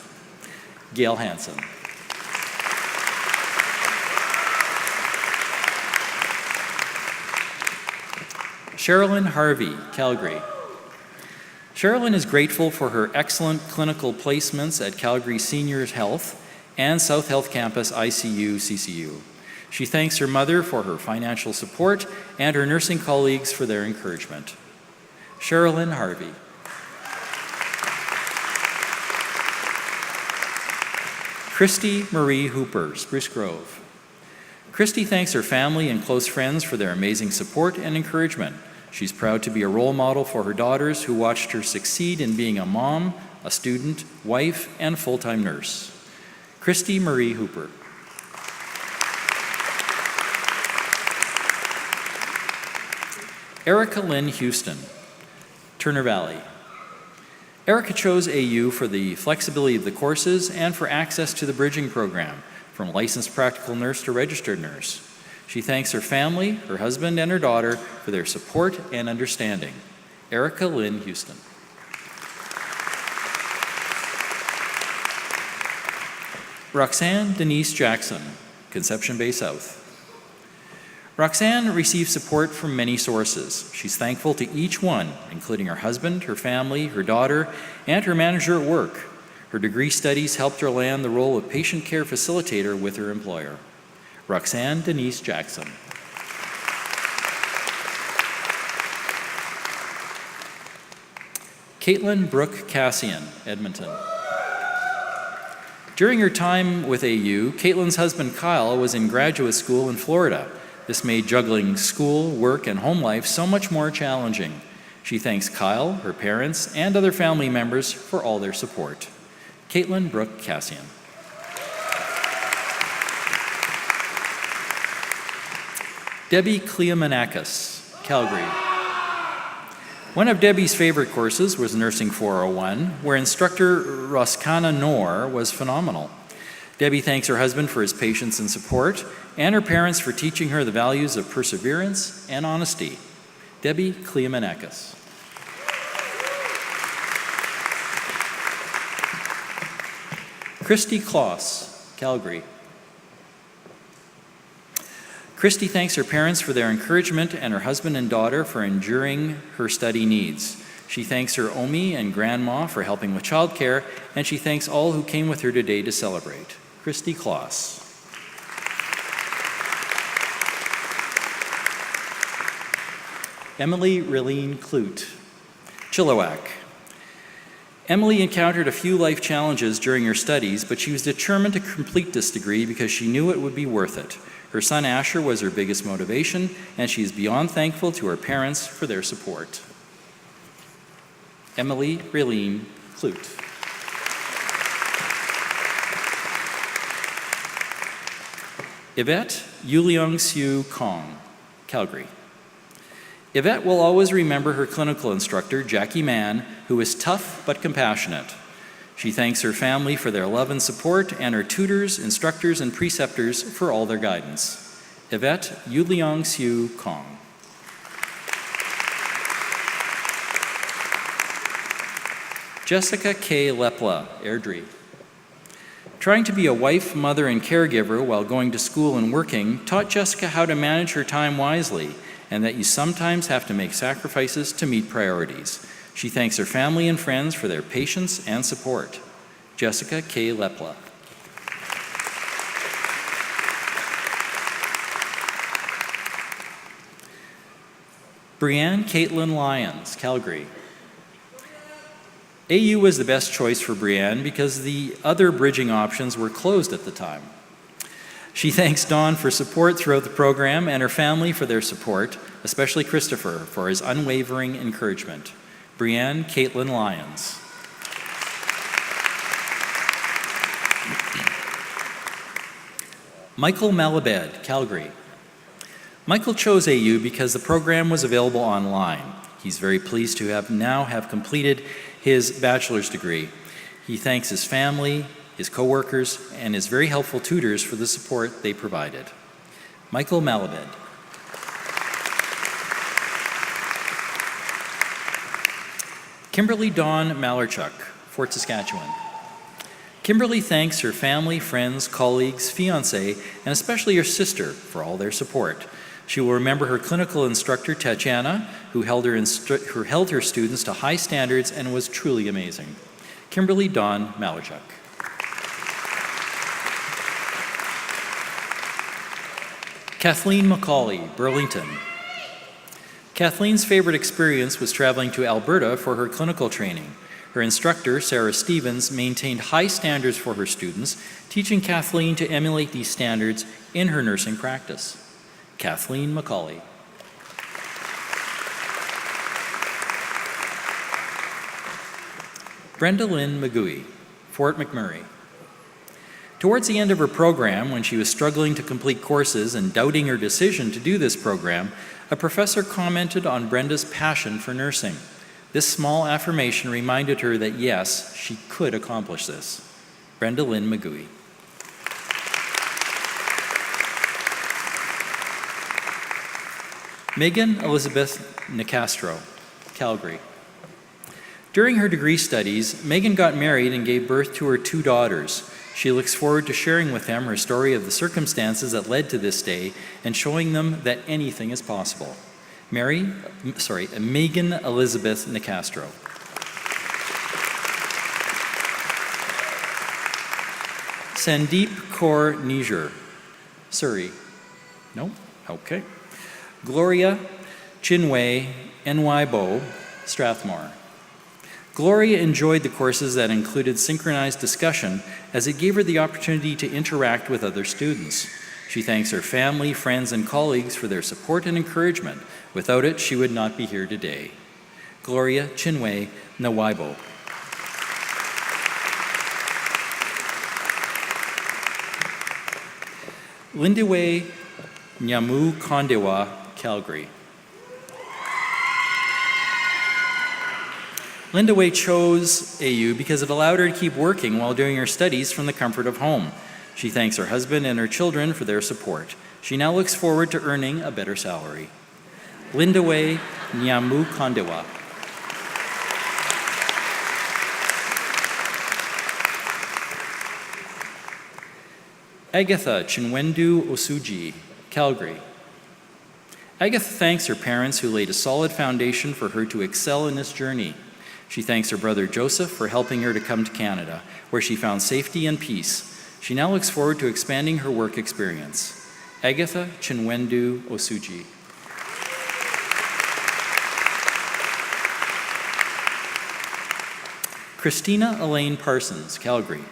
Speaker 11: Gail Hansen. Sherilyn Harvey, Calgary. Sherilyn is grateful for her excellent clinical placements at Calgary Seniors Health and South Health Campus ICU CCU. She thanks her mother for her financial support and her nursing colleagues for their encouragement. Sherilyn Harvey. Christy Marie Hooper, Spruce Grove. Christy thanks her family and close friends for their amazing support and encouragement. She's proud to be a role model for her daughters who watched her succeed in being a mom, a student, wife, and full-time nurse. Christy Marie Hooper. Erica Lynn Houston, Turner Valley. Erica chose AU for the flexibility of the courses and for access to the bridging program, from licensed practical nurse to registered nurse. She thanks her family, her husband, and her daughter for their support and understanding. Erica Lynn Houston. Roxanne Denise Jackson, Conception Bay South. Roxanne receives support from many sources. She's thankful to each one, including her husband, her family, her daughter, and her manager at work. Her degree studies helped her land the role of patient care facilitator with her employer. Roxanne Denise Jackson. Caitlin Brooke Cassian, Edmonton. During her time with AU, Caitlin's husband Kyle was in graduate school in Florida. This made juggling school, work, and home life so much more challenging. She thanks Kyle, her parents, and other family members for all their support. Caitlin Brooke Cassian. Debbie Kleomanakis, Calgary. One of Debbie's favorite courses was Nursing 401, where instructor Roskana Noor was phenomenal. Debbie thanks her husband for his patience and support, and her parents for teaching her the values of perseverance and honesty. Debbie Kleomanakis. Christy Kloss, Calgary. Christy thanks her parents for their encouragement and her husband and daughter for enduring her study needs. She thanks her Omi and grandma for helping with childcare, and she thanks all who came with her today to celebrate. Christy Kloss. Emily Raylene Clute, Chilliwack. Emily encountered a few life challenges during her studies, but she was determined to complete this degree because she knew it would be worth it. Her son Asher was her biggest motivation, and she is beyond thankful to her parents for their support. Emily Raylene Clute. Yvette Yuliang Siu Kong, Calgary. Yvette will always remember her clinical instructor, Jackie Mann, who is tough but compassionate. She thanks her family for their love and support, and her tutors, instructors, and preceptors for all their guidance. Yvette Yuliang Siu Kong. Jessica K. Lepla, Airdrie. Trying to be a wife, mother, and caregiver while going to school and working taught Jessica how to manage her time wisely, and that you sometimes have to make sacrifices to meet priorities. She thanks her family and friends for their patience and support. Jessica K. Lepla. Brianne Caitlin Lyons, Calgary. AU was the best choice for Brianne because the other bridging options were closed at the time. She thanks Don for support throughout the program and her family for their support, especially Christopher for his unwavering encouragement. Brianne Caitlin Lyons. Michael Malabed, Calgary. Michael chose AU because the program was available online. He's very pleased to now have completed his bachelor's degree. He thanks his family, his coworkers, and his very helpful tutors for the support they provided. Michael Malabed. Kimberly Dawn Malarchuk, Fort Saskatchewan. Kimberly thanks her family, friends, colleagues, fiancé, and especially her sister for all their support. She will remember her clinical instructor, Tatiana, who held her students to high standards and was truly amazing. Kimberly Dawn Malarchuk. Kathleen McCauley, Burlington. Kathleen's favorite experience was traveling to Alberta for her clinical training. Her instructor, Sarah Stevens, maintained high standards for her students, teaching Kathleen to emulate these standards in her nursing practice. Kathleen McCauley. Brenda Lynn McGooey, Fort McMurray. Towards the end of her program, when she was struggling to complete courses and doubting her decision to do this program, a professor commented on Brenda's passion for nursing. This small affirmation reminded her that yes, she could accomplish this. Brenda Lynn McGooey. Megan Elizabeth Nicastro, Calgary. During her degree studies, Megan got married and gave birth to her 2 daughters. She looks forward to sharing with them her story of the circumstances that led to this day and showing them that anything is possible. Megan Elizabeth Nicastro. Sandeep Kaur Niger, Surrey. No? Okay. Gloria Chinway Nwaibo, Strathmore. Gloria enjoyed the courses that included synchronized discussion as it gave her the opportunity to interact with other students. She thanks her family, friends, and colleagues for their support and encouragement. Without it, she would not be here today. Gloria Chinway Nwaibo. Lindiwe Nyamu Kondewa, Calgary. Linda Way chose AU because it allowed her to keep working while doing her studies from the comfort of home. She thanks her husband and her children for their support. She now looks forward to earning a better salary. Linda Way Nyamu Kondewa. Agatha Chinwendu Osuji, Calgary. Agatha thanks her parents who laid a solid foundation for her to excel in this journey. She thanks her brother Joseph for helping her to come to Canada, where she found safety and peace. She now looks forward to expanding her work experience. Agatha Chinwendu Osuji. Christina Elaine Parsons, Calgary.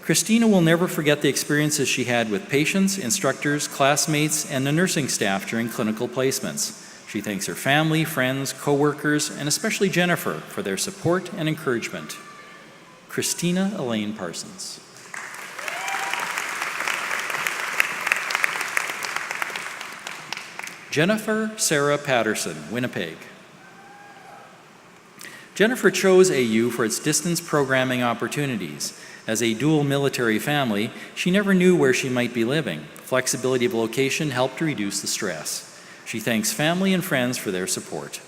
Speaker 11: Christina will never forget the experiences she had with patients, instructors, classmates, and the nursing staff during clinical placements. She thanks her family, friends, co-workers, and especially Jennifer for their support and encouragement. Christina Elaine Parsons. Jennifer Sarah Patterson, Winnipeg. Jennifer chose AU for its distance programming opportunities. As a dual military family, she never knew where she might be living. Flexibility of location helped to reduce the stress. She thanks family and friends for their support.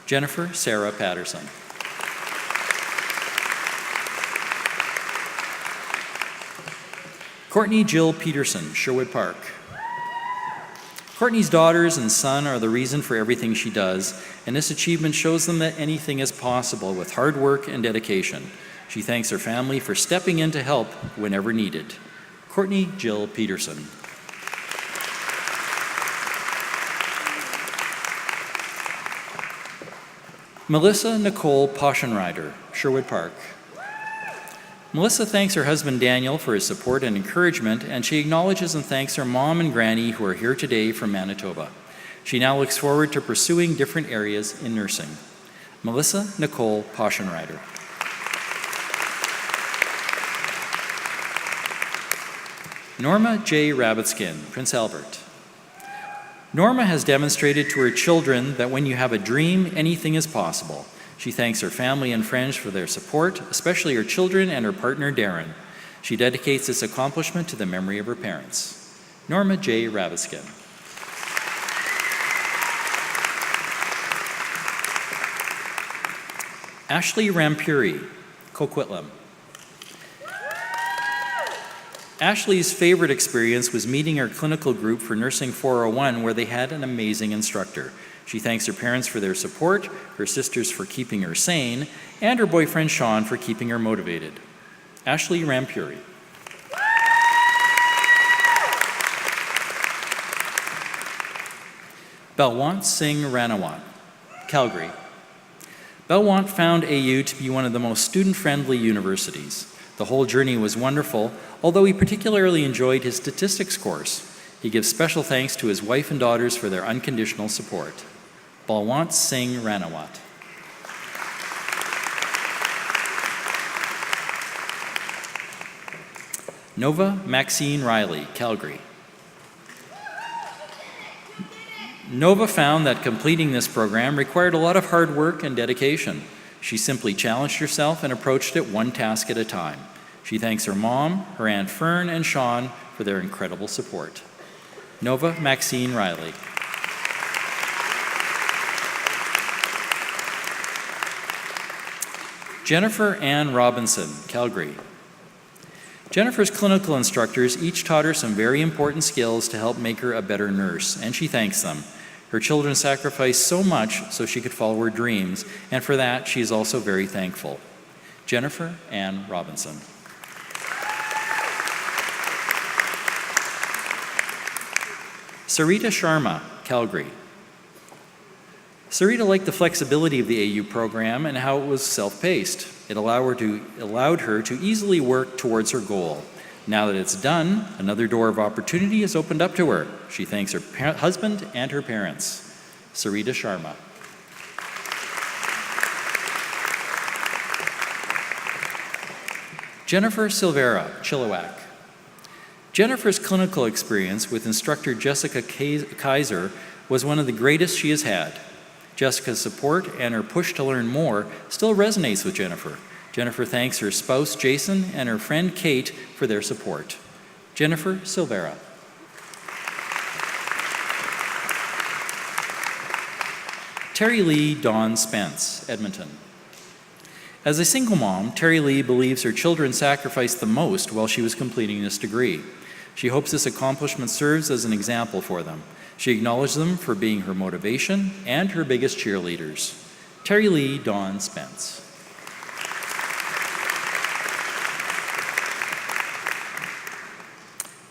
Speaker 11: Jennifer Sarah Patterson. Courtney Jill Peterson, Sherwood Park. Courtney's daughters and son are the reason for everything she does, and this achievement shows them that anything is possible with hard work and dedication. She thanks her family for stepping in to help whenever needed. Courtney Jill Peterson. Melissa Nicole Poschenreiter, Sherwood Park. Melissa thanks her husband Daniel for his support and encouragement, and she acknowledges and thanks her mom and granny who are here today from Manitoba. She now looks forward to pursuing different areas in nursing. Melissa Nicole Poschenreiter. Norma J. Rabbitskin, Prince Albert. Norma has demonstrated to her children that when you have a dream, anything is possible. She thanks her family and friends for their support, especially her children and her partner Darren. She dedicates this accomplishment to the memory of her parents. Norma J. Rabbitskin. Ashley Rampuri, Coquitlam. Ashley's favorite experience was meeting her clinical group for Nursing 401, where they had an amazing instructor. She thanks her parents for their support, her sisters for keeping her sane, and her boyfriend Sean for keeping her motivated. Ashley Rampuri. Balwant Singh Ranawat, Calgary. Balwant found AU to be one of the most student-friendly universities. The whole journey was wonderful, although he particularly enjoyed his statistics course. He gives special thanks to his wife and daughters for their unconditional support. Balwant Singh Ranawat. Nova Maxine Riley, Calgary. Nova found that completing this program required a lot of hard work and dedication. She simply challenged herself and approached it one task at a time. She thanks her mom, her Aunt Fern, and Sean for their incredible support. Nova Maxine Riley. Jennifer Ann Robinson, Calgary. Jennifer's clinical instructors each taught her some very important skills to help make her a better nurse, and she thanks them. Her children sacrificed so much so she could follow her dreams, and for that she is also very thankful. Jennifer Ann Robinson. Sarita Sharma, Calgary. Sarita liked the flexibility of the AU program and how it was self-paced. It allowed her to easily work towards her goal. Now that it's done, another door of opportunity is opened up to her. She thanks her husband and her parents. Sarita Sharma. Jennifer Silvera, Chilliwack. Jennifer's clinical experience with instructor Jessica Kaiser was one of the greatest she has had. Jessica's support and her push to learn more still resonates with Jennifer. Jennifer thanks her spouse Jason and her friend Kate for their support. Jennifer Silvera. Terry Lee Dawn Spence, Edmonton. As a single mom, Terry Lee believes her children sacrificed the most while she was completing this degree. She hopes this accomplishment serves as an example for them. She acknowledges them for being her motivation and her biggest cheerleaders. Terry Lee Dawn Spence.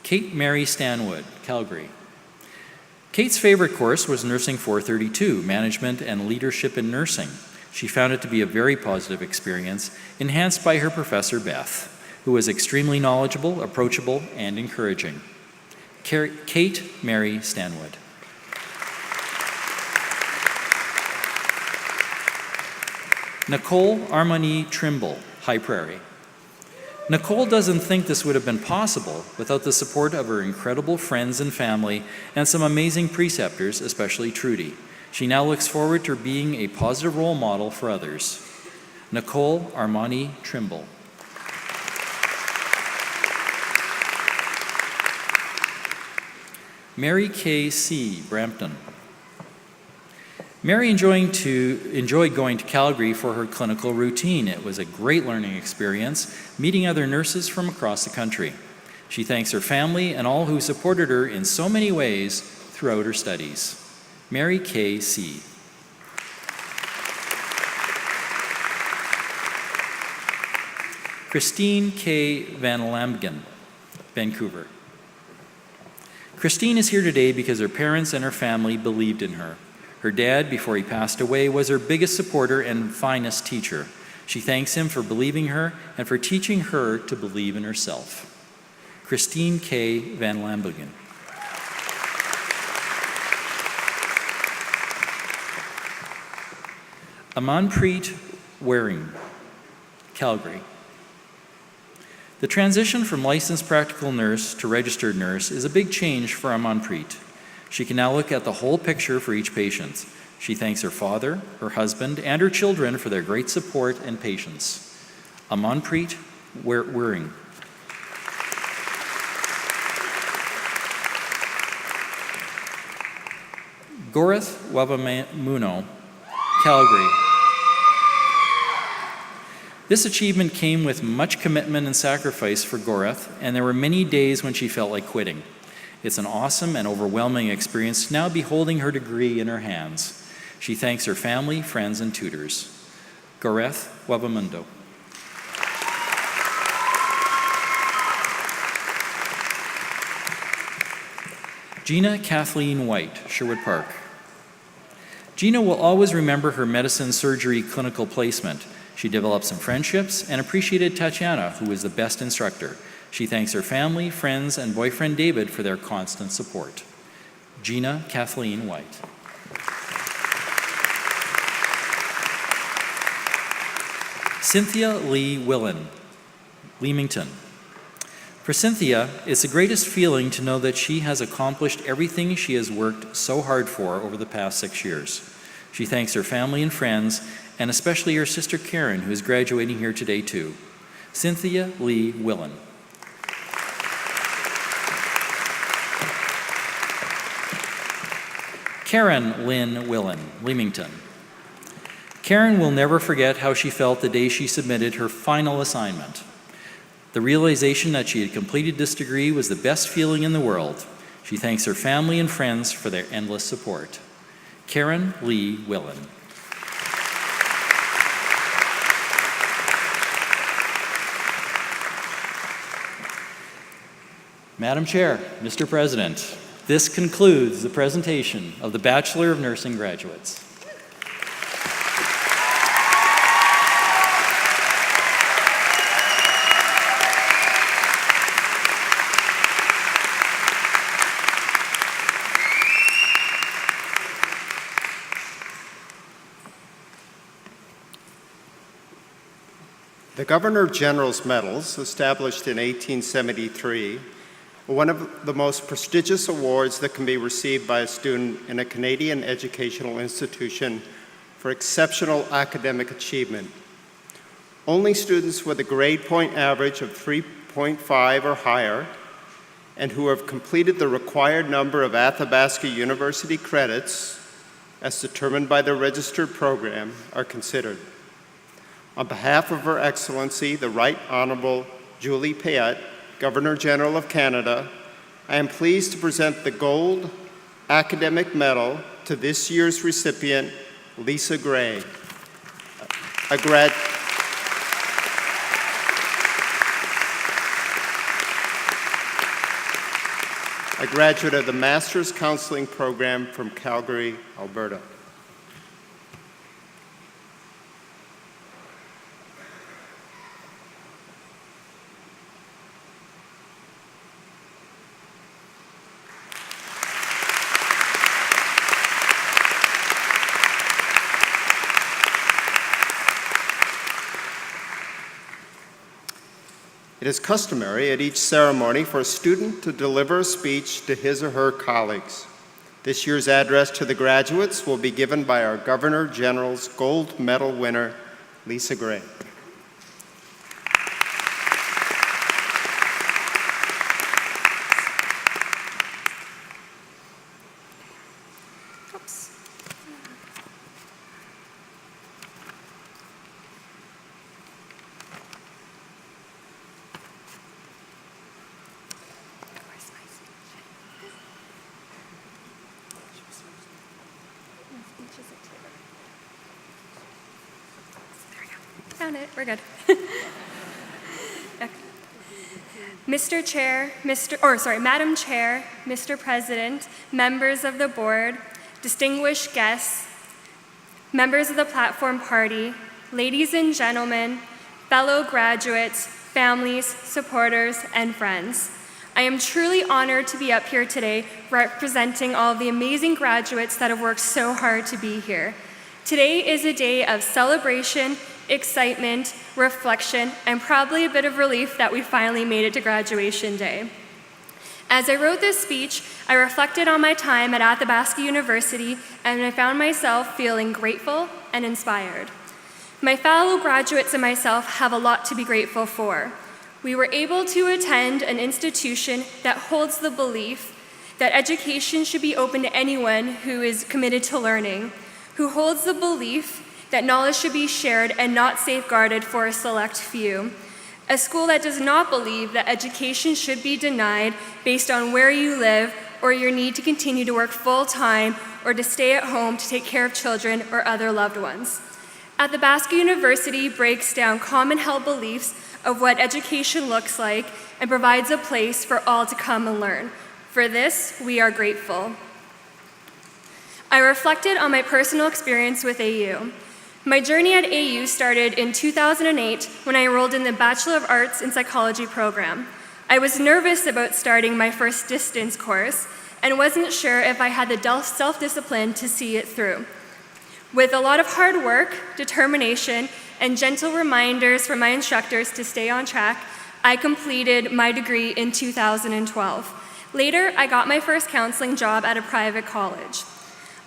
Speaker 11: Kate Mary Stanwood, Calgary. Kate's favorite course was Nursing 432, Management and Leadership in Nursing. She found it to be a very positive experience, enhanced by her professor Beth, who was extremely knowledgeable, approachable, and encouraging. Kate Mary Stanwood. Nicole Armani Trimble, High Prairie. Nicole doesn't think this would have been possible without the support of her incredible friends and family and some amazing preceptors, especially Trudy. She now looks forward to being a positive role model for others. Nicole Armani Trimble. Mary K. C. Brampton. Mary enjoyed going to Calgary for her clinical routine. It was a great learning experience, meeting other nurses from across the country. She thanks her family and all who supported her in so many ways throughout her studies. Mary K. C. Christine K. Van Lamgen, Vancouver. Christine is here today because her parents and her family believed in her. Her dad, before he passed away, was her biggest supporter and finest teacher. She thanks him for believing her and for teaching her to believe in herself. Christine K. Van Lambugen. Amanpreet Waring, Calgary. The transition from licensed practical nurse to registered nurse is a big change for Amanpreet. She can now look at the whole picture for each patient. She thanks her father, her husband, and her children for their great support and patience. Amanpreet Waring. Gorath Wavamuno, Calgary. This achievement came with much commitment and sacrifice for Gorath, and there were many days when she felt like quitting. It's an awesome and overwhelming experience to now be holding her degree in her hands. She thanks her family, friends, and tutors. Gorath Wavamundo. Gina Kathleen White, Sherwood Park. Gina will always remember her medicine surgery clinical placement. She developed some friendships and appreciated Tatiana, who was the best instructor. She thanks her family, friends, and boyfriend David for their constant support. Gina Kathleen White. Cynthia Lee Willen, Leamington. For Cynthia, it's the greatest feeling to know that she has accomplished everything she has worked so hard for over the past 6 years. She thanks her family and friends, and especially her sister Karen, who is graduating here today too. Cynthia Lee Willen. Karen Lynn Willen, Leamington. Karen will never forget how she felt the day she submitted her final assignment. The realization that she had completed this degree was the best feeling in the world. She thanks her family and friends for their endless support. Karen Lee Willen. Madam Chair, Mr. President, this concludes the presentation of the Bachelor of Nursing graduates.
Speaker 5: The Governor General's Medals, established in 1873, are one of the most prestigious awards that can be received by a student in a Canadian educational institution for exceptional academic achievement. Only students with a grade point average of 3.5 or higher and who have completed the required number of Athabasca University credits, as determined by the registered program, are considered. On behalf of Her Excellency, the Right Honorable Julie Payette, Governor General of Canada, I am pleased to present the Gold Academic Medal to this year's recipient, Lisa Gray, a graduate of the Master's Counseling program from Calgary, Alberta. It is customary at each ceremony for a student to deliver a speech to his or her colleagues. This year's address to the graduates will be given by our Governor General's Gold Medal winner, Lisa Gray.
Speaker 12: Found it. We're good. Okay. Madam Chair, Mr. President, members of the board, distinguished guests, members of the platform party, ladies and gentlemen, fellow graduates, families, supporters, and friends. I am truly honored to be up here today representing all of the amazing graduates that have worked so hard to be here. Today is a day of celebration, excitement, reflection, and probably a bit of relief that we finally made it to graduation day. As I wrote this speech, I reflected on my time at Athabasca University, and I found myself feeling grateful and inspired. My fellow graduates and myself have a lot to be grateful for. We were able to attend an institution that holds the belief that education should be open to anyone who is committed to learning, who holds the belief that knowledge should be shared and not safeguarded for a select few. A school that does not believe that education should be denied based on where you live or your need to continue to work full-time or to stay at home to take care of children or other loved ones. Athabasca University breaks down common held beliefs of what education looks like and provides a place for all to come and learn. For this, we are grateful. I reflected on my personal experience with AU. My journey at AU started in 2008 when I enrolled in the Bachelor of Arts in Psychology program. I was nervous about starting my first distance course and wasn't sure if I had the self-discipline to see it through. With a lot of hard work, determination, and gentle reminders from my instructors to stay on track, I completed my degree in 2012. Later, I got my first counseling job at a private college.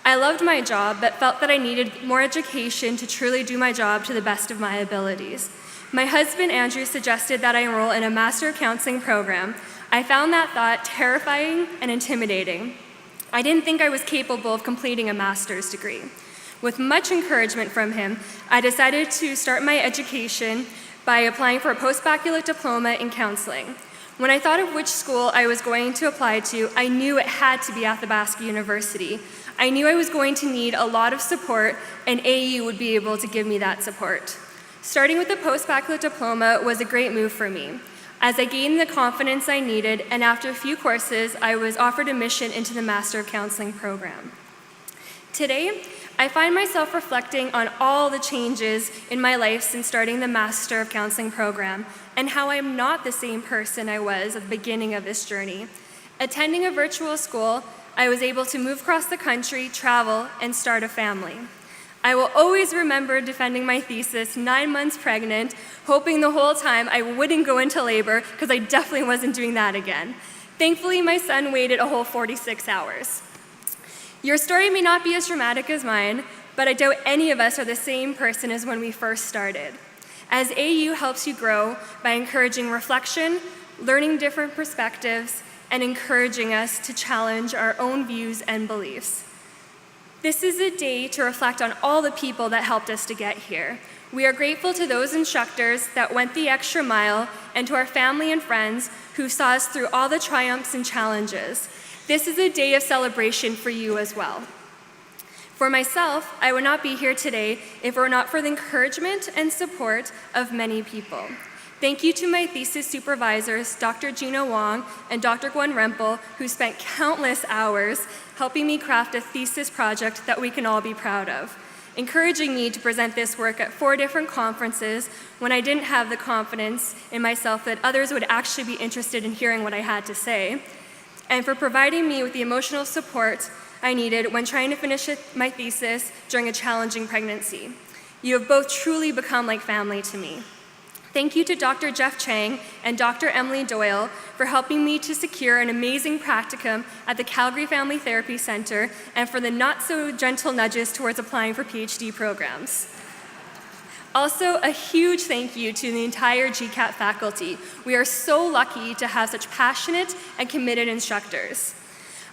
Speaker 12: I loved my job, but felt that I needed more education to truly do my job to the best of my abilities. My husband, Andrew, suggested that I enroll in a Master of Counseling program. I found that thought terrifying and intimidating. I didn't think I was capable of completing a master's degree. With much encouragement from him, I decided to start my education by applying for a postbachelorate diploma in counseling. When I thought of which school I was going to apply to, I knew it had to be Athabasca University. I knew I was going to need a lot of support, and AU would be able to give me that support. Starting with the postbachelorate diploma was a great move for me. As I gained the confidence I needed, and after a few courses, I was offered admission into the Master of Counseling program. Today, I find myself reflecting on all the changes in my life since starting the Master of Counseling program, and how I am not the same person I was at the beginning of this journey. Attending a virtual school, I was able to move across the country, travel, and start a family. I will always remember defending my thesis 9 months pregnant, hoping the whole time I wouldn't go into labor, because I definitely wasn't doing that again. Thankfully, my son waited a whole 46 hours. Your story may not be as dramatic as mine, but I doubt any of us are the same person as when we first started. As AU helps you grow by encouraging reflection, learning different perspectives, and encouraging us to challenge our own views and beliefs. This is a day to reflect on all the people that helped us to get here. We are grateful to those instructors that went the extra mile, and to our family and friends who saw us through all the triumphs and challenges. This is a day of celebration for you as well. For myself, I would not be here today if it were not for the encouragement and support of many people. Thank you to my thesis supervisors, Dr. Gina Wong and Dr. Gwen Rempel, who spent countless hours helping me craft a thesis project that we can all be proud of, encouraging me to present this work at 4 different conferences when I didn't have the confidence in myself that others would actually be interested in hearing what I had to say, and for providing me with the emotional support I needed when trying to finish my thesis during a challenging pregnancy. You have both truly become like family to me. Thank you to Dr. Jeff Chang and Dr. Emily Doyle for helping me to secure an amazing practicum at the Calgary Family Therapy Center, and for the not-so-gentle nudges towards applying for PhD programs. Also, a huge thank you to the entire GCAT faculty. We are so lucky to have such passionate and committed instructors.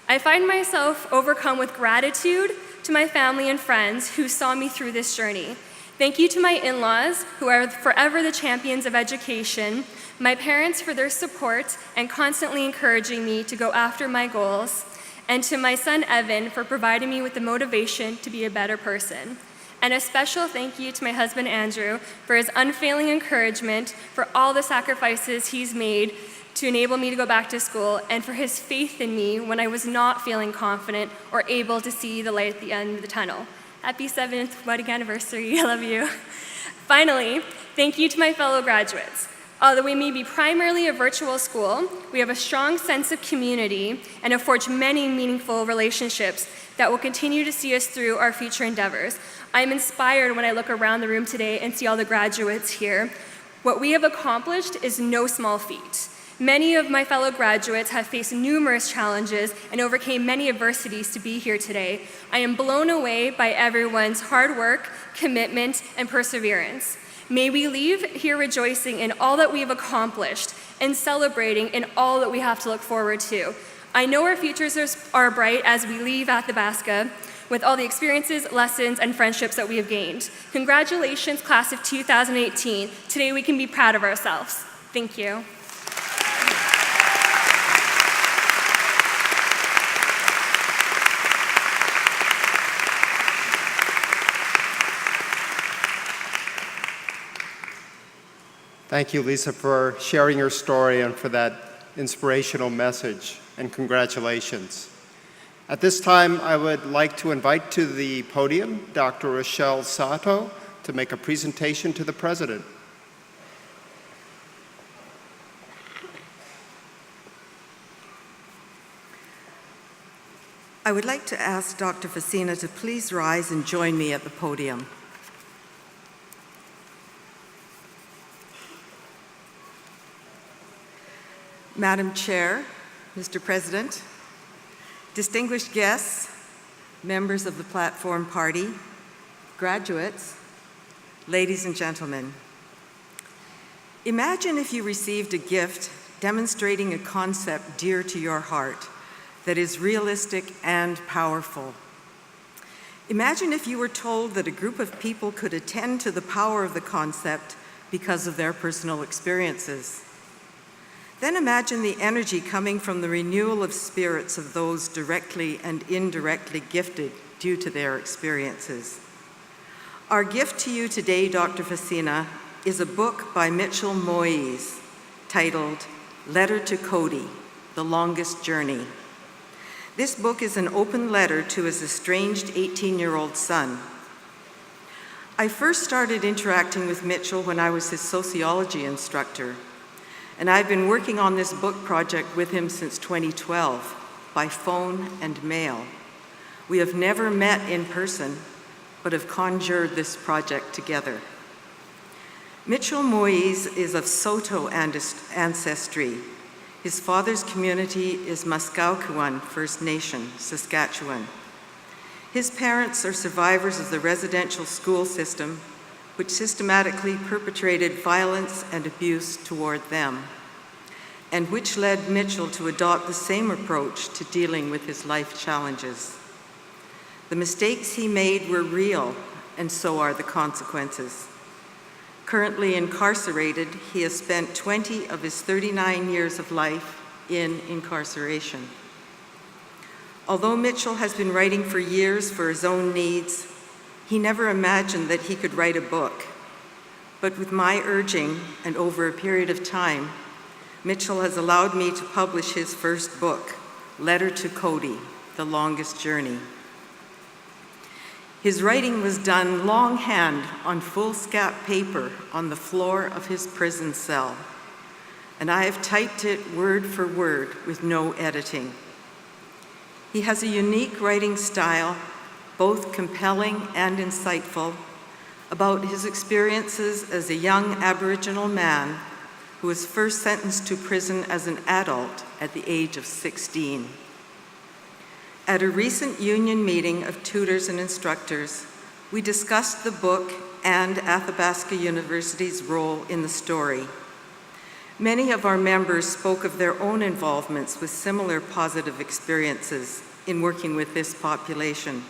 Speaker 12: I find myself overcome with gratitude to my family and friends who saw me through this journey. Thank you to my in-laws, who are forever the champions of education, my parents for their support and constantly encouraging me to go after my goals, and to my son Evan for providing me with the motivation to be a better person. And a special thank you to my husband Andrew for his unfailing encouragement, for all the sacrifices he's made to enable me to go back to school, and for his faith in me when I was not feeling confident or able to see the light at the end of the tunnel. Happy 7th wedding anniversary, I love you. Finally, thank you to my fellow graduates. Although we may be primarily a virtual school, we have a strong sense of community and have forged many meaningful relationships that will continue to see us through our future endeavors. I am inspired when I look around the room today and see all the graduates here. What we have accomplished is no small feat. Many of my fellow graduates have faced numerous challenges and overcame many adversities to be here today. I am blown away by everyone's hard work, commitment, and perseverance. May we leave here rejoicing in all that we have accomplished and celebrating in all that we have to look forward to. I know our futures are bright as we leave Athabasca with all the experiences, lessons, and friendships that we have gained. Congratulations, class of 2018. Today we can be proud of ourselves. Thank you.
Speaker 5: Thank you, Lisa, for sharing your story and for that inspirational message, and congratulations. At this time, I would like to invite to the podium Dr. Rochelle Sato to make a presentation to the President.
Speaker 13: I would like to ask Dr. Facina to please rise and join me at the podium. Madam Chair, Mr. President, distinguished guests, members of the Platform Party, graduates, ladies and gentlemen. Imagine if you received a gift demonstrating a concept dear to your heart that is realistic and powerful. Imagine if you were told that a group of people could attend to the power of the concept because of their personal experiences. Then imagine the energy coming from the renewal of spirits of those directly and indirectly gifted due to their experiences. Our gift to you today, Dr. Facina, is a book by Mitchell Moyes titled Letter to Cody, The Longest Journey. This book is an open letter to his estranged 18-year-old son. I first started interacting with Mitchell when I was his sociology instructor, and I've been working on this book project with him since 2012, by phone and mail. We have never met in person, but have conjured this project together. Mitchell Moyes is of Saulteaux ancestry. His father's community is Muskowkwan First Nation, Saskatchewan. His parents are survivors of the residential school system, which systematically perpetrated violence and abuse toward them, and which led Mitchell to adopt the same approach to dealing with his life challenges. The mistakes he made were real, and so are the consequences. Currently incarcerated, he has spent 20 of his 39 years of life in incarceration. Although Mitchell has been writing for years for his own needs, he never imagined that he could write a book. But with my urging, and over a period of time, Mitchell has allowed me to publish his first book, Letter to Cody, The Longest Journey. His writing was done longhand on foolscap paper on the floor of his prison cell, and I have typed it word for word with no editing. He has a unique writing style, both compelling and insightful, about his experiences as a young Aboriginal man who was first sentenced to prison as an adult at the age of 16. At a recent union meeting of tutors and instructors, we discussed the book and Athabasca University's role in the story. Many of our members spoke of their own involvements with similar positive experiences in working with this population.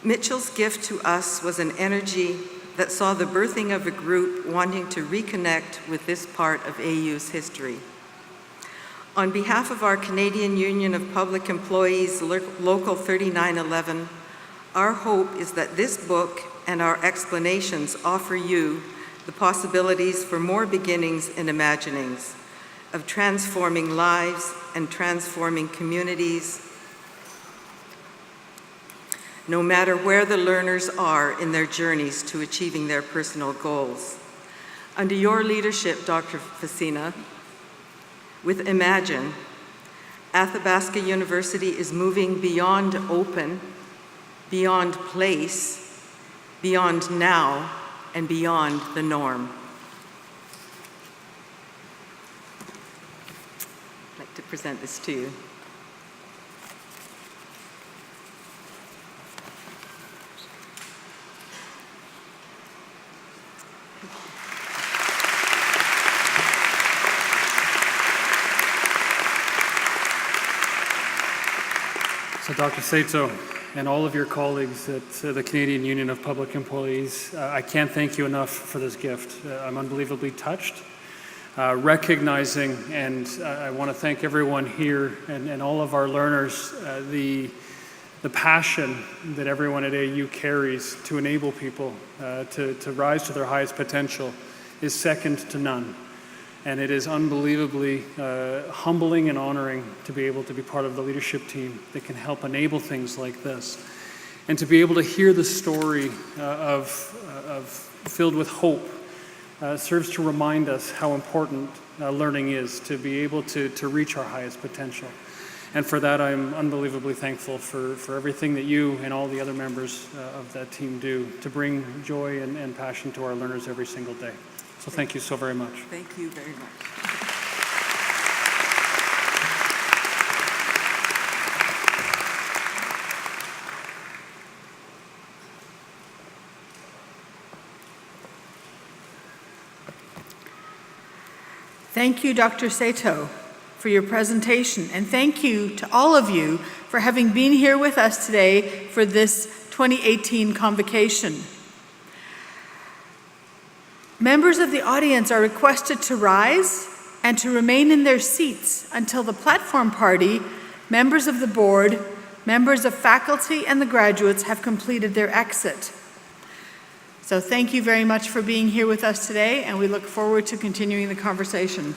Speaker 13: Mitchell's gift to us was an energy that saw the birthing of a group wanting to reconnect with this part of AU's history. On behalf of our Canadian Union of Public Employees, Local 3911, our hope is that this book and our explanations offer you the possibilities for more beginnings and imaginings, of transforming lives and transforming communities, no matter where the learners are in their journeys to achieving their personal goals. Under your leadership, Dr. Facina, with Imagine, Athabasca University is moving beyond open, beyond place, beyond now, and beyond the norm. I'd like to present this to you.
Speaker 1: So Dr. Sato and all of your colleagues at the Canadian Union of Public Employees, I can't thank you enough for this gift. I'm unbelievably touched, recognizing, and I want to thank everyone here and all of our learners, the passion that everyone at AU carries to enable people to rise to their highest potential is second to none. And it is unbelievably humbling and honoring to be able to be part of the leadership team that can help enable things like this. And to be able to hear the story of filled with hope serves to remind us how important learning is to be able to reach our highest potential. And for that, I'm unbelievably thankful for everything that you and all the other members of that team do to bring joy and passion to our learners every single day. So thank you so very much.
Speaker 13: Thank you very much.
Speaker 3: Thank you, Dr. Sato, for your presentation, and thank you to all of you for having been here with us today for this 2018 Convocation. Members of the audience are requested to rise and to remain in their seats until the platform party, members of the board, members of faculty, and the graduates have completed their exit. So thank you very much for being here with us today, and we look forward to continuing the conversation.